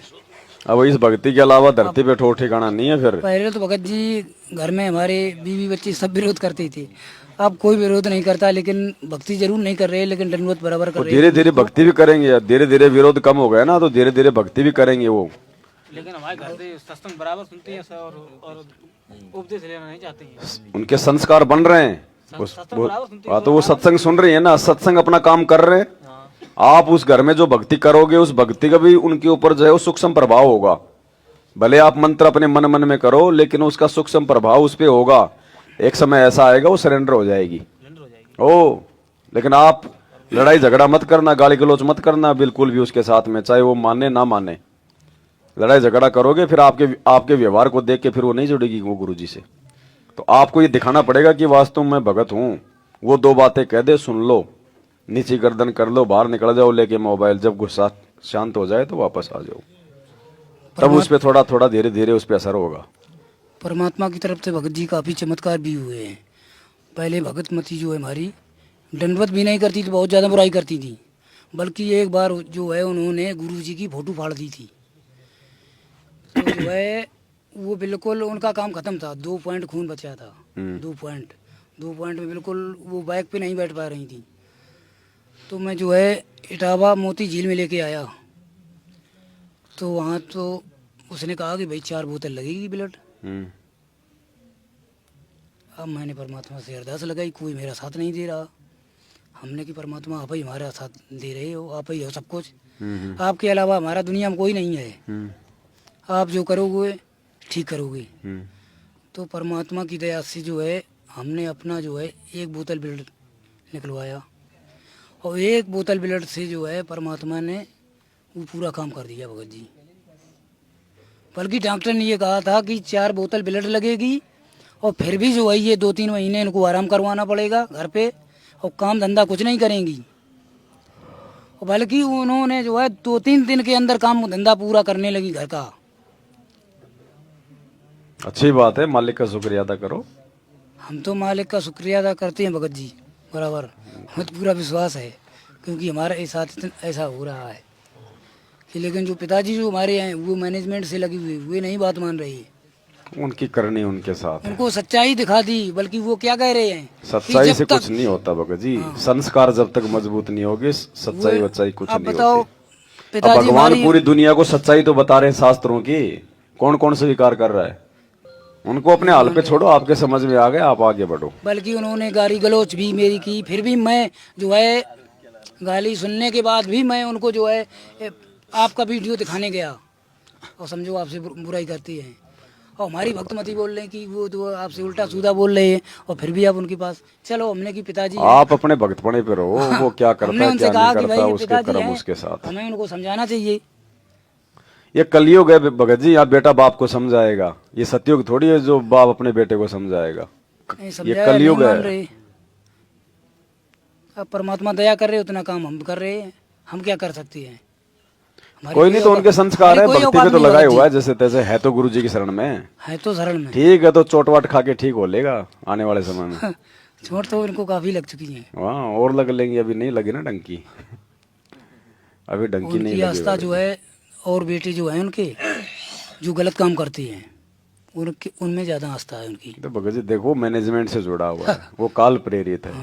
Speaker 1: अब इस भक्ति के अलावा धरती पे ठोर ठिकाना नहीं है। फिर
Speaker 11: पहले तो भगत जी घर में हमारे बीवी बच्चे सब विरोध करते थे, अब कोई विरोध नहीं करता, लेकिन भक्ति जरूर नहीं कर रहे, लेकिन दंडवत बराबर कर रहे हैं।
Speaker 1: धीरे धीरे भक्ति भी करेंगे, धीरे धीरे विरोध कम हो गया ना, तो धीरे धीरे भक्ति भी करेंगे वो।
Speaker 14: लेकिन हमारे घर से सत्संग बराबर सुनते हैं सर, और उपदेश लेना नहीं चाहते हैं।
Speaker 1: उनके संस्कार बन रहे हैं। तो वो सत्संग सुन रही है ना, सत्संग अपना काम कर रहे हैं। आप उस घर में जो भक्ति करोगे, उस भक्ति का भी उनके ऊपर जो है वो सूक्ष्म प्रभाव होगा। भले आप मंत्र अपने मन मन में करो, लेकिन उसका सूक्ष्म प्रभाव उस पर होगा। एक समय ऐसा आएगा वो सरेंडर हो जाएगी। ओ, लेकिन आप लड़ाई झगड़ा मत करना, गाली गलौज मत करना बिल्कुल भी उसके साथ में, चाहे वो माने ना माने। लड़ाई झगड़ा करोगे फिर आपके व्यवहार को देख के फिर वो नहीं जुड़ेगी वो गुरुजी से। तो आपको ये दिखाना पड़ेगा कि वास्तव में भगत हूं। वो दो बातें कह दे, सुन लो, नीचे गर्दन कर लो, बाहर निकल जाओ लेके मोबाइल। जब गुस्सा शांत हो जाए तो वापस आ जाओ, तब उस पर थोड़ा थोड़ा धीरे धीरे उस पर असर होगा।
Speaker 11: परमात्मा की तरफ से भगत जी काफी चमत्कार भी हुए हैं। पहले भगत मती जो है हमारी दंडवत भी नहीं करती थी, बहुत ज्यादा बुराई करती थी। बल्कि एक बार जो है उन्होंने गुरु जी की फोटो फाड़ दी थी, तो जो है वो बिल्कुल उनका काम खत्म था। 2 पॉइंट खून बचा था, 2 पॉइंट में बिल्कुल वो बाइक पे नहीं बैठ पा रही थी। तो मैं जो है इटावा मोती झील में लेके आया, तो वहाँ तो उसने कहा कि भाई 4 बोतल लगेगी ब्लड। अब मैंने परमात्मा से अरदास लगाई, कोई मेरा साथ नहीं दे रहा। हमने कि परमात्मा आप ही हमारा साथ दे रहे हो, आप ही हो सब कुछ, आपके अलावा हमारा दुनिया में कोई नहीं है। आप जो करोगे ठीक करोगे। तो परमात्मा की दया से जो है हमने अपना जो है 1 बोतल ब्लड निकलवाया, और 1 बोतल ब्लड से जो है परमात्मा ने वो पूरा काम कर दिया भगत जी। बल्कि डॉक्टर ने ये कहा था कि 4 बोतल ब्लड लगेगी, और फिर भी जो है ये 2-3 महीने इनको आराम करवाना पड़ेगा घर पे, और काम धंधा कुछ नहीं करेंगी। और बल्कि उन्होंने जो है 2-3 दिन के अंदर काम धंधा पूरा करने लगी घर का।
Speaker 1: अच्छी बात है, मालिक का शुक्रिया अदा करो।
Speaker 11: हम तो मालिक का शुक्रिया अदा करते हैं भगत जी बराबर, हमें तो पूरा विश्वास है, क्योंकि हमारे साथ ऐसा हो रहा है कि। लेकिन जो पिताजी जो हमारे हैं वो मैनेजमेंट से लगी हुई, वे नहीं बात मान रही है।
Speaker 1: उनकी करनी उनके साथ,
Speaker 11: उनको सच्चाई दिखा दी, बल्कि वो क्या कह रहे हैं,
Speaker 1: सच्चाई से कुछ नहीं होता भगत जी। संस्कार जब तक मजबूत नहीं होगी, सच्चाई वच्चाई कुछ नहीं होती। अब भगवान पूरी दुनिया को सच्चाई तो बता रहे हैं शास्त्रों की, कौन कौन स्वीकार कर रहा है? उनको अपने हाल पे छोड़ो, आपके समझ में आ गए, आप आगे बढ़ो।
Speaker 11: बल्कि उन्होंने गाली गलौच भी मेरी की, फिर भी मैं जो है गाली सुनने के बाद भी मैं उनको जो है आपका वीडियो दिखाने गया, और समझो आपसे बुराई करती है, और हमारी भक्तमती बोल रहे हैं कि वो तो आपसे उल्टा सीधा बोल रहे हैं, और फिर भी आप उनके पास। चलो हमने कि पिताजी
Speaker 1: आप अपने भक्तपणे पे रहो, वो क्या करता है क्या नहीं करता, उसके कर्म उसके साथ।
Speaker 11: हमें उनको समझाना चाहिए।
Speaker 1: ये कलयुग है भगत जी, आप बेटा बाप को समझाएगा, ये सतयुग थोड़ी है जो बाप अपने बेटे को समझाएगा। ये कलयुग है।
Speaker 11: अब परमात्मा दया कर रहे, उतना काम हम कर रहे हैं, हम क्या कर सकते हैं?
Speaker 1: कोई नहीं, तो उनके संस्कार है, भक्ति पे तो लगाए हुआ है जैसे तैसे, है तो गुरु जी की शरण में
Speaker 11: है, तो शरण में
Speaker 1: ठीक है। तो चोट वाट खा के ठीक हो लेगा आने वाले समय में।
Speaker 11: चोट तो इनको काफी लग चुकी है।
Speaker 1: हाँ, और लग लेंगे, अभी नहीं लगी ना डंकी, अभी डंकी नहीं लगी।
Speaker 11: आस्था जो है, और बेटे जो है उनके जो गलत काम करते हैं उनके उनमें ज्यादा आस्था है उनकी।
Speaker 1: तो भगत जी देखो, मैनेजमेंट से जुड़ा हुआ है, वो काल प्रेरित है।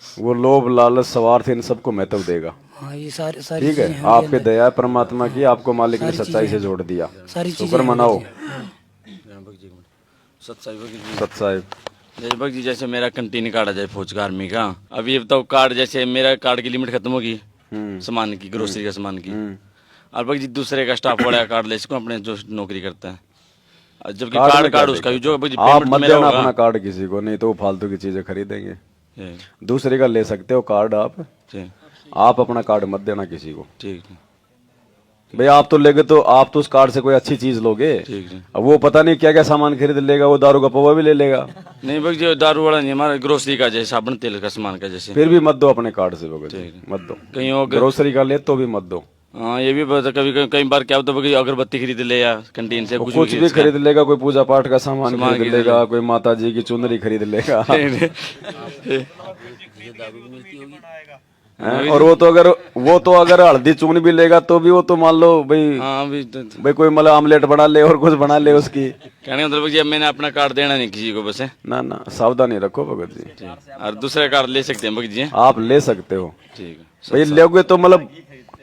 Speaker 1: वो लोभ लालच स्वार्थ इन सबको महत्व देगा।
Speaker 11: हाँ, ये सारी
Speaker 1: ठीक है, आपके दया परमात्मा की, आपको मालिक ने सच्चाई से जोड़ दिया, शुक्र मनाओ। सच्चाई
Speaker 4: जैसे भक्त जी, जैसे मेरा कंटिन्यू कार्ड आ जाए फौज का आर्मी का, अब ये बताओ कार्ड, जैसे मेरा कार्ड की लिमिट खत्म होगी सामान की, ग्रोसरी का सामान की, और भक्त जी दूसरे का स्टाफ वाला कार्ड ले सको अपने जो नौकरी करता है। जबकि कार्ड
Speaker 1: में क्या
Speaker 4: उसका भी जो
Speaker 1: दिक्कत? आप मत देना अपना कार्ड किसी को, नहीं तो वो फालतू की चीजें खरीदेंगे। दूसरे का ले सकते हो कार्ड आप अपना कार्ड मत देना किसी को।
Speaker 4: ठीक
Speaker 1: भाई आप तो लेगे तो आप तो उस कार्ड से कोई अच्छी चीज लोगे, अब वो पता नहीं क्या क्या सामान खरीद लेगा, वो दारू का पवा भी ले लेगा।
Speaker 4: नहीं भाई जो दारू वाला नहीं, हमारा ग्रोसरी का जैसे साबुन तेल का सामान का जैसे,
Speaker 1: फिर भी मत दो अपने कार्ड से, मत दो।
Speaker 4: कहीं और
Speaker 1: ग्रोसरी का ले तो भी मत दो।
Speaker 4: हाँ ये भी पता, कभी कई बार क्या होता है, अगरबत्ती खरीद ले या कैंटीन से
Speaker 1: कुछ भी खरीद लेगा, कोई पूजा पाठ का सामान खरीद लेगा, कोई माता जी की चुनरी खरीद लेगा। और वो तो अगर हल्दी चून भी लेगा तो भी वो तो मान लो भाई,
Speaker 4: हाँ
Speaker 1: भाई कोई मतलब आमलेट बना ले और कुछ बना ले उसकी।
Speaker 4: कहने मतलब जी मैंने अपना कार्ड देना नहीं किसी को, बस है
Speaker 1: ना सावधानी रखो भगत जी।
Speaker 4: और दूसरा कार्ड ले सकते हैं भगत जी?
Speaker 1: आप ले सकते हो,
Speaker 4: ठीक है
Speaker 1: भाई लोगे तो मतलब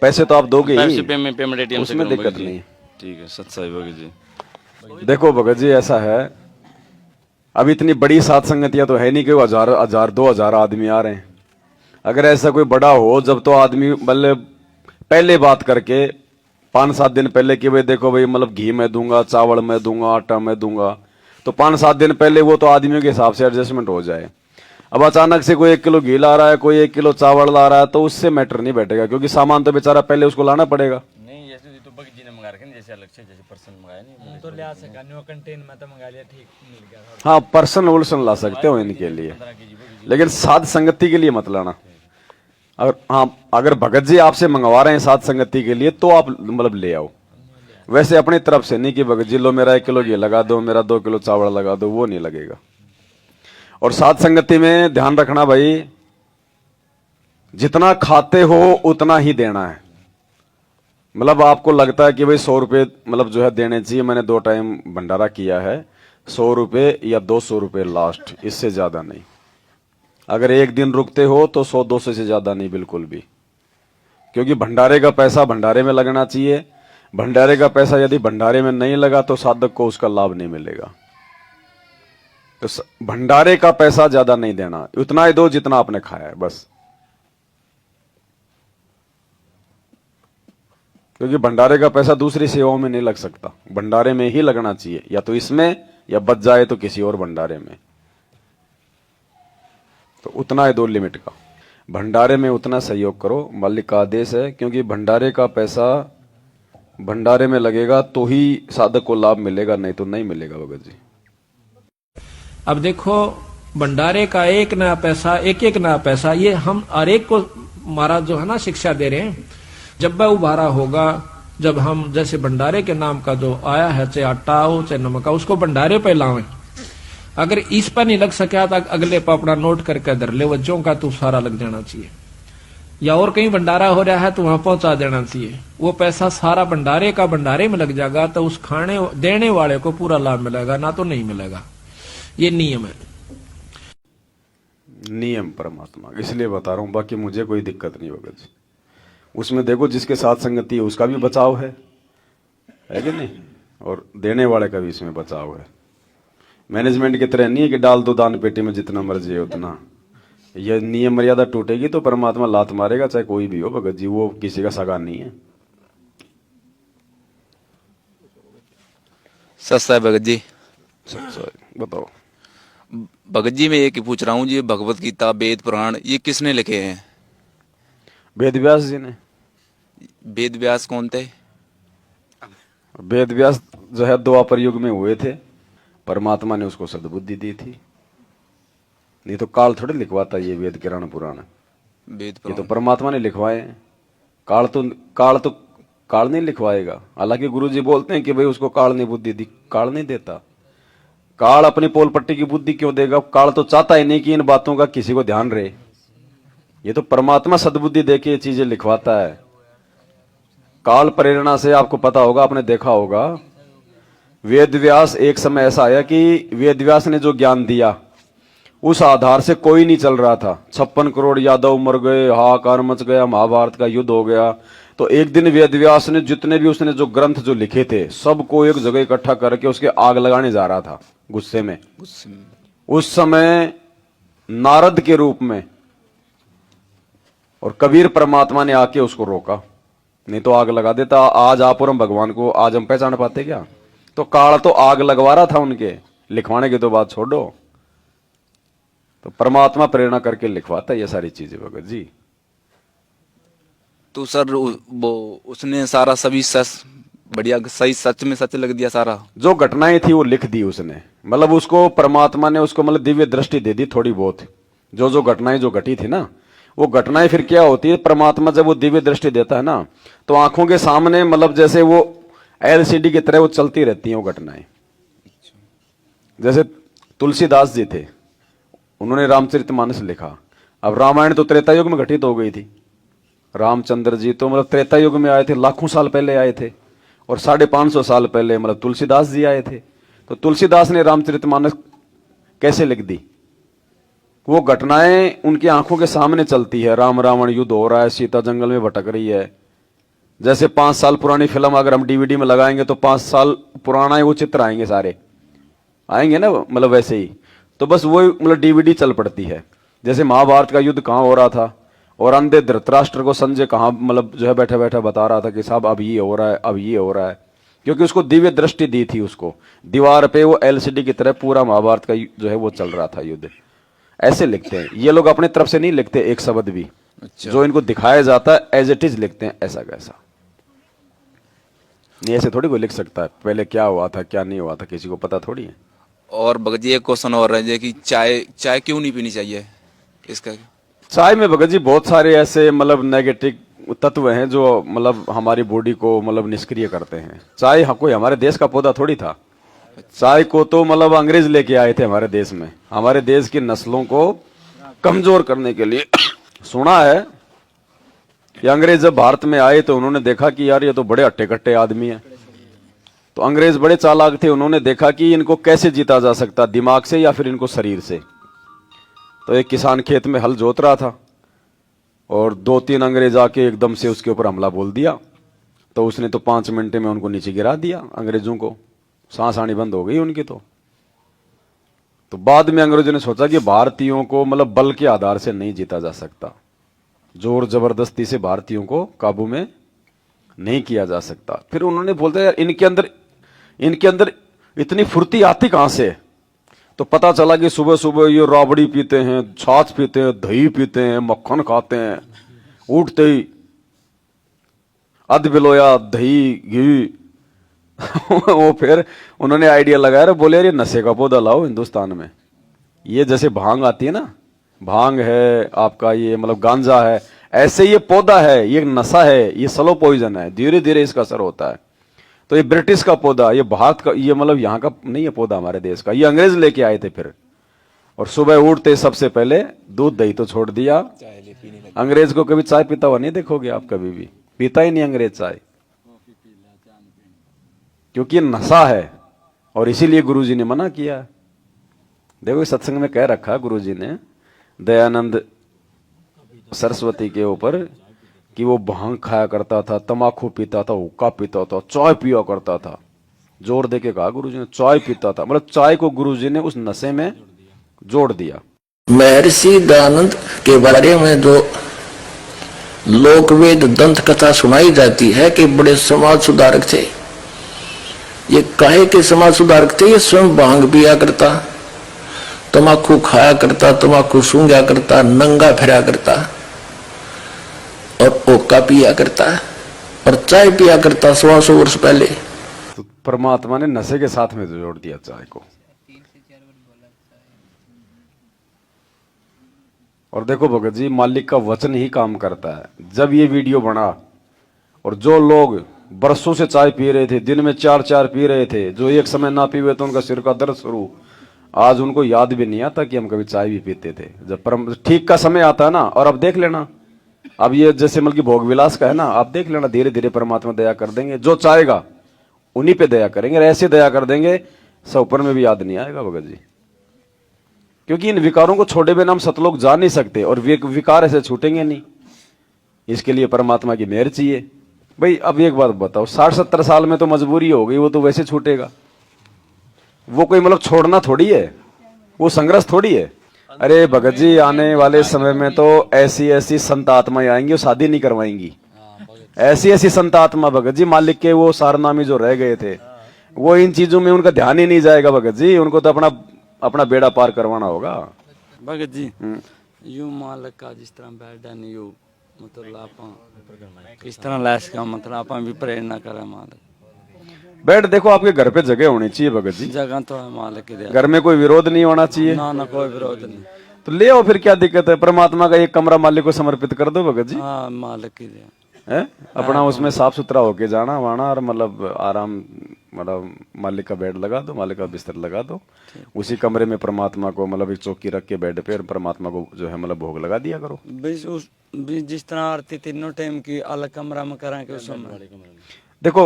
Speaker 1: पैसे तो आप दोगे ही,
Speaker 4: पेमेंट एटीएम से
Speaker 1: उसमें दिक्कत नहीं।
Speaker 4: ठीक है सत्साई भगत जी।
Speaker 1: देखो भगत जी ऐसा है, अब इतनी बड़ी सात संगतियां तो है नहीं कि 1000 2000 आदमी आ रहे हैं। अगर ऐसा कोई बड़ा हो जब तो आदमी मतलब पहले बात करके 5-7 दिन पहले कि भाई देखो भाई मतलब घी मैं दूंगा, चावल मैं दूंगा, आटा मैं दूंगा, तो 5-7 दिन पहले वो तो आदमियों के हिसाब से एडजस्टमेंट हो जाए। अब अचानक से कोई 1 किलो घी ला रहा है, कोई 1 किलो चावल ला रहा है, तो उससे मैटर नहीं बैठेगा, क्योंकि सामान तो बेचारा पहले उसको लाना पड़ेगा।
Speaker 4: नहीं जैसे तो भगत जी ने मंगा रखे जैसे अलग से जैसे पर्सन मंगाया नहीं
Speaker 14: तो ले आ सका, न्यू कंटेन में तो मंगा लिया, ठीक मिल गया।
Speaker 1: हाँ पर्सन वोल्सन ला सकते हो इनके लिए, लेकिन साध संगति के लिए मत लाना। अगर भगत जी आपसे मंगवा रहे हैं साध संगति के लिए तो आप मतलब ले आओ, वैसे अपनी तरफ से नहीं कि भगत जी लो मेरा 1 किलो घी लगा दो, मेरा 2 किलो चावल लगा दो, वो नहीं लगेगा। और साध संगति में ध्यान रखना भाई, जितना खाते हो उतना ही देना है। मतलब आपको लगता है कि भाई 100 रुपए मतलब जो है देने चाहिए, मैंने 2 टाइम भंडारा किया है, 100 रुपए या 200 रुपए लास्ट, इससे ज्यादा नहीं। अगर एक दिन रुकते हो तो 100-200 से ज्यादा नहीं बिल्कुल भी, क्योंकि भंडारे का पैसा भंडारे में लगना चाहिए। भंडारे का पैसा यदि भंडारे में नहीं लगा तो साधक को उसका लाभ नहीं मिलेगा। तो भंडारे का पैसा ज्यादा नहीं देना, उतना ही दो जितना आपने खाया है बस, क्योंकि भंडारे का पैसा दूसरी सेवाओं में नहीं लग सकता, भंडारे में ही लगना चाहिए, या तो इसमें या बच जाए तो किसी और भंडारे में। तो उतना है 2 लिमिट का, भंडारे में उतना सहयोग करो, मालिक का आदेश है, क्योंकि भंडारे का पैसा भंडारे में लगेगा तो ही साधक को लाभ मिलेगा, नहीं तो नहीं मिलेगा भगत जी।
Speaker 6: अब देखो भंडारे का एक नया पैसा ये हम हर एक को महाराज जो है ना शिक्षा दे रहे हैं। जब वह उभारा होगा, जब हम जैसे भंडारे के नाम का जो आया है, चाहे आटा हो चाहे नमक हो, उसको भंडारे पे लावें। अगर इस पर नहीं लग सका तो अगले पर अपना नोट करके धर ले, बच्चों का तो सारा लग जाना चाहिए, या और कहीं भंडारा हो रहा है तो वहां पहुंचा देना चाहिए। वो पैसा सारा भंडारे का भंडारे में लग जाएगा तो उस खाने देने वाले को पूरा लाभ मिलेगा, ना तो नहीं मिलेगा। ये नियम है,
Speaker 1: नियम परमात्मा, इसलिए बता रहा हूं, बाकी मुझे कोई दिक्कत नहीं भगत जी। उसमें देखो जिसके साथ संगति है उसका भी बचाव है कि नहीं, और देने वाले का भी इसमें बचाव है। मैनेजमेंट की तरह नहीं है कि डाल दो दान पेटी में जितना मर्जी है उतना, यह नियम मर्यादा टूटेगी तो परमात्मा लात मारेगा, चाहे कोई भी हो भगत जी, वो किसी का सगा नहीं है।
Speaker 10: सस्ता है भगत जी।
Speaker 1: बताओ
Speaker 10: भगत जी मैं ये की पूछ रहा हूँ, ये भगवत गीता वेद पुराण ये किसने लिखे हैं?
Speaker 1: वेद व्यास जी ने।
Speaker 10: वेद व्यास कौन थे?
Speaker 1: वेद व्यास जो है द्वापर युग में हुए थे, परमात्मा ने उसको सद्बुद्धि दी थी, नहीं तो काल थोड़े लिखवाता ये वेद किराण पुराण, ये तो परमात्मा ने लिखवाए। काल नहीं लिखवाएगा। हालांकि गुरुजी बोलते हैं कि भाई उसको काल ने बुद्धि दी, काल नहीं देता। काल अपनी पोल पट्टी की बुद्धि क्यों देगा? काल तो चाहता ही नहीं कि इन बातों का किसी को ध्यान रहे, ये तो परमात्मा सद्बुद्धि देके ये चीजें लिखवाता है। काल प्रेरणा से आपको पता होगा, आपने देखा होगा, वेद व्यास एक समय ऐसा आया कि वेद व्यास ने जो ज्ञान दिया उस आधार से कोई नहीं चल रहा था। 56 करोड़ यादव मर गए, हाहाकार मच गया, महाभारत का युद्ध हो गया। तो एक दिन वेद व्यास ने जितने भी उसने जो ग्रंथ जो लिखे थे सबको एक जगह इकट्ठा करके उसके आग लगाने जा रहा था गुस्से में। उस समय नारद के रूप में और कबीर परमात्मा ने आके उसको रोका, नहीं तो आग लगा देता। आज आप और हम भगवान को आज हम पहचान पाते क्या? तो काल तो आग लगवा रहा था उनके, लिखवाने की तो बात छोड़ो। तो परमात्मा प्रेरणा करके लिखवाता है ये सारी चीजें भगत जी।
Speaker 10: तो सर वो उसने सारा सभी सच बढ़िया सही सच में सच लग दिया सारा।
Speaker 1: जो घटनाएं थी वो लिख दी उसने, मतलब उसको परमात्मा ने उसको मतलब दिव्य दृष्टि दे दी थोड़ी बहुत। जो जो घटनाएं जो घटी थी ना, वो घटनाएं फिर क्या होती है, परमात्मा जब वो दिव्य दृष्टि देता है ना, तो आंखों के सामने मतलब जैसे वो एलसीडी की तरह वो चलती रहती हैं वो घटनाएं। जैसे तुलसीदास जी थे, उन्होंने रामचरितमानस लिखा। अब रामायण तो त्रेता युग में घटित हो गई थी, रामचंद्र जी तो मतलब त्रेता युग में आए थे, लाखों साल पहले आए थे, और 550 साल पहले मतलब तुलसीदास जी आए थे। तो तुलसीदास ने रामचरितमानस कैसे लिख दी? वो घटनाएं उनकी आंखों के सामने चलती है, राम रावण युद्ध हो रहा है, सीता जंगल में भटक रही है। जैसे 5 साल पुरानी फिल्म अगर हम डीवीडी में लगाएंगे तो 5 साल पुराना ही वो चित्र आएंगे, सारे आएंगे ना, मतलब वैसे ही। तो बस वो मतलब डीवीडी चल पड़ती है। जैसे महाभारत का युद्ध कहाँ हो रहा था, और अंधे धृतराष्ट्र को संजय कहाँ मतलब जो है बैठा बैठा बता रहा था कि साहब अब ये हो रहा है, अब ये हो रहा है, क्योंकि उसको दिव्य दृष्टि दी थी। उसको दीवार पे वो एलसीडी की तरह पूरा महाभारत का जो है वो चल रहा था युद्ध। ऐसे लिखते हैं ये लोग, अपने तरफ से नहीं लिखते एक शब्द भी। अच्छा। जो इनको दिखाया जाता है एज इट इज लिखते हैं, ऐसा कैसा नहीं। ऐसे थोड़ी कोई लिख सकता है पहले क्या हुआ था क्या नहीं हुआ था, किसी को पता थोड़ी है।
Speaker 10: और भगत जी एक क्वेश्चन और है कि चाय क्यों नहीं पीनी चाहिए इसका?
Speaker 1: चाय में भगत जी बहुत सारे ऐसे मतलब नेगेटिव तत्व हैं जो मतलब हमारी बॉडी को मतलब निष्क्रिय करते हैं। चाय कोई हमारे देश का पौधा थोड़ी था। चाय को तो मतलब अंग्रेज लेके आए थे हमारे देश में, हमारे देश की नस्लों को कमजोर करने के लिए। सुना है कि अंग्रेज जब भारत में आए तो उन्होंने देखा कि यार ये तो बड़े हट्टे कट्टे आदमी हैं। तो अंग्रेज बड़े चालाक थे, उन्होंने देखा कि इनको कैसे जीता जा सकता, दिमाग से या फिर इनको शरीर से। तो एक किसान खेत में हल जोत रहा था और 2-3 अंग्रेज आके एकदम से उसके ऊपर हमला बोल दिया। तो उसने तो 5 मिनट में उनको नीचे गिरा दिया, अंग्रेजों को सांस आनी बंद हो गई उनकी। तो बाद में अंग्रेजों ने सोचा कि भारतीयों को मतलब बल के आधार से नहीं जीता जा सकता, जोर जबरदस्ती से भारतीयों को काबू में नहीं किया जा सकता। फिर उन्होंने बोलते यार इनके अंदर इतनी फुर्ती आती कहां से? तो पता चला कि सुबह सुबह ये राबड़ी पीते हैं, छाछ पीते हैं, दही पीते हैं, मक्खन खाते हैं, उठते ही अध बिलोया दही घी। वो फिर उन्होंने आइडिया लगाया, बोले यार ये नशे का पौधा लाओ हिंदुस्तान में। ये जैसे भांग आती है ना, भांग है आपका, ये मतलब गांजा है, ऐसे ये पौधा है, ये नशा है, ये स्लो पॉइजन है, धीरे धीरे इसका असर होता है। तो ये ब्रिटिश का पौधा, ये भारत का, ये मतलब यहाँ का नहीं है पौधा, हमारे देश का, ये अंग्रेज लेके आए थे फिर। और सुबह उठते सबसे पहले दूध दही तो छोड़ दिया। अंग्रेज को कभी चाय पीता हुआ नहीं देखोगे आप, कभी भी पीता ही नहीं अंग्रेज चाय, क्योंकि ये नशा है। और इसीलिए गुरुजी ने मना किया। देखो सत्संग में कह रखा गुरुजी ने दयानंद सरस्वती के ऊपर कि वो भांग खाया करता था, तमाकू पीता था, हुक्का पीता था, चाय पिया करता था। जोर दे के कहा गुरुजी ने चाय पीता था, मतलब चाय को गुरुजी ने उस नशे में जोड़ दिया।
Speaker 15: महर्षि दयानंद के बारे में जो लोकवेद दंत कथा सुनाई जाती है कि बड़े समाज सुधारक थे। ये काहे के समाज सुधारक थे? ये स्वयं भांग पिया करता, तमाकू खाया करता, तमाकू सूंघा करता, नंगा फिरा करता और ओका पिया करता और चाय पिया करता 100 वर्ष पहले।
Speaker 1: तो परमात्मा ने नशे के साथ में जोड़ दिया चाय को। और देखो भगत जी, मालिक का वचन ही काम करता है। जब ये वीडियो बना और जो लोग बरसों से चाय पी रहे थे, दिन में 4-4 पी रहे थे, जो एक समय ना पीवे तो उनका सिर का दर्द शुरू, आज उनको याद भी नहीं आता कि हम कभी चाय भी पीते थे। जब ठीक का समय आता है ना, और अब देख लेना, अब ये जैसे मतलब भोग विलास का है ना, आप देख लेना धीरे धीरे परमात्मा दया कर देंगे। जो चाहेगा उन्हीं पे दया करेंगे, ऐसे दया कर देंगे सब ऊपर में भी याद नहीं आएगा भगत जी। क्योंकि इन विकारों को छोड़े बिना हम सतलोक जा नहीं सकते, और विकार ऐसे छूटेंगे नहीं। इसके लिए परमात्मा की मेहर चाहिए। भाई अब एक बात बताओ, 60-70 साल में तो मजबूरी हो गई, वो तो वैसे छूटेगा। वो कोई मतलब छोड़ना थोड़ी है, वो संघर्ष थोड़ी है। अरे भगत जी, आने वाले समय में तो ऐसी ऐसी संत आत्माएं आएंगी, वो शादी नहीं करवाएंगी। ऐसी ऐसी संत आत्मा भगत जी, मालिक के वो सारनामी जो रह गए थे, वो इन चीजों में उनका ध्यान ही नहीं जाएगा भगत जी, उनको तो अपना अपना बेड़ा पार करवाना होगा।
Speaker 4: भगत जी यूं मालिक का जिस तरह बैठन यू मतलब आप इस तरह लैस का मतलब आप भी प्रेरणा करें मालिक।
Speaker 1: बेड देखो आपके घर पे जगह होनी चाहिए भगत जी,
Speaker 4: जगह तो है मालिक की दया।
Speaker 1: घर में कोई विरोध नहीं होना चाहिए।
Speaker 4: ना ना कोई विरोध नहीं।
Speaker 1: तो ले आओ, फिर क्या दिक्कत है, परमात्मा का एक कमरा मालिक को समर्पित कर दो भगत जी।
Speaker 4: हाँ मालिक की दया
Speaker 1: है अपना उसमें साफ सुथरा होके जाना वाना, और मतलब आराम, मतलब मालिक का बेड लगा दो, मालिक का बिस्तर लगा दो, उसी कमरे में परमात्मा को मतलब एक चौकी रख के बेड पे और परमात्मा को जो है मतलब भोग लगा दिया करो।
Speaker 4: जिस तरह आरती तीनों टाइम की अलग कमरा में करा के उसमें
Speaker 1: देखो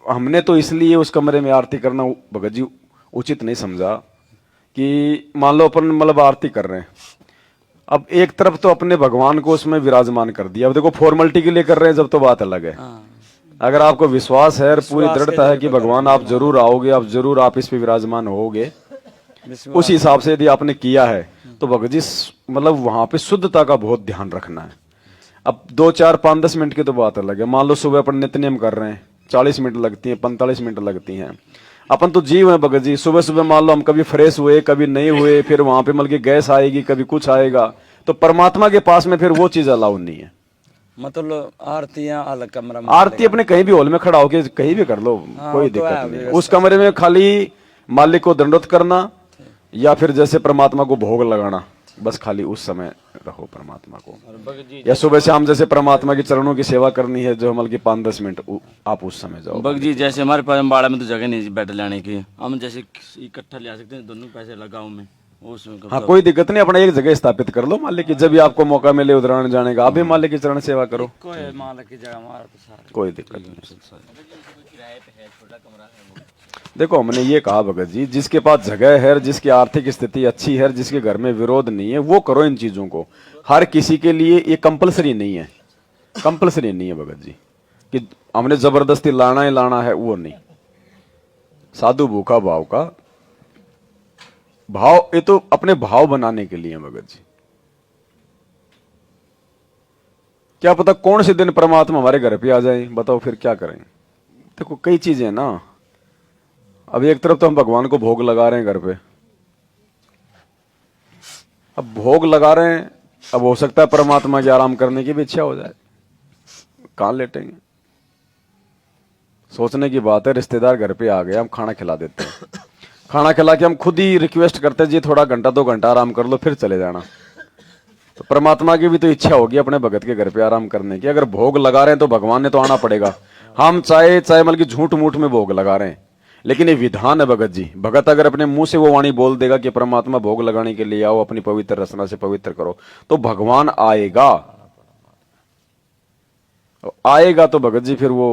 Speaker 1: हमने तो इसलिए उस कमरे में आरती करना भगत जी उचित नहीं समझा कि मान लो अपन मतलब आरती कर रहे हैं, अब एक तरफ तो अपने भगवान को उसमें विराजमान कर दिया, अब देखो फॉर्मेलिटी के लिए कर रहे हैं जब तो बात अलग है। अगर आपको विश्वास है और पूरी दृढ़ता है कि भगवान आप जरूर आओगे, आप जरूर आप इस पे विराजमान होगे, उस हिसाब से यदि आपने किया है तो भगत जी मतलब वहां पे शुद्धता का बहुत ध्यान रखना है। अब 2 4 5 10 मिनट की तो बात अलग है, मान लो सुबह अपन नित्यनेम कर रहे हैं 40 मिनट लगती है, 45 मिनट लगती हैं, अपन तो जीव है भगत जी, सुबह सुबह मान लो हम कभी फ्रेश हुए कभी नहीं हुए, फिर वहां पे मतलब गैस आएगी कभी कुछ आएगा, तो परमात्मा के पास में फिर वो चीज अलाउ नहीं है।
Speaker 4: मतलब आरतियां अलग कमरा में,
Speaker 1: आरती अपने कहीं भी हॉल में खड़ा होके कहीं भी कर लो, कोई दिक्कत नहीं। उस कमरे में खाली मालिक को दंडोत करना या फिर जैसे परमात्मा को भोग लगाना, बस खाली उस समय रहो परमात्मा को, या सुबह शाम जैसे परमात्मा के चरणों की सेवा करनी है जो मतलब 5-10 मिनट आप उस समय जाओ।
Speaker 4: भगत जी जैसे हमारे पास बाड़ा में तो जगह नहीं बेड लाने की, हम जैसे इकट्ठा ले आ सकते हैं, दोनों पैसे लगाओ में उसमें।
Speaker 1: हाँ कोई दिक्कत नहीं, अपना एक जगह स्थापित कर लो मालिक की, जब भी आपको मौका मिले उदाहरण जाने का आप भी मालिक की चरण सेवा करो,
Speaker 4: कोई मालिक की जगह हमारा तो सारा
Speaker 1: कोई दिक्कत नहीं। देखो हमने ये कहा भगत जी, जिसके पास जगह है, जिसकी आर्थिक स्थिति अच्छी है, जिसके घर में विरोध नहीं है, वो करो इन चीजों को। हर किसी के लिए ये कंपलसरी नहीं है, कंपलसरी नहीं है भगत जी कि हमने जबरदस्ती लाना ही लाना है, वो नहीं। साधु भूखा भाव का भाव, ये तो अपने भाव बनाने के लिए भगत जी। क्या पता कौन से दिन परमात्मा हमारे घर पे आ जाए, बताओ फिर क्या करें। देखो कई चीजें ना, अब एक तरफ तो हम भगवान को भोग लगा रहे हैं घर पे, अब भोग लगा रहे हैं, अब हो सकता है परमात्मा की आराम करने की भी इच्छा हो जाए, कहां लेटेंगे। सोचने की बात है, रिश्तेदार घर पे आ गए, हम खाना खिला देते हैं, खाना खिला के हम खुद ही रिक्वेस्ट करते हैं जी थोड़ा घंटा 2 घंटा आराम कर लो फिर चले जाना, तो परमात्मा की भी तो इच्छा होगी अपने भगत के घर पे आराम करने की। अगर भोग लगा रहे हैं तो भगवान ने तो आना पड़ेगा, हम चाहे मतलब कि झूठ मूठ में भोग लगा रहे हैं, लेकिन ये विधान है भगत जी। भगत अगर अपने मुंह से वो वाणी बोल देगा कि परमात्मा भोग लगाने के लिए आओ, अपनी पवित्र रचना से पवित्र करो, तो भगवान आएगा, आएगा तो भगत जी फिर वो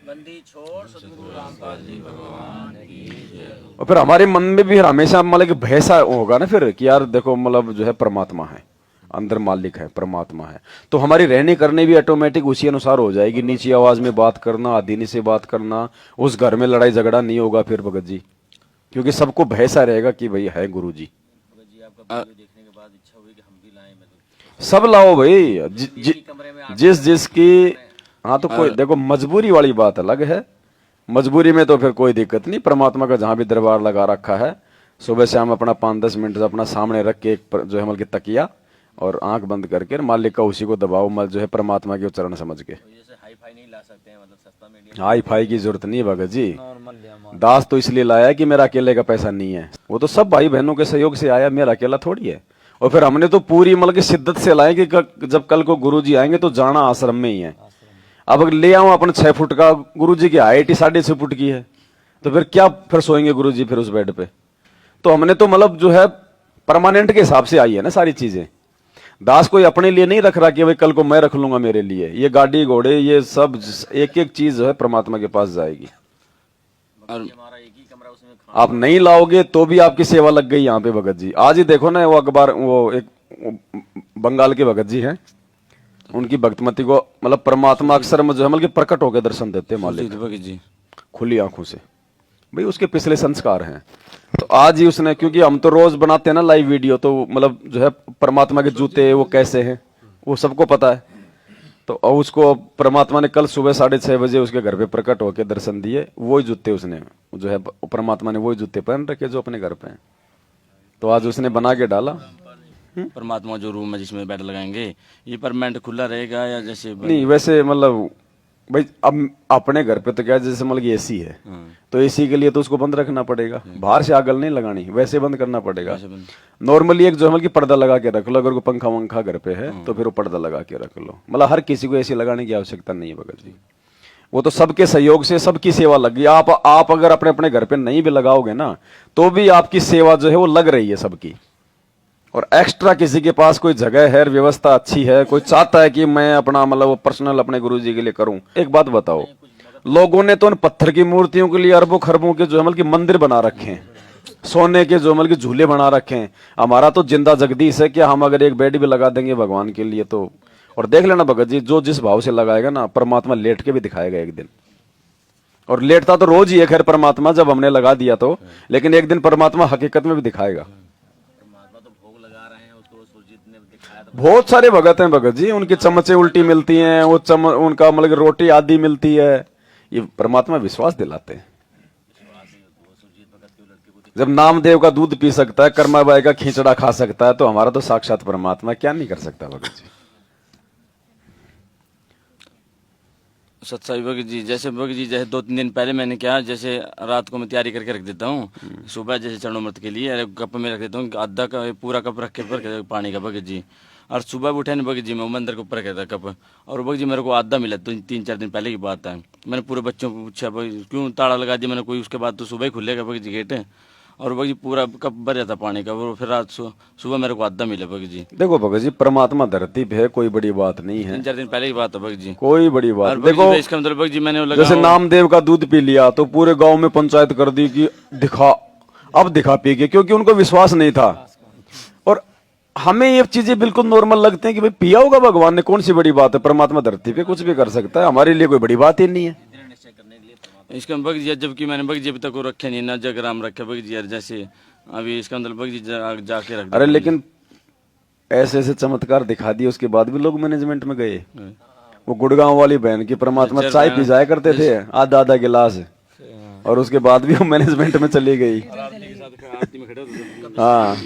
Speaker 4: बंदी छोड़ सतगुरु रामपाल जी भगवान की जय।
Speaker 1: और फिर हमारे मन में भी हमेशा मतलब कि भय सा होगा ना फिर कि यार देखो मतलब जो है परमात्मा है, अंदर मालिक है, परमात्मा है, तो हमारी रहने करने भी ऑटोमेटिक उसी अनुसार हो जाएगी। नीची आवाज में बात करना, आदीनी से बात करना, उस घर में लड़ाई झगड़ा नहीं होगा फिर भगत जी, क्योंकि सबको भय सा रहेगा कि भाई है गुरु जी। सब लाओ भाई, जिस जिसकी, हाँ तो कोई देखो मजबूरी वाली बात अलग है, मजबूरी में तो फिर कोई दिक्कत नहीं। परमात्मा का जहां भी दरबार लगा रखा है, सुबह शाम अपना 5-10 मिनट अपना सामने रख के एक जो है मतलब तकिया और आंख बंद करके मालिक का उसी को दबाओ, मल जो है परमात्मा के उच्चारण समझ के। हाई फाई की जरूरत नहीं है भगत जी, दास तो इसलिए लाया है कि मेरा अकेले का पैसा नहीं है, वो तो सब भाई बहनों के सहयोग से आया, मेरा अकेला थोड़ी है। और फिर हमने तो पूरी मतलब की शिद्दत से लाए कि जब कल को गुरु जी आएंगे तो जाना आश्रम में ही है। अब ले आऊं अपन 6 फुट का, गुरु जी की हाइट 6.5 फुट की है, तो फिर क्या फिर सोएंगे गुरु जी फिर उस बेड पे। तो हमने तो मतलब जो है परमानेंट के हिसाब से आई है ना सारी चीजें। दास कोई अपने लिए नहीं रख रहा कि भाई कल को मैं रख लूंगा मेरे लिए, ये गाड़ी घोड़े ये सब एक एक चीज जो है परमात्मा के पास जाएगी। और आप नहीं लाओगे तो भी आपकी सेवा लग गई यहाँ पे भगत जी। आज ही देखो ना वो अखबार, वो एक बंगाल के भगत जी हैं, उनकी भक्तमती को मतलब परमात्मा अक्सर में जो है मतलब प्रकट होकर दर्शन देते हैं मालिक जी खुली आंखों से, भाई उसके पिछले संस्कार हैं। तो आज ही उसने, क्योंकि हम तो रोज बनाते हैं ना लाइव वीडियो, तो मतलब जो है परमात्मा के जूते वो कैसे हैं वो सबको पता है। तो और उसको परमात्मा ने कल सुबह 6:30 बजे उसके घर पे प्रकट होकर दर्शन दिए। वही जूते उसने जो है परमात्मा ने वही जूते पहन रखे जो अपने घर पे हैं। तो आज उसने बना के डाला।
Speaker 4: परमात्मा जो रूम है जिसमें बेड लगाएंगे ये परमानेंट खुला रहेगा या जैसे
Speaker 1: नहीं वैसे मतलब भाई अब अपने घर पे तो क्या जैसे मतलब एसी है तो एसी के लिए तो उसको बंद रखना पड़ेगा, बाहर से आगल नहीं लगानी, वैसे बंद करना पड़ेगा। नॉर्मली एक जो है मतलब पर्दा लगा के रख लो, अगर कोई पंखा वंखा घर पे है तो फिर वो पर्दा लगा के रख लो। मतलब हर किसी को एसी लगाने की आवश्यकता नहीं है भगत जी, वो तो सबके सहयोग से सबकी सेवा लगी। आप अगर अपने अपने घर पे नहीं भी लगाओगे ना तो भी आपकी सेवा जो है वो लग रही है सबकी। और एक्स्ट्रा किसी के पास कोई जगह है, व्यवस्था अच्छी है, कोई चाहता है कि मैं अपना मतलब वो पर्सनल अपने गुरुजी के लिए करूं। एक बात बताओ, लोगों ने तो उन पत्थर की मूर्तियों के लिए अरबों खरबों के जो है मतलब मंदिर बना रखे हैं, सोने के जो मतलब झूले बना रखे हैं। हमारा तो जिंदा जगदीश है कि हम अगर एक बेड भी लगा देंगे भगवान के लिए तो, और देख लेना भगत जी जो जिस भाव से लगाएगा ना परमात्मा लेट के भी दिखाएगा एक दिन। और लेटता तो रोज ही है खैर परमात्मा जब हमने लगा दिया तो, लेकिन एक दिन परमात्मा हकीकत में भी दिखाएगा। बहुत सारे भगत हैं भगत जी, उनकी चम्मचें उल्टी मिलती हैं, वो उनका मतलब रोटी आदि मिलती है, ये परमात्मा विश्वास दिलाते हैं। जब नामदेव का दूध पी सकता है, कर्माबाई का खींचड़ा खा सकता है, तो हमारा तो साक्षात परमात्मा क्या नहीं कर सकता भगत जी।
Speaker 4: सच्चाई भगत जी जैसे 2-3 दिन पहले मैंने क्या जैसे रात को मैं तैयारी करके रख देता हूँ, सुबह जैसे चरणोमृत के लिए अरे कप में रख देता हूँ, आधा का पूरा कप रख के पानी का भगत जी। और सुबह उठे नहीं भगत जी मैं मंदिर के ऊपर रखा था कप, और भगत जी मेरे को आधा मिला, तो 3-4 दिन पहले की बात है। मैंने पूरे बच्चों को पूछा क्यों ताला लगा दिया मैंने, कोई उसके बाद तो सुबह ही खुलेगा भगत जी गेट, और भगत जी पूरा कप भर जाता पानी का, और फिर रात सुबह मेरे को आधा मिला भगत जी।
Speaker 1: देखो भगत जी परमात्मा धरती पे है, कोई बड़ी बात नहीं है,
Speaker 4: 3-4 दिन पहले की बात है भगत जी,
Speaker 1: कोई बड़ी बात।
Speaker 4: देखो इसका मतलब भगत जी मैंने
Speaker 1: जैसे नामदेव का दूध पी लिया तो पूरे गांव में पंचायत कर दी कि दिखा पी के, क्योंकि उनको विश्वास नहीं था। और हमें ये चीजें बिल्कुल नॉर्मल लगते हैं कि भाई पिया होगा भगवान ने, कौन सी बड़ी बात है, परमात्मा धरती पे कुछ भी कर सकता है, हमारे लिए कोई बड़ी बात ही नहीं है।
Speaker 4: इसका भगत जी जबकि मैंने भगत जी अभी तक रखे नहीं ना जगराम रखे भगत जी, जैसे अभी इसका मतलब भगत जी जाके रख।
Speaker 1: अरे लेकिन ऐसे ऐसे चमत्कार दिखा दिए उसके बाद भी लोग मैनेजमेंट में गए। वो गुड़गांव वाली बहन की परमात्मा चाय पी जाया करते थे आधा गिलास, और उसके बाद भी वो मैनेजमेंट में चली गई। हाँ,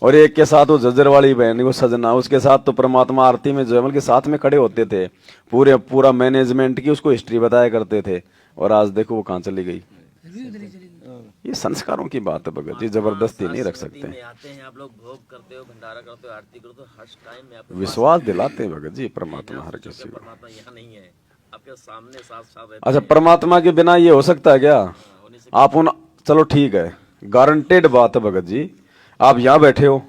Speaker 1: और एक के साथ वो जज्जर वाली बहन वो सजना, उसके साथ तो परमात्मा आरती में जो है के साथ में खड़े होते थे, पूरा मैनेजमेंट की उसको हिस्ट्री बताया करते थे, और आज देखो वो कहाँ चली गई। ये संस्कारों की बात है भगत जी, जबरदस्ती नहीं रख सकते।
Speaker 16: आप लोग भोग करते हो, भंडारा करते हो, आरती करते हो, हर टाइम में आपको
Speaker 1: विश्वास दिलाते हैं भगत जी परमात्मा हर किसी को।
Speaker 16: परमात्मा यहाँ नहीं है, आपके सामने साथ
Speaker 1: अच्छा परमात्मा के बिना ये हो सकता है क्या? आप उन चलो ठीक है, गारंटेड बात है भगत जी, आप यहाँ बैठे हो,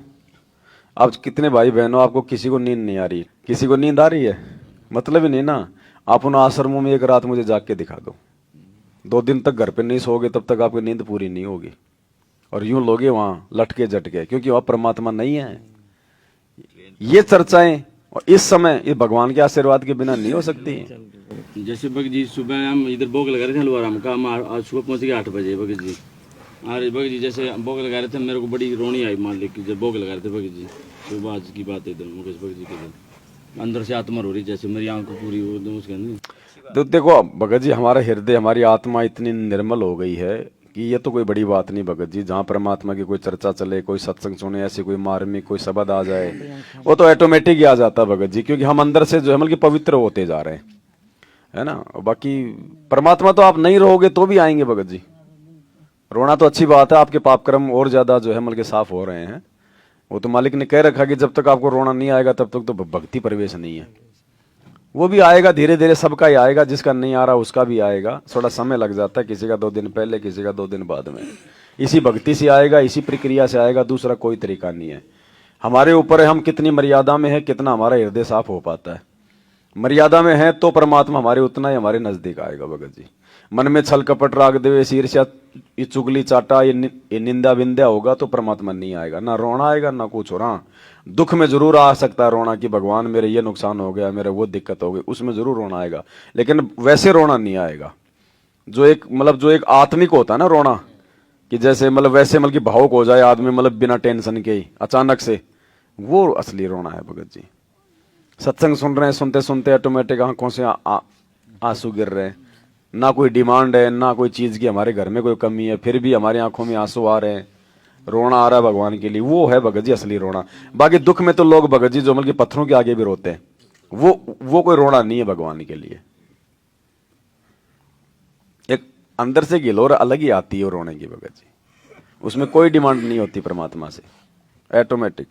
Speaker 1: आप कितने भाई बहन हो, आपको किसी को नींद नहीं आ रही, किसी को नींद आ रही है? मतलब ही नहीं ना। आप उन आश्रमों में एक रात मुझे जाग के दिखा दो, 2 दिन तक घर पे नहीं सोओगे तब तक आपकी नींद पूरी नहीं होगी, और यूं लोगे वहां लटके झटके, क्योंकि वहां परमात्मा नहीं है। ये चर्चाएं और इस समय ये भगवान के आशीर्वाद के बिना नहीं हो सकती।
Speaker 4: जैसे भगत जी सुबह हम इधर भोग लगा रहे थे हलवाराम का, हम आज सुबह पहुंच गए 8 बजे भगत जी। अरे भगत जी जैसे भोग लगा रहे थे मेरे को बड़ी रोनी आई मान ली, जब भोग लगा रहे थे भगत जी सुबह, आज की बात है इधर मुकेश भगत जी के इधर अंदर से आत्मा रो रही, जैसे मेरी आंख पूरी उसके अंदर।
Speaker 1: तो देखो भगत जी हमारा हृदय हमारी आत्मा इतनी निर्मल हो गई है कि ये तो कोई बड़ी बात नहीं भगत जी। जहाँ परमात्मा की कोई चर्चा चले, कोई सत्संग सुने, ऐसे कोई मार्मिक कोई शब्द आ जाए, वो तो ऑटोमेटिक ही आ जाता है भगत जी, क्योंकि हम अंदर से जो है मतलब पवित्र होते जा रहे हैं, है ना। बाकी परमात्मा तो आप नहीं रहोगे तो भी आएंगे भगत जी। रोना तो अच्छी बात है, आपके पाप कर्म और ज्यादा जो है मतलब साफ हो रहे हैं। वो तो मालिक ने कह रखा कि जब तक आपको रोना नहीं आएगा तब तक तो भक्ति प्रवेश नहीं है। वो भी आएगा धीरे धीरे, सबका ही आएगा, जिसका नहीं आ रहा उसका भी आएगा, थोड़ा समय लग जाता है, किसी का 2 दिन पहले, किसी का 2 दिन बाद में। इसी भक्ति से आएगा, इसी प्रक्रिया से आएगा, दूसरा कोई तरीका नहीं है। हमारे ऊपर है हम कितनी मर्यादा में है, कितना हमारा हृदय साफ हो पाता है। मर्यादा में है तो परमात्मा हमारे उतना ही हमारे नजदीक आएगा भगत जी। मन में छल कपट राग देवे ईर्ष्या ये चुगली चाटा ये निंदा विंध्या होगा तो परमात्मा नहीं आएगा, ना रोना आएगा ना कुछ हो रहा। दुख में जरूर आ सकता है रोना कि भगवान मेरे ये नुकसान हो गया, मेरे वो दिक्कत हो गई, उसमें जरूर रोना आएगा, लेकिन वैसे रोना नहीं आएगा जो एक आत्मिक होता है ना रोना, कि जैसे मतलब वैसे मतलब कि भावुक हो जाए आदमी, मतलब बिना टेंशन के ही अचानक से, वो असली रोना है भगत जी। सत्संग सुन रहे हैं, सुनते सुनते ऑटोमेटिक आंखों से आंसू गिर रहे हैं। ना कोई डिमांड है, ना कोई चीज की हमारे घर में कोई कमी है, फिर भी हमारी आंखों में आंसू आ रहे हैं, रोना आ रहा है भगवान के लिए। वो है भगत जी असली रोना। बाकी दुख में तो लोग भगत जी जो मतलब कि पत्थरों के आगे भी रोते हैं, वो कोई रोना नहीं है भगवान के लिए। एक अंदर से गिलोर अलग ही आती है रोने की भगत जी, उसमें कोई डिमांड नहीं होती परमात्मा से, ऑटोमेटिक।